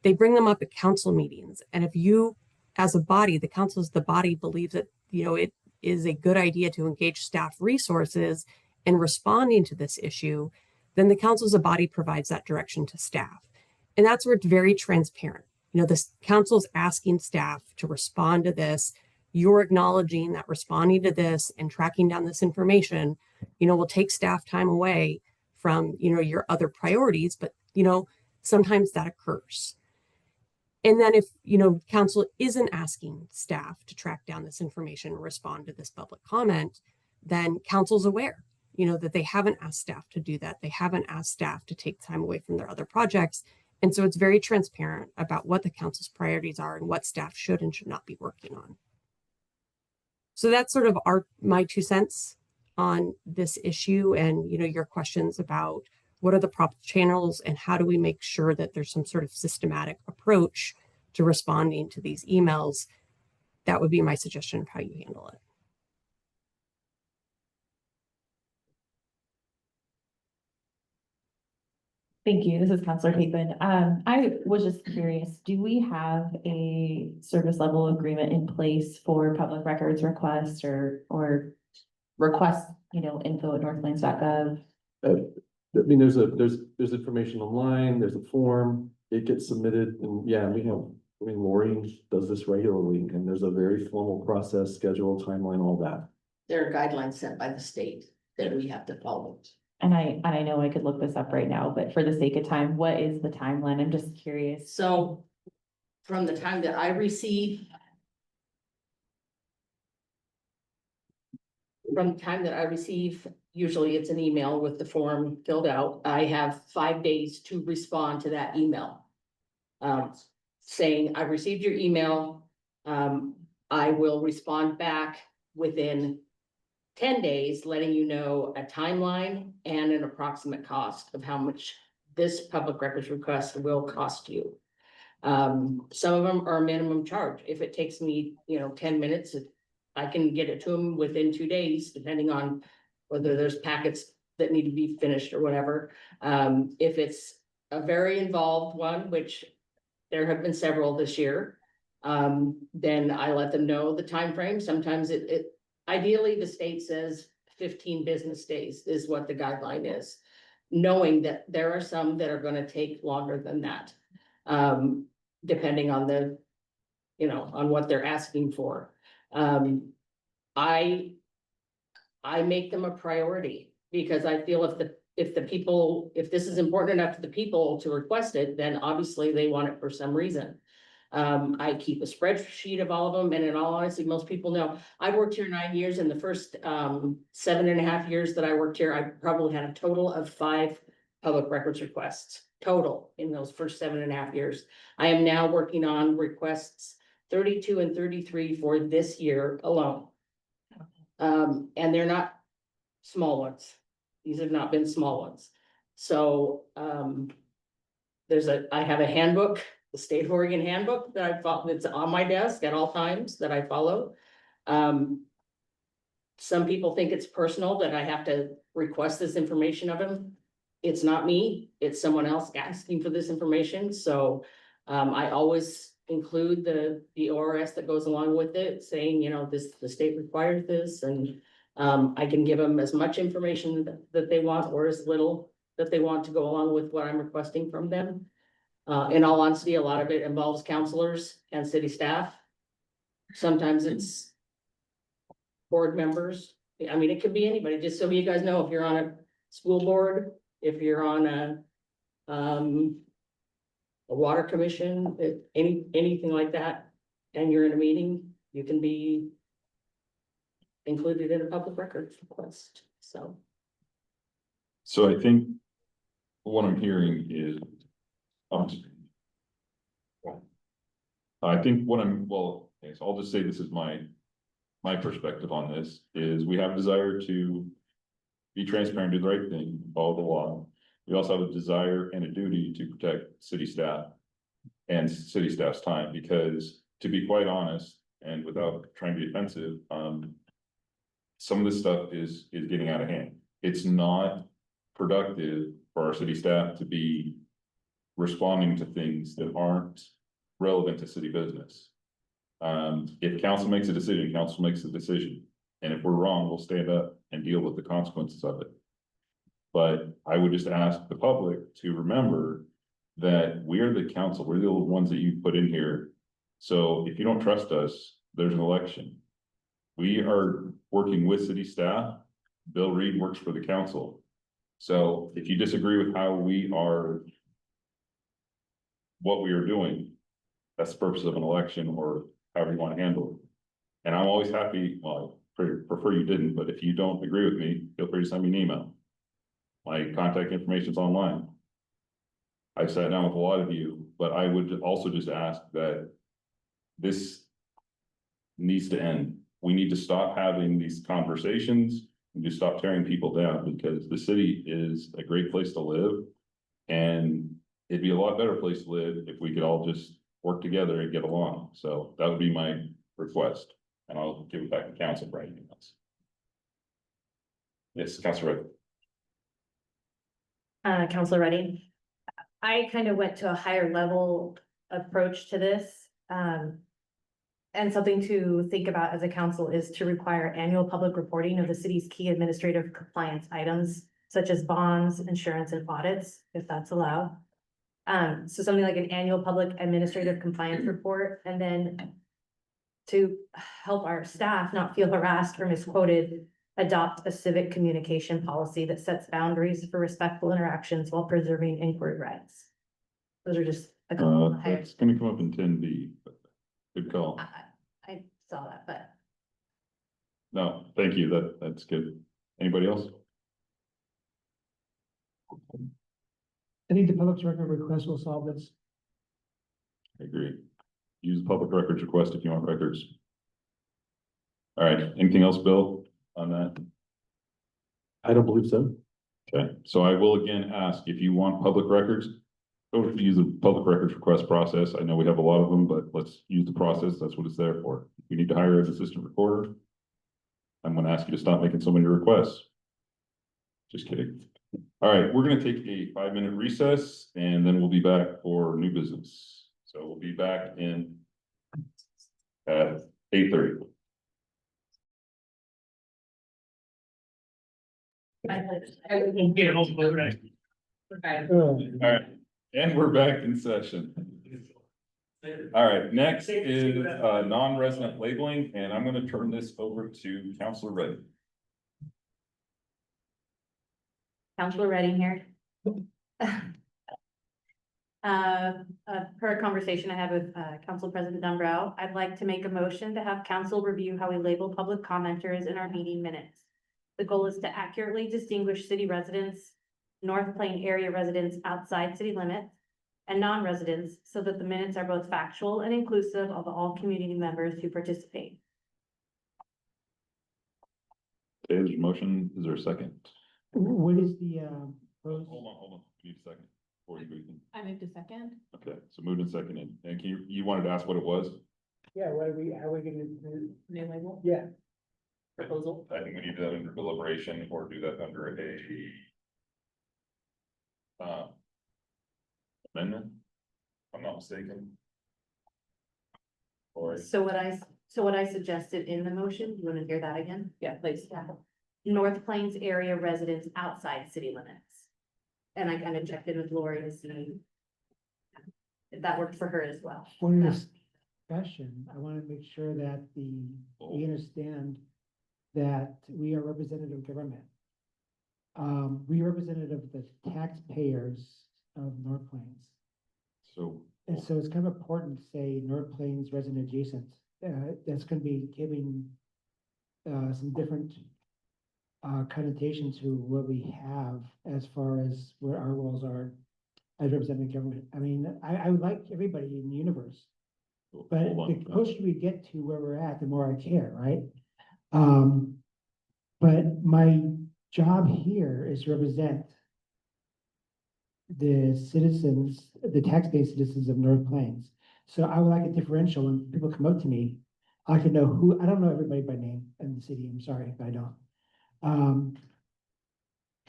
they bring them up at council meetings. And if you as a body, the council as the body believes that, it is a good idea to engage staff resources in responding to this issue, then the council as a body provides that direction to staff. And that's where it's very transparent. The council's asking staff to respond to this. You're acknowledging that responding to this and tracking down this information, will take staff time away from, your other priorities, but, sometimes that occurs. And then if, council isn't asking staff to track down this information and respond to this public comment, then council's aware, that they haven't asked staff to do that. They haven't asked staff to take time away from their other projects. And so it's very transparent about what the council's priorities are and what staff should and should not be working on. So that's sort of my 2 cents on this issue, and, your questions about what are the proper channels and how do we make sure that there's some sort of systematic approach to responding to these emails. That would be my suggestion of how you handle it. Thank you. This is Counselor Capen. I was just curious, do we have a service level agreement in place for public records requests or requests, info at northlands.gov? I mean, there's information online, there's a form, it gets submitted, and yeah, Lori does this regularly, and there's a very formal process, schedule, timeline, all that. There are guidelines set by the state that we have to follow. And I know I could look this up right now, but for the sake of time, what is the timeline? I'm just curious. So from the time that I receive. Usually it's an email with the form filled out. I have 5 days to respond to that email. Saying, I received your email. I will respond back within 10 days, letting you know a timeline and an approximate cost of how much this public records request will cost you. Some of them are minimum charge. If it takes me, 10 minutes, I can get it to them within 2 days, depending on whether there's packets that need to be finished or whatever. If it's a very involved one, which there have been several this year, then I let them know the time frame. Sometimes ideally, the state says 15 business days is what the guideline is, knowing that there are some that are going to take longer than that, depending on on what they're asking for. I make them a priority because I feel if this is important enough to the people to request it, then obviously they want it for some reason. I keep a spreadsheet of all of them, and in all honesty, most people know. I've worked here 9 years. In the first 7.5 years that I worked here, I probably had a total of 5 public records requests total in those first 7.5 years. I am now working on requests 32 and 33 for this year alone. And they're not small ones. These have not been small ones. So I have a handbook, the State of Oregon handbook that that's on my desk at all times that I follow. Some people think it's personal that I have to request this information of them. It's not me, it's someone else asking for this information. So I always include the ORS that goes along with it, saying, the state requires this, and I can give them as much information that they want or as little that they want to go along with what I'm requesting from them. In all honesty, a lot of it involves counselors and city staff. Sometimes it's board members. I mean, it could be anybody, just so you guys know, if you're on a school board, if you're on a water commission, anything like that, and you're in a meeting, you can be included in a public records request, so. So I think what I'm hearing is, I think so I'll just say this is my perspective on this, is we have a desire to be transparent, do the right thing, follow the law. We also have a desire and a duty to protect city staff and city staff's time, because to be quite honest, and without trying to be offensive, some of this stuff is getting out of hand. It's not productive for our city staff to be responding to things that aren't relevant to city business. If council makes a decision, council makes a decision. And if we're wrong, we'll stand up and deal with the consequences of it. But I would just ask the public to remember that we are the council, we're the ones that you put in here. So if you don't trust us, there's an election. We are working with city staff. Bill Reed works for the council. So if you disagree with how we are, what we are doing, that's the purpose of an election or however you want to handle it. And I'm always happy, well, I prefer you didn't, but if you don't agree with me, feel free to send me an email. My contact information is online. I've sat down with a lot of you, but I would also just ask that this needs to end. We need to stop having these conversations and just stop tearing people down, because the city is a great place to live. And it'd be a lot better place to live if we could all just work together and get along. So that would be my request, and I'll give it back to council for anything else. Yes, Councilor Red. Counselor Reddy. I kind of went to a higher level approach to this. And something to think about as a council is to require annual public reporting of the city's key administrative compliance items, such as bonds, insurance, and audits, if that's allowed. So something like an annual public administrative compliance report, and then to help our staff not feel harassed or misquoted, adopt a civic communication policy that sets boundaries for respectful interactions while preserving inquiry rights. Those are just a couple of higher. It's gonna come up in 10B, but good call. I saw that, but No, thank you. That's good. Anybody else? I think the public's record request will solve this. I agree. Use the public records request if you want records. All right, anything else, Bill, on that? I don't believe so. Okay, so I will again ask if you want public records, go use the public records request process. I know we have a lot of them, but let's use the process. That's what it's there for. If you need to hire an assistant recorder, I'm gonna ask you to stop making so many requests. Just kidding. All right, we're gonna take a 5-minute recess and then we'll be back for new business. So we'll be back in at 8:30. All right, and we're back in session. All right, next is non-resident labeling, and I'm gonna turn this over to Councilor Reddy. Counselor Redding here. Per a conversation I had with Council President Dumbrell, I'd like to make a motion to have council review how we label public commenters in our meeting minutes. The goal is to accurately distinguish city residents, North Plain area residents outside city limits, and non-residents, so that the minutes are both factual and inclusive of all community members who participate. Okay, there's a motion. Is there a second? What is the, Hold on. We need a second before you begin. I moved a second. Okay, so moved and seconded. And can you wanted to ask what it was? yeah, how are we gonna do? New label? Yeah. Proposal? I think we need to do that under deliberation or do that under a amendment, if I'm not mistaken. Or So what I suggested in the motion, you want to hear that again? Yeah, please. North Plains area residents outside city limits. And I kind of checked in with Lori to see if that worked for her as well. For this discussion, I want to make sure that we understand that we are representative government. We are representative of the taxpayers of North Plains. so, And so it's kind of important to say North Plains resident adjacent. That's going to be giving some different connotation to what we have as far as where our roles are as representing government. I mean, I would like everybody in the universe, but hold the on. closer we get to where we're at, the more I care, right? But my job here is to represent the citizens, the tax-based citizens of North Plains. So I would like a differential when people come up to me. I like to know who, I don't know everybody by name in the city, I'm sorry if I don't.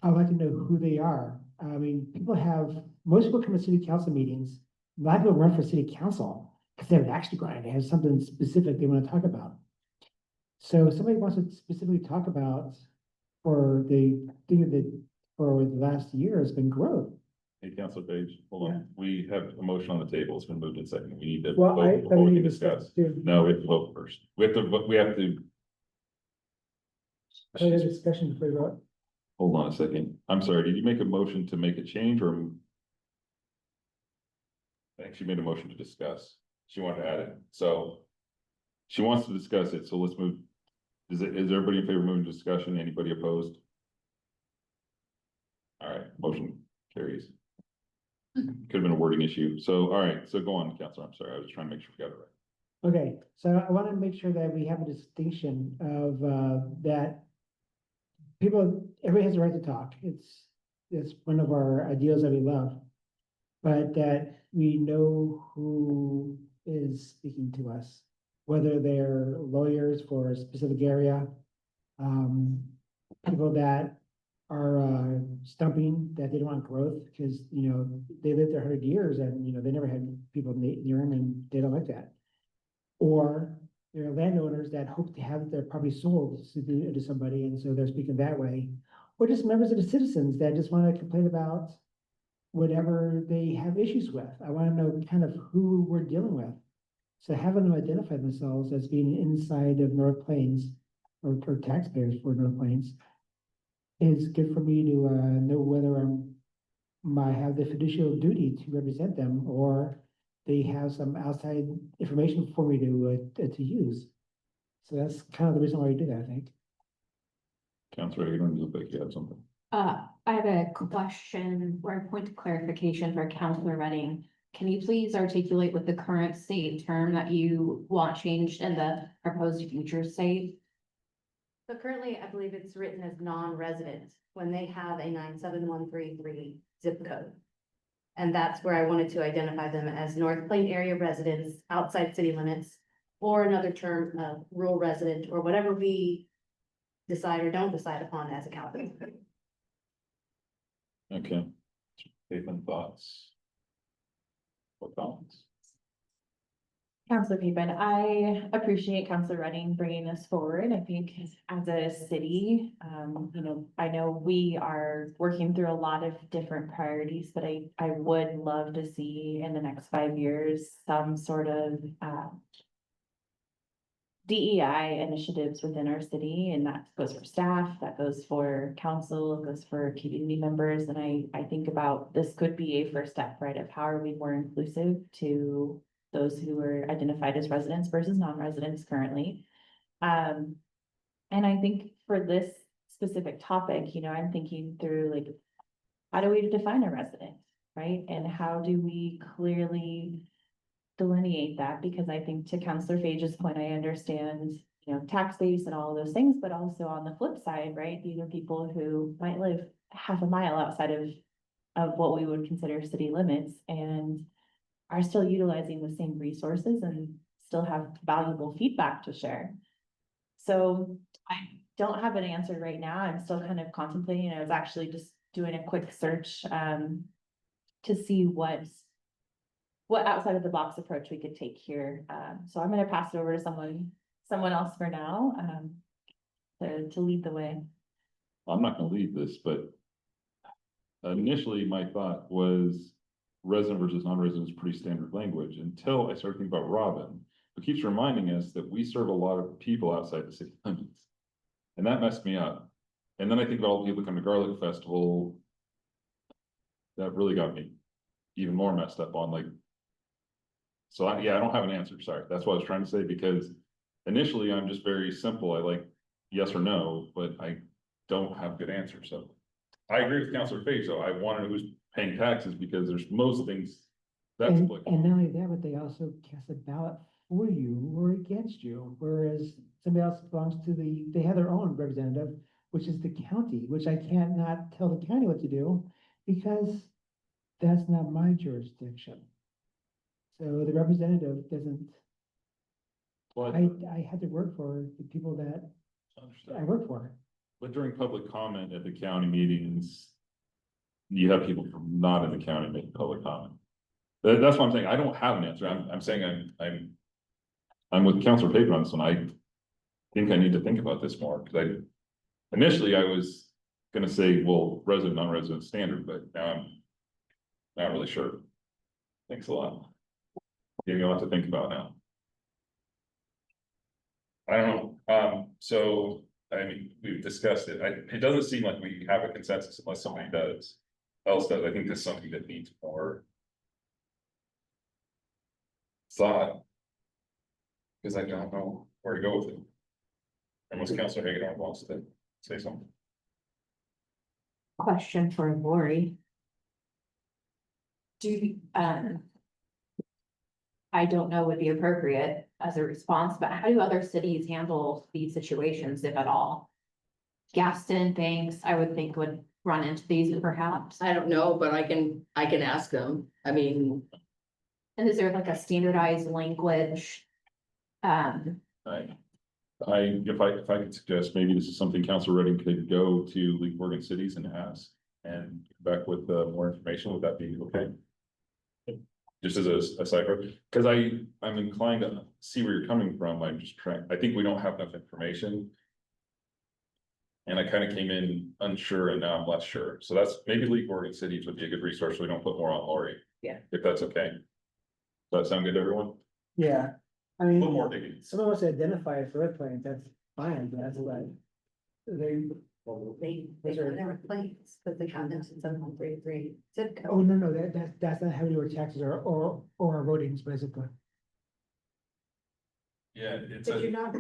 I'd like to know who they are. I mean, most people come to city council meetings, a lot of people run for city council. because they have an action plan, they have something specific they want to talk about. So if somebody wants to specifically talk about, for the thing that, for the last year has been growth. Hey, Councilor Page, hold on. We have a motion on the table. It's been moved in second. We need to Well, vote I before we need can to discuss. too. No, we have to vote first. We have to, we have to. I had a discussion before you vote. Hold on a second. I'm sorry, did you make a motion to make a change or? I think she made a motion to discuss. She wanted to add it, so. She wants to discuss it, so let's move. Is everybody in favor of moving to discussion? Anybody opposed? All right, motion carries. Could have been a wording issue. So, all right, so go on, Counselor. I'm sorry. I was trying to make sure we got it right. Okay, so I want to make sure that we have a distinction of, that people, everybody has the right to talk. It's one of our ideals that we love. But that we know who is speaking to us, whether they're lawyers for a specific area, people that are stumping that they don't want growth because, you know, they lived there 100 years and, you know, they never had people near them and they don't like that. Or there are landowners that hope to have their property sold to somebody, and so they're speaking that way. Or just members of the citizens that just want to complain about whatever they have issues with. I want to know kind of who we're dealing with. So having them identify themselves as being inside of North Plains or taxpayers for North Plains is good for me to know whether I have the fiduciary duty to represent them, or they have some outside information for me to use. So that's kind of the reason why we do that, I think. Counselor, you don't look like you have something. I have a question or a point of clarification for Councilor Redding. Can you please articulate what the current state term that you want changed and the proposed future state? So currently, I believe it's written as non-resident when they have a 97133 zip code. And that's where I wanted to identify them as North Plain area residents outside city limits, or another term of rural resident, or whatever we decide or don't decide upon as a council. Okay. Statement thoughts. What comments? Councilor Piedmont, I appreciate Councilor Redding bringing this forward. I think as a city, I know we are working through a lot of different priorities, but I would love to see in the next 5 years, some sort of, DEI initiatives within our city, and that goes for staff, that goes for council, it goes for community members, and I think about this could be a first step, right, of how are we more inclusive to those who are identified as residents versus non-residents currently. And I think for this specific topic, I'm thinking through like, how do we define a resident, right? And how do we clearly delineate that? Because I think to Councilor Page's point, I understand, tax base and all of those things, but also on the flip side, right? These are people who might live half a mile outside of what we would consider city limits and are still utilizing the same resources and still have valuable feedback to share. So I don't have an answer right now. I'm still kind of contemplating. I was actually just doing a quick search to see what outside of the box approach we could take here. So I'm gonna pass it over to someone else for now, to lead the way. I'm not gonna lead this, but initially my thought was resident versus non-resident is pretty standard language until I started thinking about Robin, who keeps reminding us that we serve a lot of people outside the city limits. And that messed me up. And then I think about all the people that come to Garlic Festival. That really got me even more messed up on like. So I don't have an answer, sorry. That's what I was trying to say, because initially I'm just very simple. I like yes or no, but I don't have good answers. So I agree with Councilor Page, though. I want to know who's paying taxes because there's most things that's applicable. And not only that, but they also cast a ballot for you or against you, whereas somebody else belongs to they have their own representative, which is the county, which I can't not tell the county what to do because that's not my jurisdiction. So the representative doesn't, But I had to work for the people that I work for. But during public comment at the county meetings, you have people from not in the county making public comment. That's what I'm saying. I don't have an answer. I'm saying I'm with Counselor Payton on this one. I think I need to think about this more, because initially I was gonna say, well, resident, non-resident standard, but now I'm not really sure. Thanks a lot. Give me a lot to think about now. I don't know, so, I mean, we've discussed it. It doesn't seem like we have a consensus unless somebody else does. I think this is something that needs more thought. Because I don't know where to go with it. Unless Counselor Hagadorn wants to say something. Question for Lori. I don't know would be appropriate as a response, but how do other cities handle these situations, if at all? Gaston, Banks, I would think would run into these perhaps. I don't know, but I can ask them. I mean, And is there like a standardized language? If I could suggest, maybe this is something Council Redding could go to League of Oregon Cities and ask, and come back with more information. Would that be okay? Just as a cipher, because I'm inclined to see where you're coming from. I'm just trying, I think we don't have enough information. And I kind of came in unsure, and now I'm less sure. So that's maybe League of Oregon Cities would be a good resource, so we don't put more on Lori. Yeah. If that's okay. Does that sound good to everyone? Yeah, I A mean, little more digging. some of us identify as floodplains, that's fine, but that's like. Those are- never planes, but the condos in 7133 zip Oh, no, that's not how your taxes are, or eroding, basically. Yeah, it's But you're not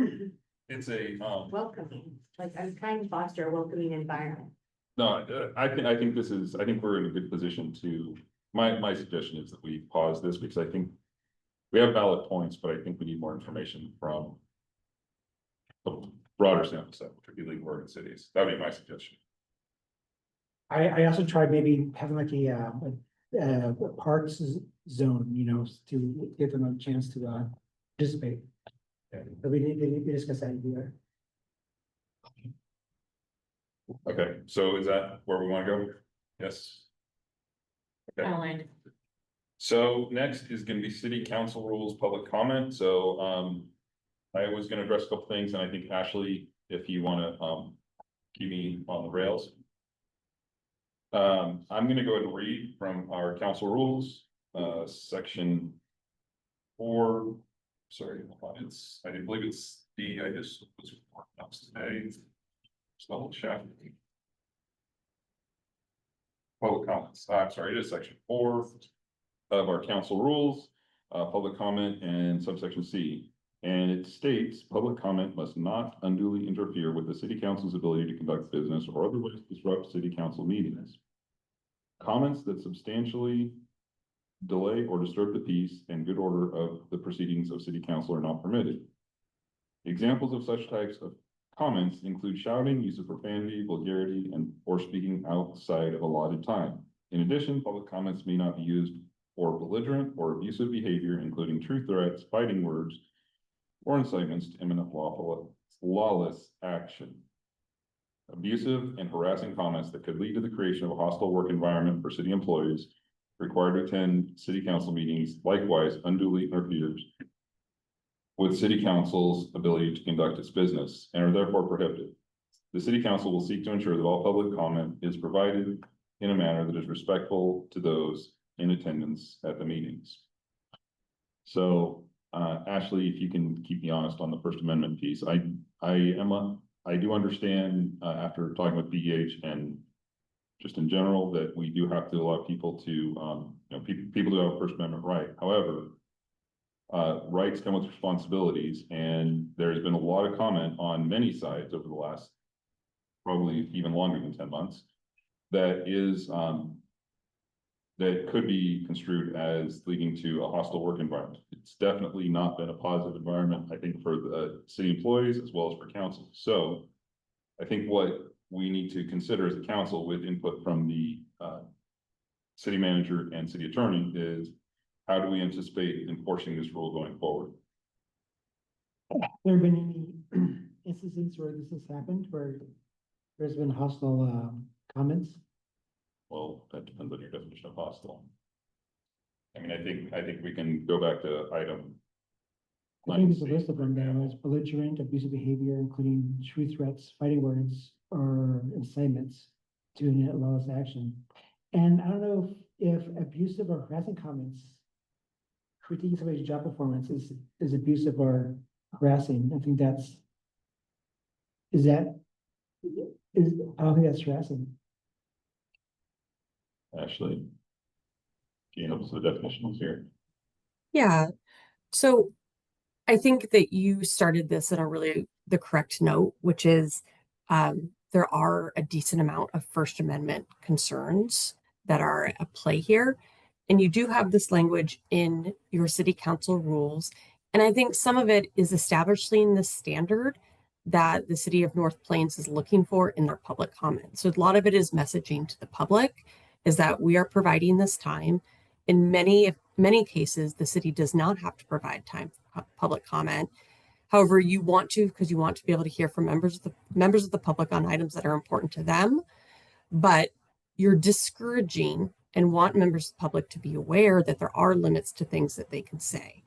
it's a, welcoming, like I'm trying to foster a welcoming environment. no, I think we're in a good position to, my suggestion is that we pause this, because I think we have valid points, but I think we need more information from the broader sample set, which would be League of Oregon Cities. That'd be my suggestion. I also tried maybe having like a parks zone, to give them a chance to participate. But we discussed that here. Okay, so is that where we want to go? Yes. Okay. Aligned. So next is gonna be city council rules, public comment. So, I was gonna address a couple things, and I think Ashley, if you wanna, keep me on the rails. I'm gonna go ahead and read from our council rules, section 4. Sorry, I didn't believe it's D, I just was today. Just double check. Public comments, I'm sorry, it is section 4 of our council rules, public comment and subsection C. And it states, public comment must not unduly interfere with the city council's ability to conduct business or otherwise disrupt city council meetings. Comments that substantially delay or disturb the peace and good order of the proceedings of city council are not permitted. Examples of such types of comments include shouting, use of profanity, vulgarity, or speaking outside of allotted time. In addition, public comments may not be used for belligerent or abusive behavior, including true threats, fighting words, or incitements to imminent lawless action. Abusive and harassing comments that could lead to the creation of a hostile work environment for city employees required to attend city council meetings likewise unduly interferes with city council's ability to conduct its business and are therefore prohibited. The city council will seek to ensure that all public comment is provided in a manner that is respectful to those in attendance at the meetings. So, Ashley, if you can keep me honest on the First Amendment piece, I do understand, after talking with BH and just in general, that we do have to allow people to, people do have a First Amendment right. However, rights come with responsibilities, and there's been a lot of comment on many sides over the last, probably even longer than 10 months, that is, that could be construed as leading to a hostile work environment. It's definitely not been a positive environment, I think, for the city employees as well as for council. So I think what we need to consider as a council, with input from the city manager and city attorney, is how do we anticipate enforcing this rule going forward? There been any instances where this has happened, where there's been hostile comments? Well, that depends on your definition of hostile. I mean, I think we can go back to item. I think there's a list of them there, as belligerent, abusive behavior, including true threats, fighting words, or incitements to enact lawless action. And I don't know if abusive or harassing comments, critiquing somebody's job performance is abusive or harassing. I think that's, is, I don't think that's harassing. Actually, can you help us with the definitions here? Yeah. So I think that you started this in the correct note, which is there are a decent amount of First Amendment concerns that are at play here. And you do have this language in your city council rules. And I think some of it is establishing the standard that the city of North Plains is looking for in their public comment. So a lot of it is messaging to the public is that we are providing this time. In many cases, the city does not have to provide time for public comment. However, you want to, because you want to be able to hear from members of the public on items that are important to them, but you're discouraging and want members of the public to be aware that there are limits to things that they can say,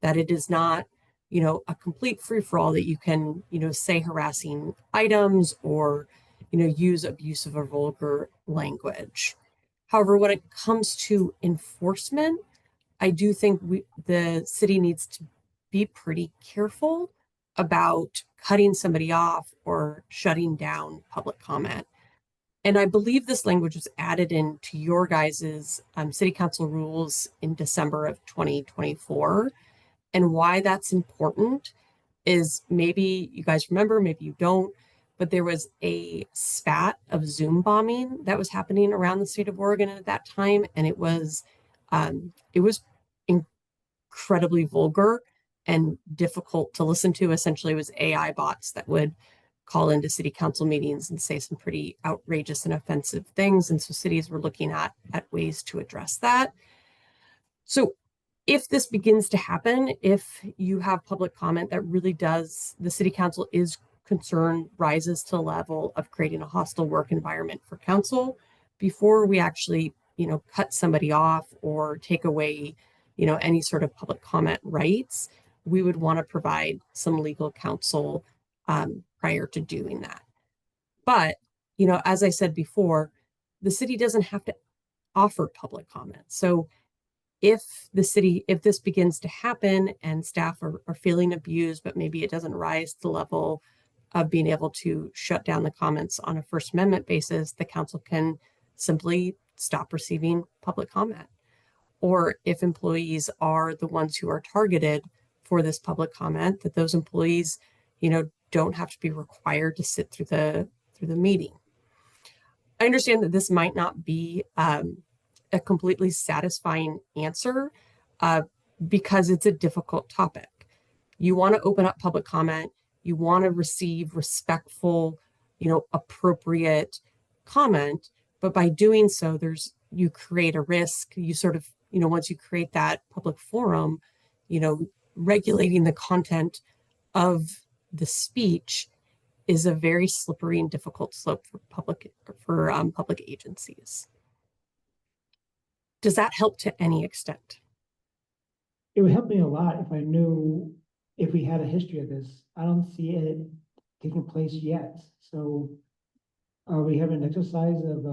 that it is not, a complete free-for-all that you can, say harassing items or, use abusive or vulgar language. However, when it comes to enforcement, I do think the city needs to be pretty careful about cutting somebody off or shutting down public comment. And I believe this language was added into your guys's city council rules in December of 2024. And why that's important is maybe you guys remember, maybe you don't, but there was a spat of Zoom bombing that was happening around the state of Oregon at that time. And it was incredibly vulgar and difficult to listen to. Essentially, it was AI bots that would call into city council meetings and say some pretty outrageous and offensive things. And so cities were looking at ways to address that. So if this begins to happen, if you have public comment that really does, the city council is concerned, rises to the level of creating a hostile work environment for council, before we actually, cut somebody off or take away, any sort of public comment rights, we would want to provide some legal counsel prior to doing that. But, as I said before, the city doesn't have to offer public comment. So if this begins to happen and staff are feeling abused, but maybe it doesn't rise to the level of being able to shut down the comments on a First Amendment basis, the council can simply stop receiving public comment. Or if employees are the ones who are targeted for this public comment, that those employees, don't have to be required to sit through the meeting. I understand that this might not be a completely satisfying answer because it's a difficult topic. You want to open up public comment. You want to receive respectful, appropriate comment. But by doing so, you create a risk. You sort of, once you create that public forum, regulating the content of the speech is a very slippery and difficult slope for public agencies. Does that help to any extent? It would help me a lot if I knew if we had a history of this. I don't see it taking place yet. So are we having an exercise of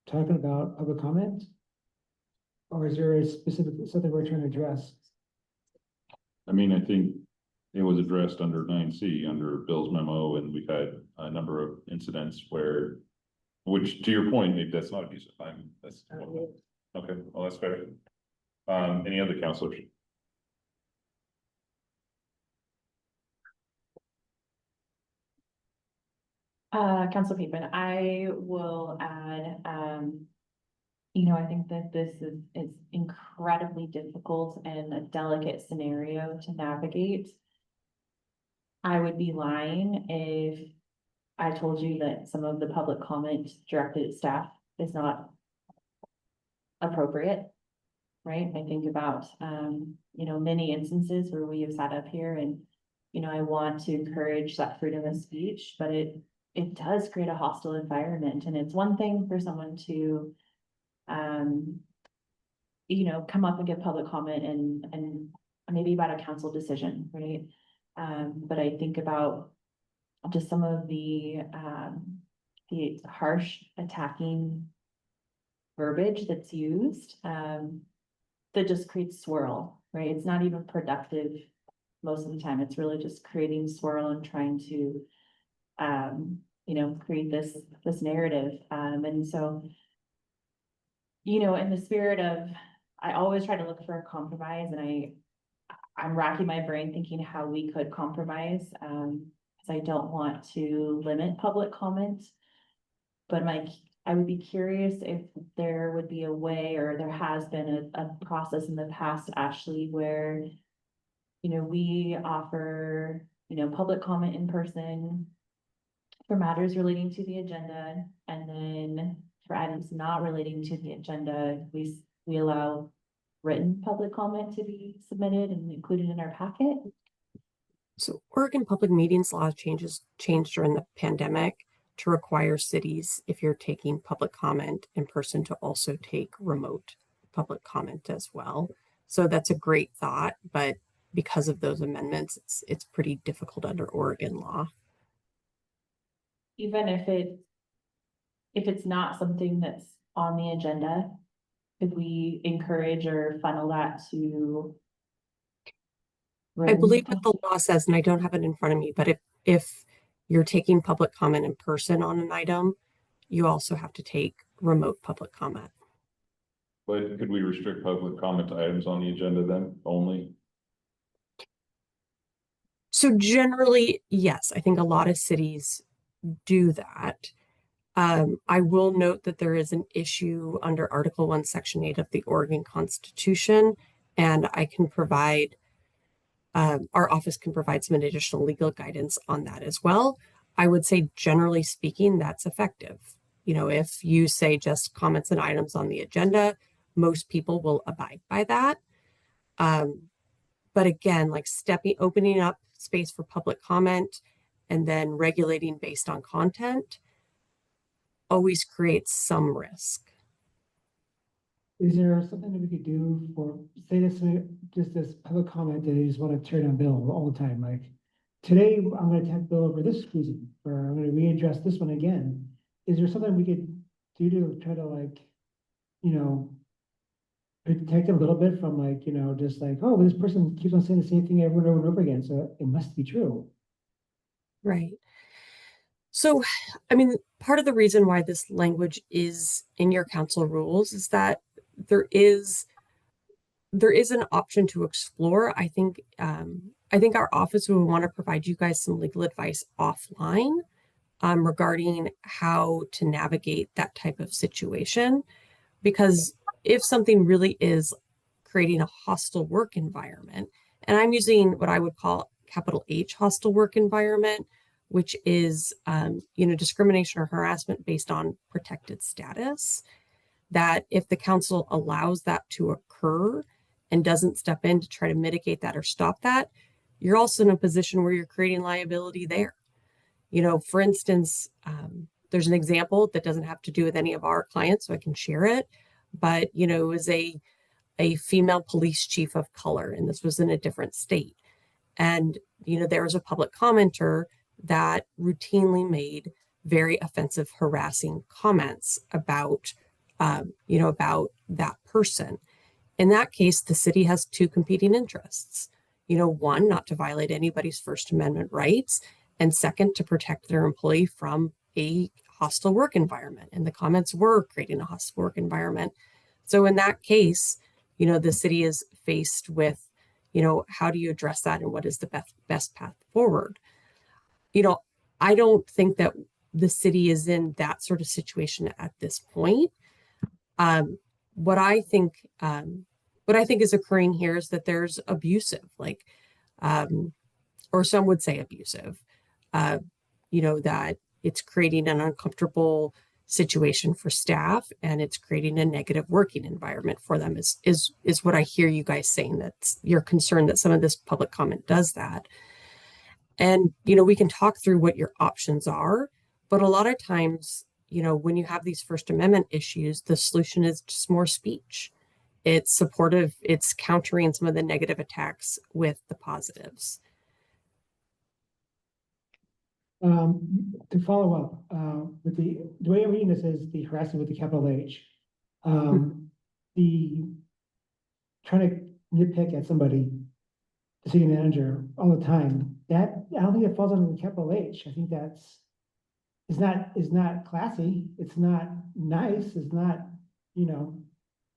talking about public comment? Or is there a specific, something we're trying to address? I mean, I think it was addressed under 9C, under Bill's memo, and we've had a number of incidents which to your point, maybe that's not abusive. Okay, well, that's fair. Any other counselors? Council Piedmon, I will add, I think that this is incredibly difficult and a delicate scenario to navigate. I would be lying if I told you that some of the public comment directed at staff is not appropriate, right? I think about, many instances where we have sat up here and, I want to encourage that freedom of speech, but it does create a hostile environment. And it's one thing for someone to, come up and give public comment and maybe about a council decision, right? But I think about just some of the harsh attacking verbiage that's used, that just creates swirl, right? It's not even productive most of the time. It's really just creating swirl and trying to, create this narrative. And so, in the spirit of, I always try to look for a compromise, and I'm racking my brain thinking how we could compromise, because I don't want to limit public comment. But I would be curious if there would be a way, or there has been a process in the past, Ashley, where, we offer, public comment in person for matters relating to the agenda, and then for items not relating to the agenda, we allow written public comment to be submitted and included in our packet. So Oregon Public Meetings Law changed during the pandemic to require cities, if you're taking public comment in person, to also take remote public comment as well. So that's a great thought, but because of those amendments, it's pretty difficult under Oregon law. Even if it's not something that's on the agenda, could we encourage or funnel that to? I believe what the law says, and I don't have it in front of me, but if you're taking public comment in person on an item, you also have to take remote public comment. But could we restrict public comment to items on the agenda then only? So generally, yes, I think a lot of cities do that. I will note that there is an issue under Article 1, Section 8 of the Oregon Constitution, and I can provide, our office can provide some additional legal guidance on that as well. I would say, generally speaking, that's effective. If you say just comments and items on the agenda, most people will abide by that. But again, like opening up space for public comment and then regulating based on content always creates some risk. Is there something that we could do for, say this, just this public comment that you just want to turn on Bill all the time, like, today I'm going to attack Bill over this reason, or I'm going to readdress this one again. Is there something we could do to try to, like, protect a little bit from, like, just like, oh, this person keeps on saying the same thing over and over and over again, so it must be true. Right. So, I mean, part of the reason why this language is in your council rules is that there is an option to explore. I think our office would want to provide you guys some legal advice offline regarding how to navigate that type of situation. Because if something really is creating a hostile work environment, and I'm using what I would call capital H hostile work environment, which is, discrimination or harassment based on protected status, that if the council allows that to occur and doesn't step in to try to mitigate that or stop that, you're also in a position where you're creating liability there. For instance, there's an example that doesn't have to do with any of our clients, so I can share it, but, it was a female police chief of color, and this was in a different state. And, there was a public commenter that routinely made very offensive, harassing comments about, about that person. In that case, the city has two competing interests. One, not to violate anybody's First Amendment rights, and second, to protect their employee from a hostile work environment. And the comments were creating a hostile work environment. So in that case, the city is faced with, how do you address that and what is the best path forward? I don't think that the city is in that sort of situation at this point. What I think is occurring here is that there's abusive, or some would say abusive, that it's creating an uncomfortable situation for staff and it's creating a negative working environment for them is what I hear you guys saying, that you're concerned that some of this public comment does that. And, we can talk through what your options are, but a lot of times, when you have these First Amendment issues, the solution is just more speech. It's supportive, it's countering some of the negative attacks with the positives. To follow up, with the way I'm reading this is the harassment with the capital H. The trying to nitpick at somebody, the city manager all the time, that, I don't think it falls under the capital H. I think that's, is not classy, it's not nice, it's not,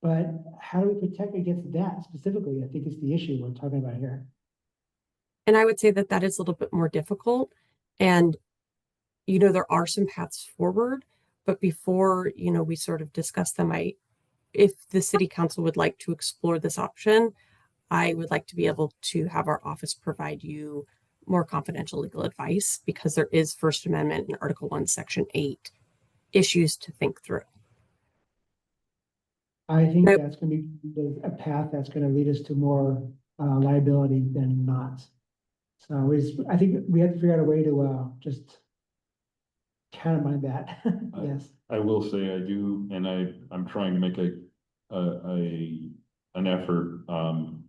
but how do we protect against that specifically? I think is the issue we're talking about here. And I would say that that is a little bit more difficult. And, there are some paths forward, but before, we sort of discuss them, if the city council would like to explore this option, I would like to be able to have our office provide you more confidential legal advice, because there is First Amendment in Article 1, Section 8 issues to think through. I think that's gonna be a path that's gonna lead us to more liability than not. So I think we have to figure out a way to just countermine that. Yes. I will say I do, and I'm trying to make an effort on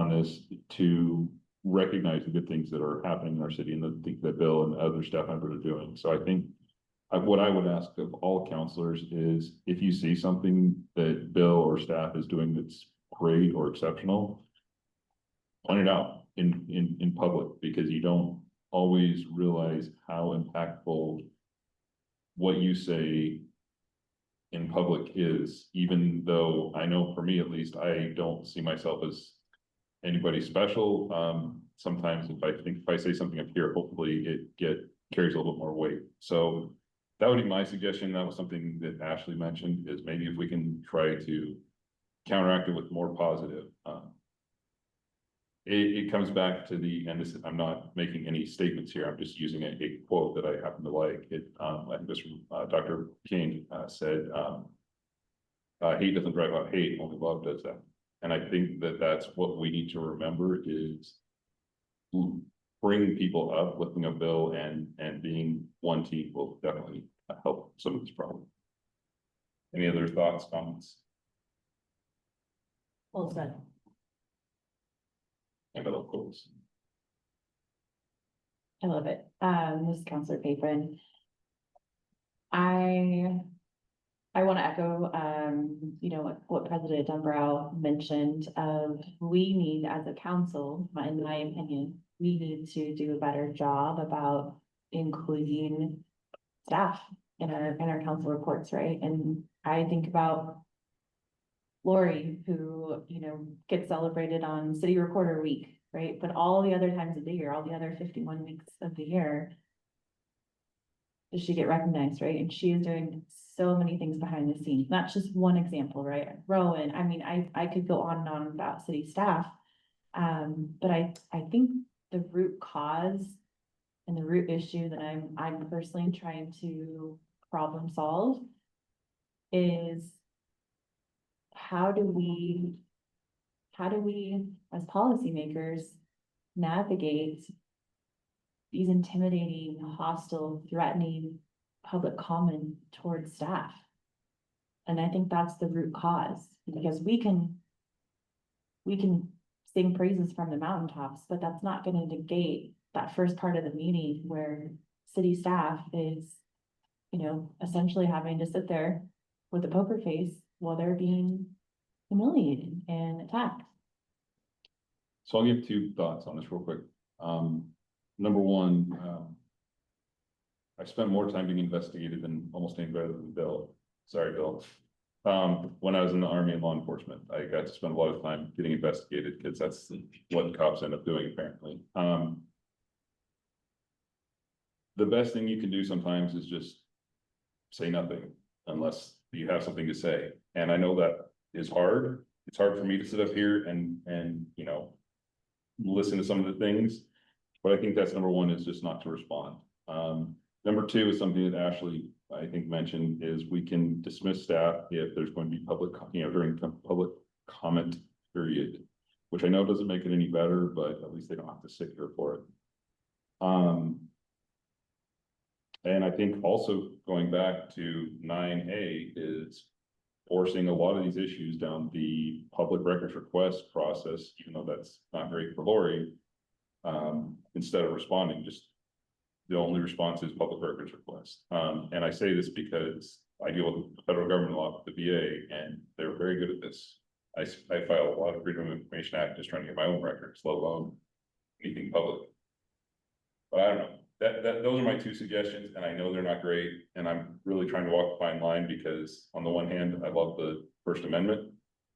this to recognize the good things that are happening in our city and the things that Bill and other staff members are doing. So I think what I would ask of all counselors is, if you see something that Bill or staff is doing that's great or exceptional, point it out in public, because you don't always realize how impactful what you say in public is, even though I know for me at least, I don't see myself as anybody special. Sometimes if I say something up here, hopefully it carries a little bit more weight. So that would be my suggestion. That was something that Ashley mentioned, is maybe if we can try to counteract it with more positive. It comes back to I'm not making any statements here. I'm just using a quote that I happen to like. I think this from Dr. King said, hate doesn't drive out hate, only love does that. And I think that that's what we need to remember, is bringing people up, lifting a bill, and being one team will definitely help some of this problem. Any other thoughts, comments? Well said. I love it. This is Counselor Papin. I want to echo, what President Dunbrow mentioned of, we need as a council, in my opinion, we need to do a better job about including staff in our council reports, right? And I think about Lori, who, gets celebrated on City Recorder Week, right? But all the other times of the year, all the other 51 weeks of the year, does she get recognized, right? And she is doing so many things behind the scenes. That's just one example, right? Rowan, I mean, I could go on and on about city staff. But I think the root cause and the root issue that I'm personally trying to problem solve is, how do we as policymakers navigate these intimidating, hostile, threatening public comment towards staff? And I think that's the root cause, because we can sing praises from the mountaintops, but that's not going to negate that first part of the meeting where city staff is, essentially having to sit there with a poker face while they're being humiliated and attacked. So I'll give two thoughts on this real quick. Number one, I spent more time being investigated than almost anybody other than Bill. Sorry, Bill. When I was in the Army and law enforcement, I got to spend a lot of time getting investigated, because that's what cops end up doing, apparently. The best thing you can do sometimes is just say nothing unless you have something to say. And I know that is hard. It's hard for me to sit up here and listen to some of the things, but I think that's number one, is just not to respond. Number two is something that Ashley, I think, mentioned, is we can dismiss staff if there's going to be public, during public comment period, which I know doesn't make it any better, but at least they don't have to sit here for it. And I think also going back to 9A is forcing a lot of these issues down the public records request process, even though that's not great for Lori. Instead of responding, just the only response is public records request. And I say this because I deal with the federal government a lot with the VA, and they're very good at this. I file a lot of Freedom of Information Act just trying to get my own records, let alone anything public. But I don't know, those are my two suggestions, and I know they're not great, and I'm really trying to walk a fine line, because on the one hand, I love the First Amendment.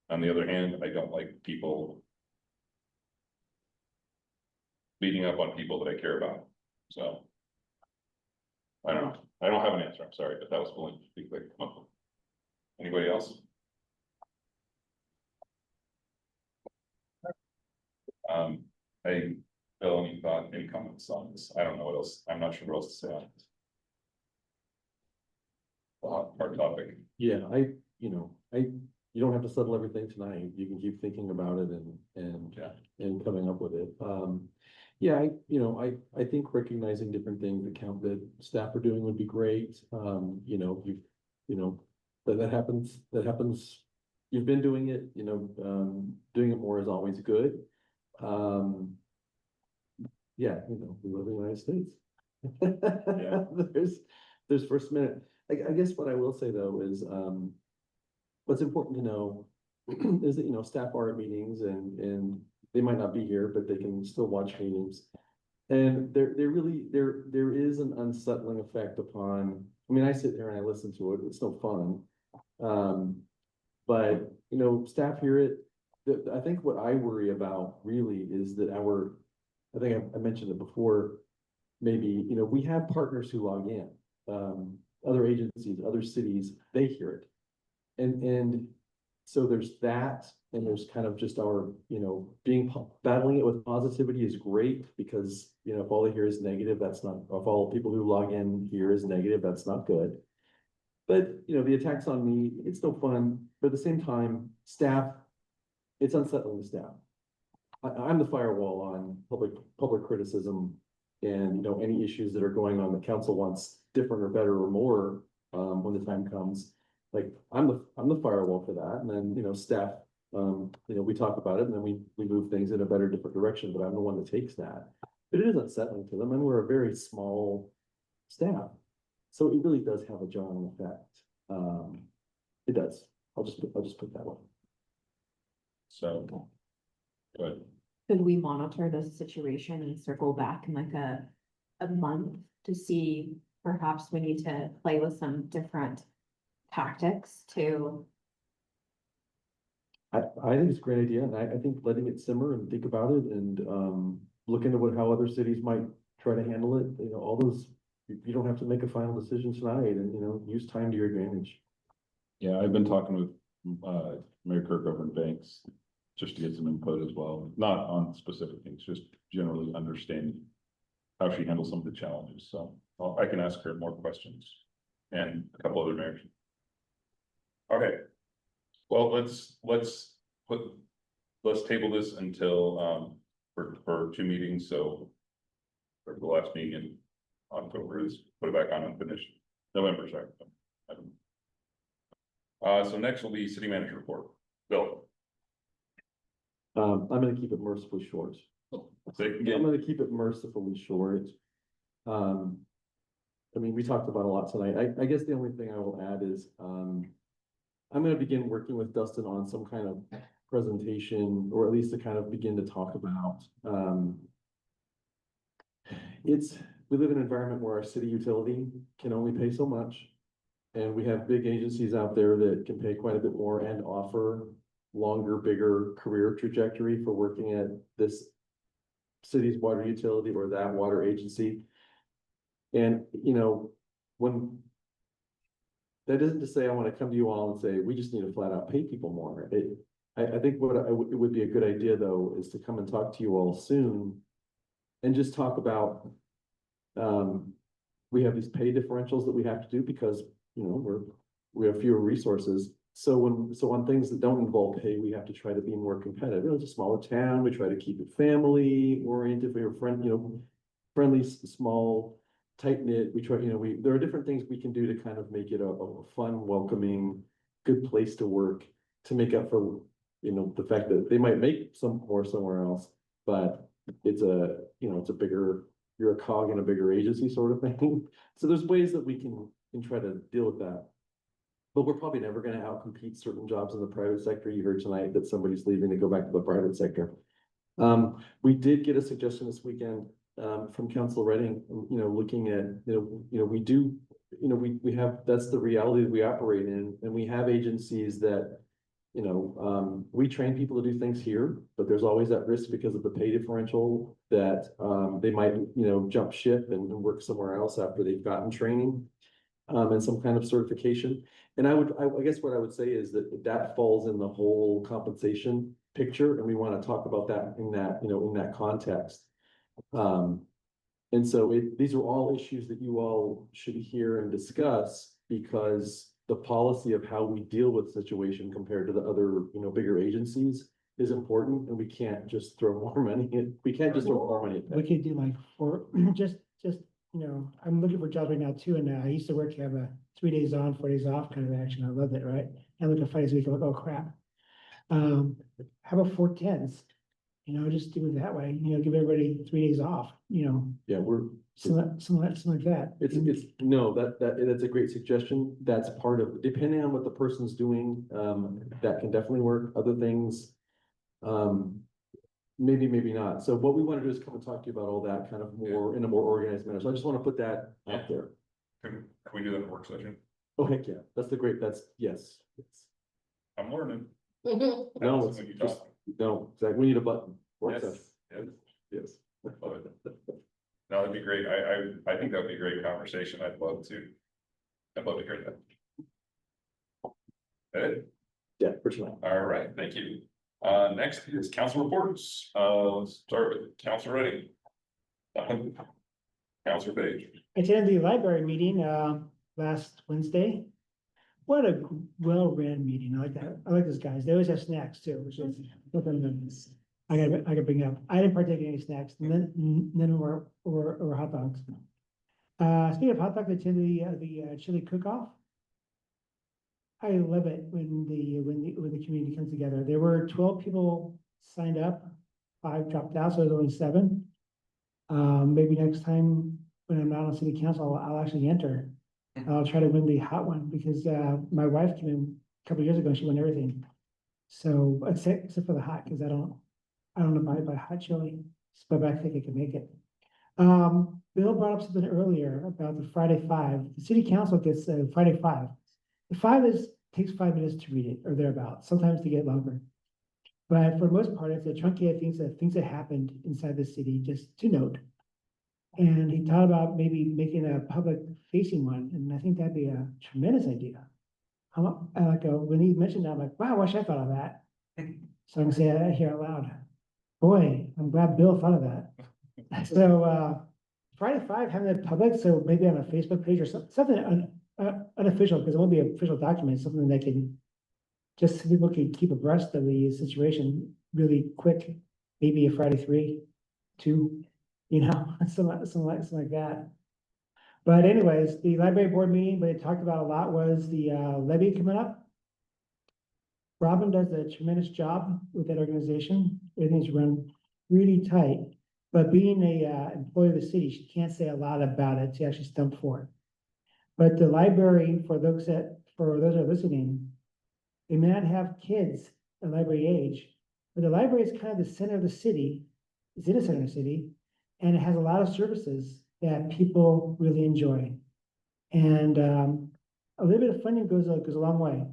On the other hand, I don't like people beating up on people that I care about, so. I don't know, I don't have an answer, I'm sorry, but that was willing to be quick. Anybody else? Hey, Bill, any thought, any comments on this? I don't know what else, I'm not sure what else to say on this. Hard topic. Yeah, you don't have to settle everything tonight. You can keep thinking about it and coming up with it. Yeah, I think recognizing different things that staff are doing would be great. That happens. You've been doing it, doing it more is always good. Yeah, we live in the United States. There's First Minute. I guess what I will say though is, what's important to know is that, staff are at meetings and they might not be here, but they can still watch meetings. And there is an unsettling effect upon, I sit there and I listen to it, it's no fun. But, staff hear it. I think what I worry about really is that I think I mentioned it before, maybe, we have partners who log in, other agencies, other cities, they hear it. And so there's that, and there's kind of just our, battling it with positivity is great, because, if all they hear is negative, if all people who log in hear is negative, that's not good. But, the attacks on me, it's no fun, but at the same time, staff, it's unsettling to staff. I'm the firewall on public criticism and, any issues that are going on that council wants different or better or more, when the time comes. Like, I'm the firewall for that, and then, staff, we talk about it, and then we move things in a better, different direction, but I'm the one that takes that. But it is unsettling to them, and we're a very small staff, so it really does have a jarring effect. It does. I'll just put that one. So, good. Could we monitor this situation and circle back in like a month to see, perhaps we need to play with some different tactics to? I think it's a great idea, and I think letting it simmer and think about it and look into how other cities might try to handle it, all those, you don't have to make a final decision tonight, and use time to your advantage. Yeah, I've been talking with Mayor Kirk over in Banks, just to get some input as well, not on specific things, just generally understanding how she handles some of the challenges, so I can ask her more questions and a couple other mayors. Okay, well, let's table this until for 2 meetings, so for the last meeting in October is put it back on unfinished. November, sorry. So next will be city manager report. Bill. I'm gonna keep it mercifully short. I'm gonna keep it mercifully short. We talked about a lot tonight. I guess the only thing I will add is, I'm gonna begin working with Dustin on some kind of presentation, or at least to kind of begin to talk about. We live in an environment where our city utility can only pay so much. And we have big agencies out there that can pay quite a bit more and offer longer, bigger career trajectory for working at this city's water utility or that water agency. And, when that isn't to say I want to come to you all and say, we just need to flat out pay people more. I think it would be a good idea though, is to come and talk to you all soon and just talk about, we have these pay differentials that we have to do because, we have fewer resources. So on things that don't involve pay, we have to try to be more competitive. It's a smaller town. We try to keep it family oriented. We are friendly, small, tight knit. We try, there are different things we can do to kind of make it a fun, welcoming good place to work to make up for, you know, the fact that they might make some more somewhere else, but it's a, you know, it's a bigger, you're a cog in a bigger agency sort of thing. So there's ways that we can try to deal with that. But we're probably never gonna outcompete certain jobs in the private sector. You heard tonight that somebody's leaving to go back to the private sector. We did get a suggestion this weekend, from Council Redding, you know, looking at, we do, we have, that's the reality that we operate in, and we have agencies that, we train people to do things here, but there's always that risk because of the pay differential that, they might, jump ship and work somewhere else after they've gotten training, and some kind of certification. And I guess what I would say is that falls in the whole compensation picture, and we want to talk about that in that context. And so these are all issues that you all should hear and discuss, because the policy of how we deal with the situation compared to the other, bigger agencies is important, and we can't just throw more money in. We can't just throw more money at that. We could do like, for, just, I'm looking for jobs right now too, and I used to work, have a 3 days on, 4 days off kind of action. I love it, right? And look at 5 days a week, I'm like, oh crap. How about 4/10s? Just do it that way, give everybody 3 days off, Yeah, something like that. it's, no, that's a great suggestion. That's part of, depending on what the person's doing, that can definitely work. Other things, maybe not. So what we want to do is come and talk to you about all that kind of more in a more organized manner. So I just want to put that out there. Can we do that in a work session? Oh, heck yeah, yes. I'm learning. No, it's When you just, talk. no, exactly, we need a button. Work Yes, session. Yes. love it. No, that'd be great. I think that'd be a great conversation. I'd love to hear that. Ed? Yeah, for sure. All right, thank you. Next is council reports. Let's start with Council Redding. Council Page. I attended the library meeting, last Wednesday. What a well-ran meeting. I like that. I like those guys. They always have snacks too, which is what I gotta bring up. I didn't partake in any snacks, none were hot dogs. Speaking of hot dogs, I attended the chili cook-off. I love it when the community comes together. There were 12 people signed up, 5 dropped out, so there's only 7. Maybe next time when I'm not on city council, I'll actually enter. I'll try to win the hot one, because my wife came in a couple of years ago and she won everything. So except for the hot, because I don't buy hot chili, but I think I can make it. Bill brought up something earlier about the Friday 5. The city council gets Friday 5. The 5 takes 5 minutes to read it or thereabouts. Sometimes they get longer. But for the most part, it's a truncated things that happened inside the city, just to note. And he thought about maybe making a public facing one, and I think that'd be a tremendous idea. When he mentioned that, I'm like, wow, I wish I thought of that. So I'm gonna say that here out loud. Boy, I'm glad Bill thought of that. So Friday 5, having it public, so maybe on a Facebook page or something unofficial, because it won't be an official document, something that can just so people can keep abreast of the situation really quick. Maybe a Friday 3, 2. Something like that. But anyways, the library board meeting, what they talked about a lot was the levy coming up. Robin does a tremendous job with that organization. Everything's run really tight. But being a employee of the city, she can't say a lot about it to actually stump for it. But the library, for those that are listening, they may not have kids at library age, but the library is kind of the center of the city. It's in the center of the city. And it has a lot of services that people really enjoy. And a little bit of funding goes a long way.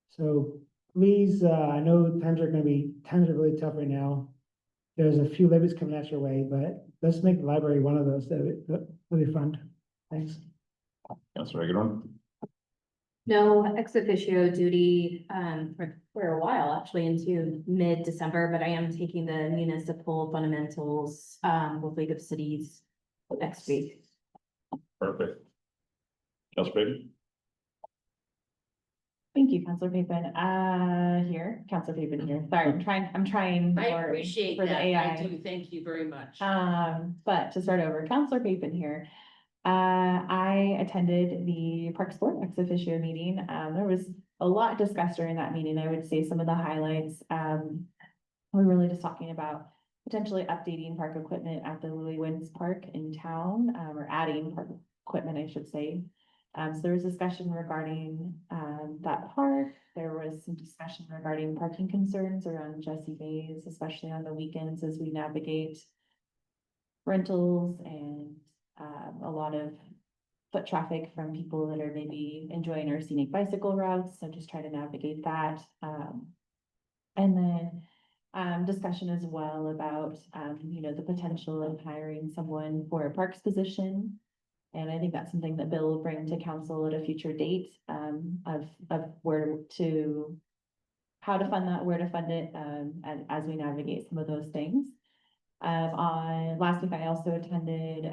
So please, I know times are really tough right now. There's a few levies coming at your way, but let's make the library one of those that really fund. Thanks. That's very good one. No ex officio duty for a while, actually into mid-December, but I am taking the municipal fundamentals with League of Cities next week. Perfect. Council Page. Thank you, Councilor Pippen. Councilor Pippen here. Sorry, I'm trying. I for appreciate the that. AI. I do. Thank you very much. But to start over, Councilor Pippen here. I attended the Parks Board ex officio meeting. There was a lot discussed during that meeting. I would say some of the highlights, we're really just talking about potentially updating park equipment at the Lily Woods Park in town, or adding park equipment, I should say. So there was discussion regarding, that park. There was some discussion regarding parking concerns around Jessie Bays, especially on the weekends as we navigate rentals and, a lot of foot traffic from people that are maybe enjoying our scenic bicycle routes. So just try to navigate that. And then discussion as well about, the potential of hiring someone for a parks position. And I think that's something that Bill will bring to council at a future date, of how to fund that, where to fund it, and as we navigate some of those things. On last week, I also attended,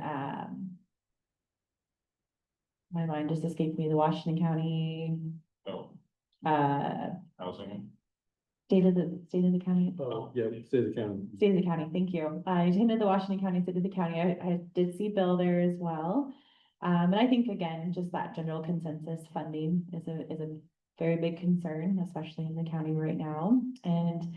my mind just escaped me, the Washington County, Oh, housing. state of the county. Oh, yeah, say the county. State of the county, thank you. I attended the Washington County, State of the County. I did see Bill there as well. And I think, again, just that general consensus funding is a very big concern, especially in the county right now. And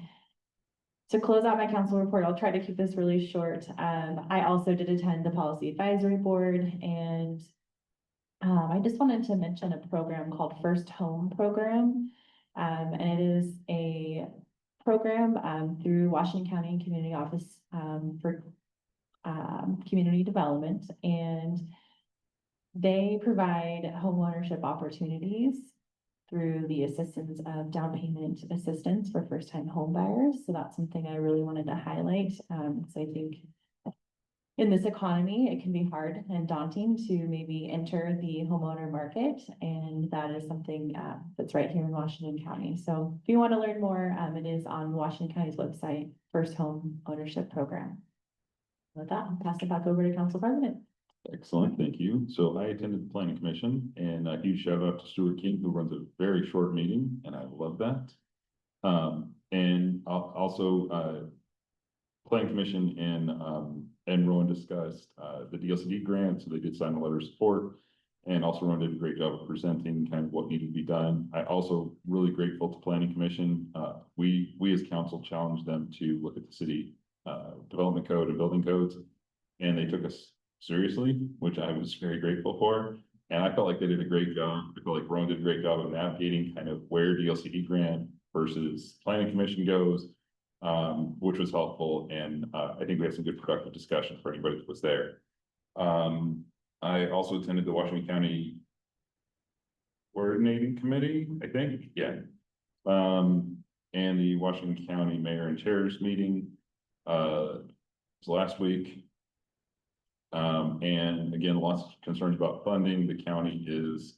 to close out my council report, I'll try to keep this really short. I also did attend the Policy Advisory Board, and I just wanted to mention a program called First Home Program. And it is a program through Washington County Community Office for Community Development, and they provide homeownership opportunities through the assistance of down payment assistance for first-time home buyers. So that's something I really wanted to highlight. So I think in this economy, it can be hard and daunting to maybe enter the homeowner market. And that is something that's right here in Washington County. So if you want to learn more, it is on Washington County's website, First Home Ownership Program. With that, I'll pass it back over to Council President. Excellent, thank you. So I attended the planning commission, and a huge shout out to Stuart King, who runs a very short meeting, and I love that. And also, planning commission and Rowan discussed, the DLCD grant, so they did sign a letter of support. And also Rowan did a great job of presenting kind of what needed to be done. I also really grateful to planning commission. We as council challenged them to look at the city, development code and building codes, and they took us seriously, which I was very grateful for. And I felt like they did a great job. I felt like Rowan did a great job of navigating kind of where DLCD grant versus planning commission goes, which was helpful. And I think we had some good productive discussion for anybody that was there. I also attended the Washington County Coordinating Committee, I think, yeah. And the Washington County Mayor and Chairs meeting last week. And again, lots of concerns about funding. The county is,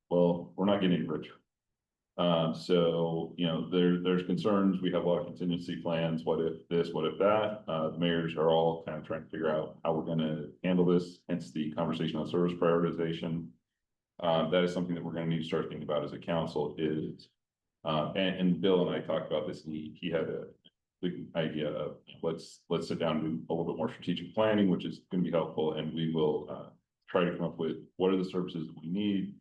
well, we're not getting richer. So, there's concerns. We have a lot of contingency plans. What if this, what if that? The mayors are all kind of trying to figure out how we're going to handle this, hence the conversation on service prioritization. That is something that we're going to need to start thinking about as a council is, and Bill and I talked about this. He had a big idea of let's sit down and do a little bit more strategic planning, which is going to be helpful. And we will try to come up with what are the services that we need,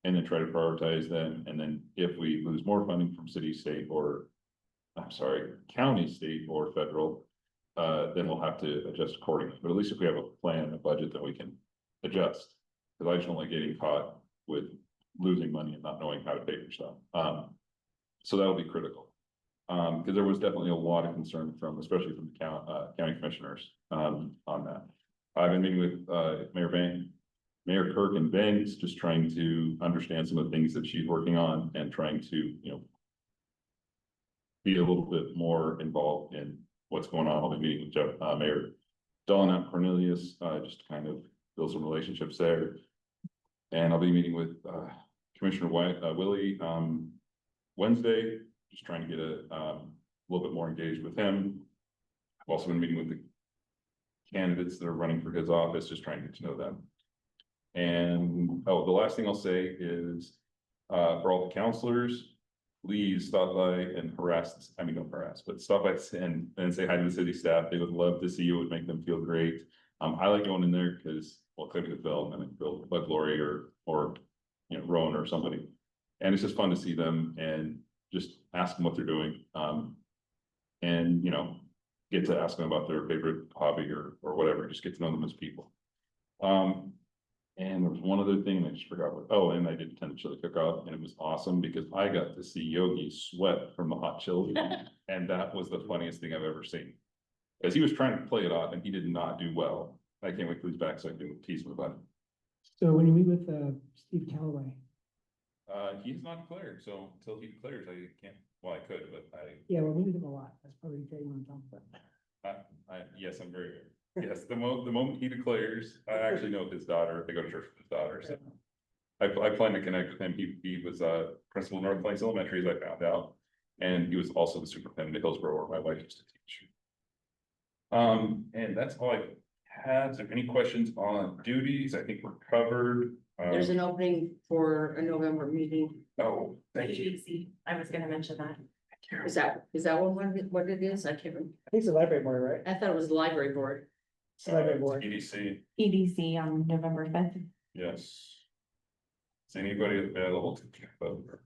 and then try to prioritize them. And then if we lose more funding from city, state, or county, state, or federal, then we'll have to adjust accordingly. But at least if we have a plan, a budget that we can adjust, because I just don't like getting caught with losing money and not knowing how to pay for stuff. So that'll be critical. Because there was definitely a lot of concern especially from the county commissioners, on that. I've been meeting with, Mayor Kirk and Banks, just trying to understand some of the things that she's working on and trying to, be a little bit more involved in what's going on. I'll be meeting with Mayor Donna Cornelius, just to kind of build some relationships there. And I'll be meeting with, Commissioner Willie, Wednesday, just trying to get a little bit more engaged with him. I've also been meeting with the candidates that are running for his office, just trying to get to know them. And the last thing I'll say is, for all the counselors, please stop by and don't harass, but stop by and say hi to the city staff. They would love to see you. It would make them feel great. I like going in there because, well, could with Bill and then Bill, Bud Lori or, you know, Rowan or somebody. And it's just fun to see them and just ask them what they're doing. And, you know, get to ask them about their favorite hobby or whatever, just get to know them as people. And there was one other thing I just forgot what, oh, and I did attend the chili cook-off and it was awesome because I got to see Yogi sweat from the hot chili. And that was the funniest thing I've ever seen. Because he was trying to play it off and he did not do well. I can't wait till he's back so I can tease him about it. So when you meet with, Steve Calloway, He's not declared, so until he declares, I can't, well, I could, but yeah, well, we meet him a lot. That's probably a great one to talk about. yes, I'm very, yes, the moment he declares, I actually know his daughter, they go to church with his daughter, so. I plan to connect with him. He was principal in North Plains Elementary, as I found out. And he was also the superintendent of Hillsborough, where my wife used to teach. And that's all I had. Is there any questions on duties? I think we're covered. There's an opening for a November meeting. Oh, thank you. I was gonna mention that. Is that what it is? I can't remember. I think it's the library board, right? I thought it was the library board. It's the library board. EDC, EDC on November 5th. yes. Is anybody available to jump over?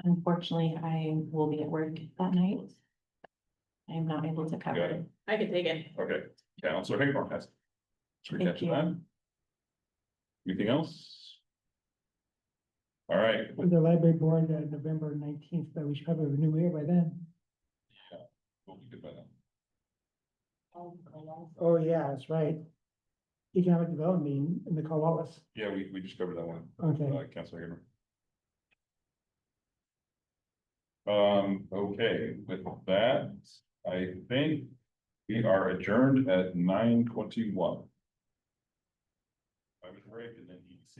Unfortunately, I will be at work that night. I am not able to cover Got it. it. I can take it. Okay, Counselor Hayborn has. Should we Thank get to you. that? Anything else? All right, With the library board, November 19th, but we should probably have a new mayor by then. we'll be good by then. Oh, yeah, that's right. Economic development meeting in the Wallace. Yeah, we just covered that one. Okay. Counselor Hayborn. Okay, with that, I think we are adjourned at 9:21. I was break and then EDC.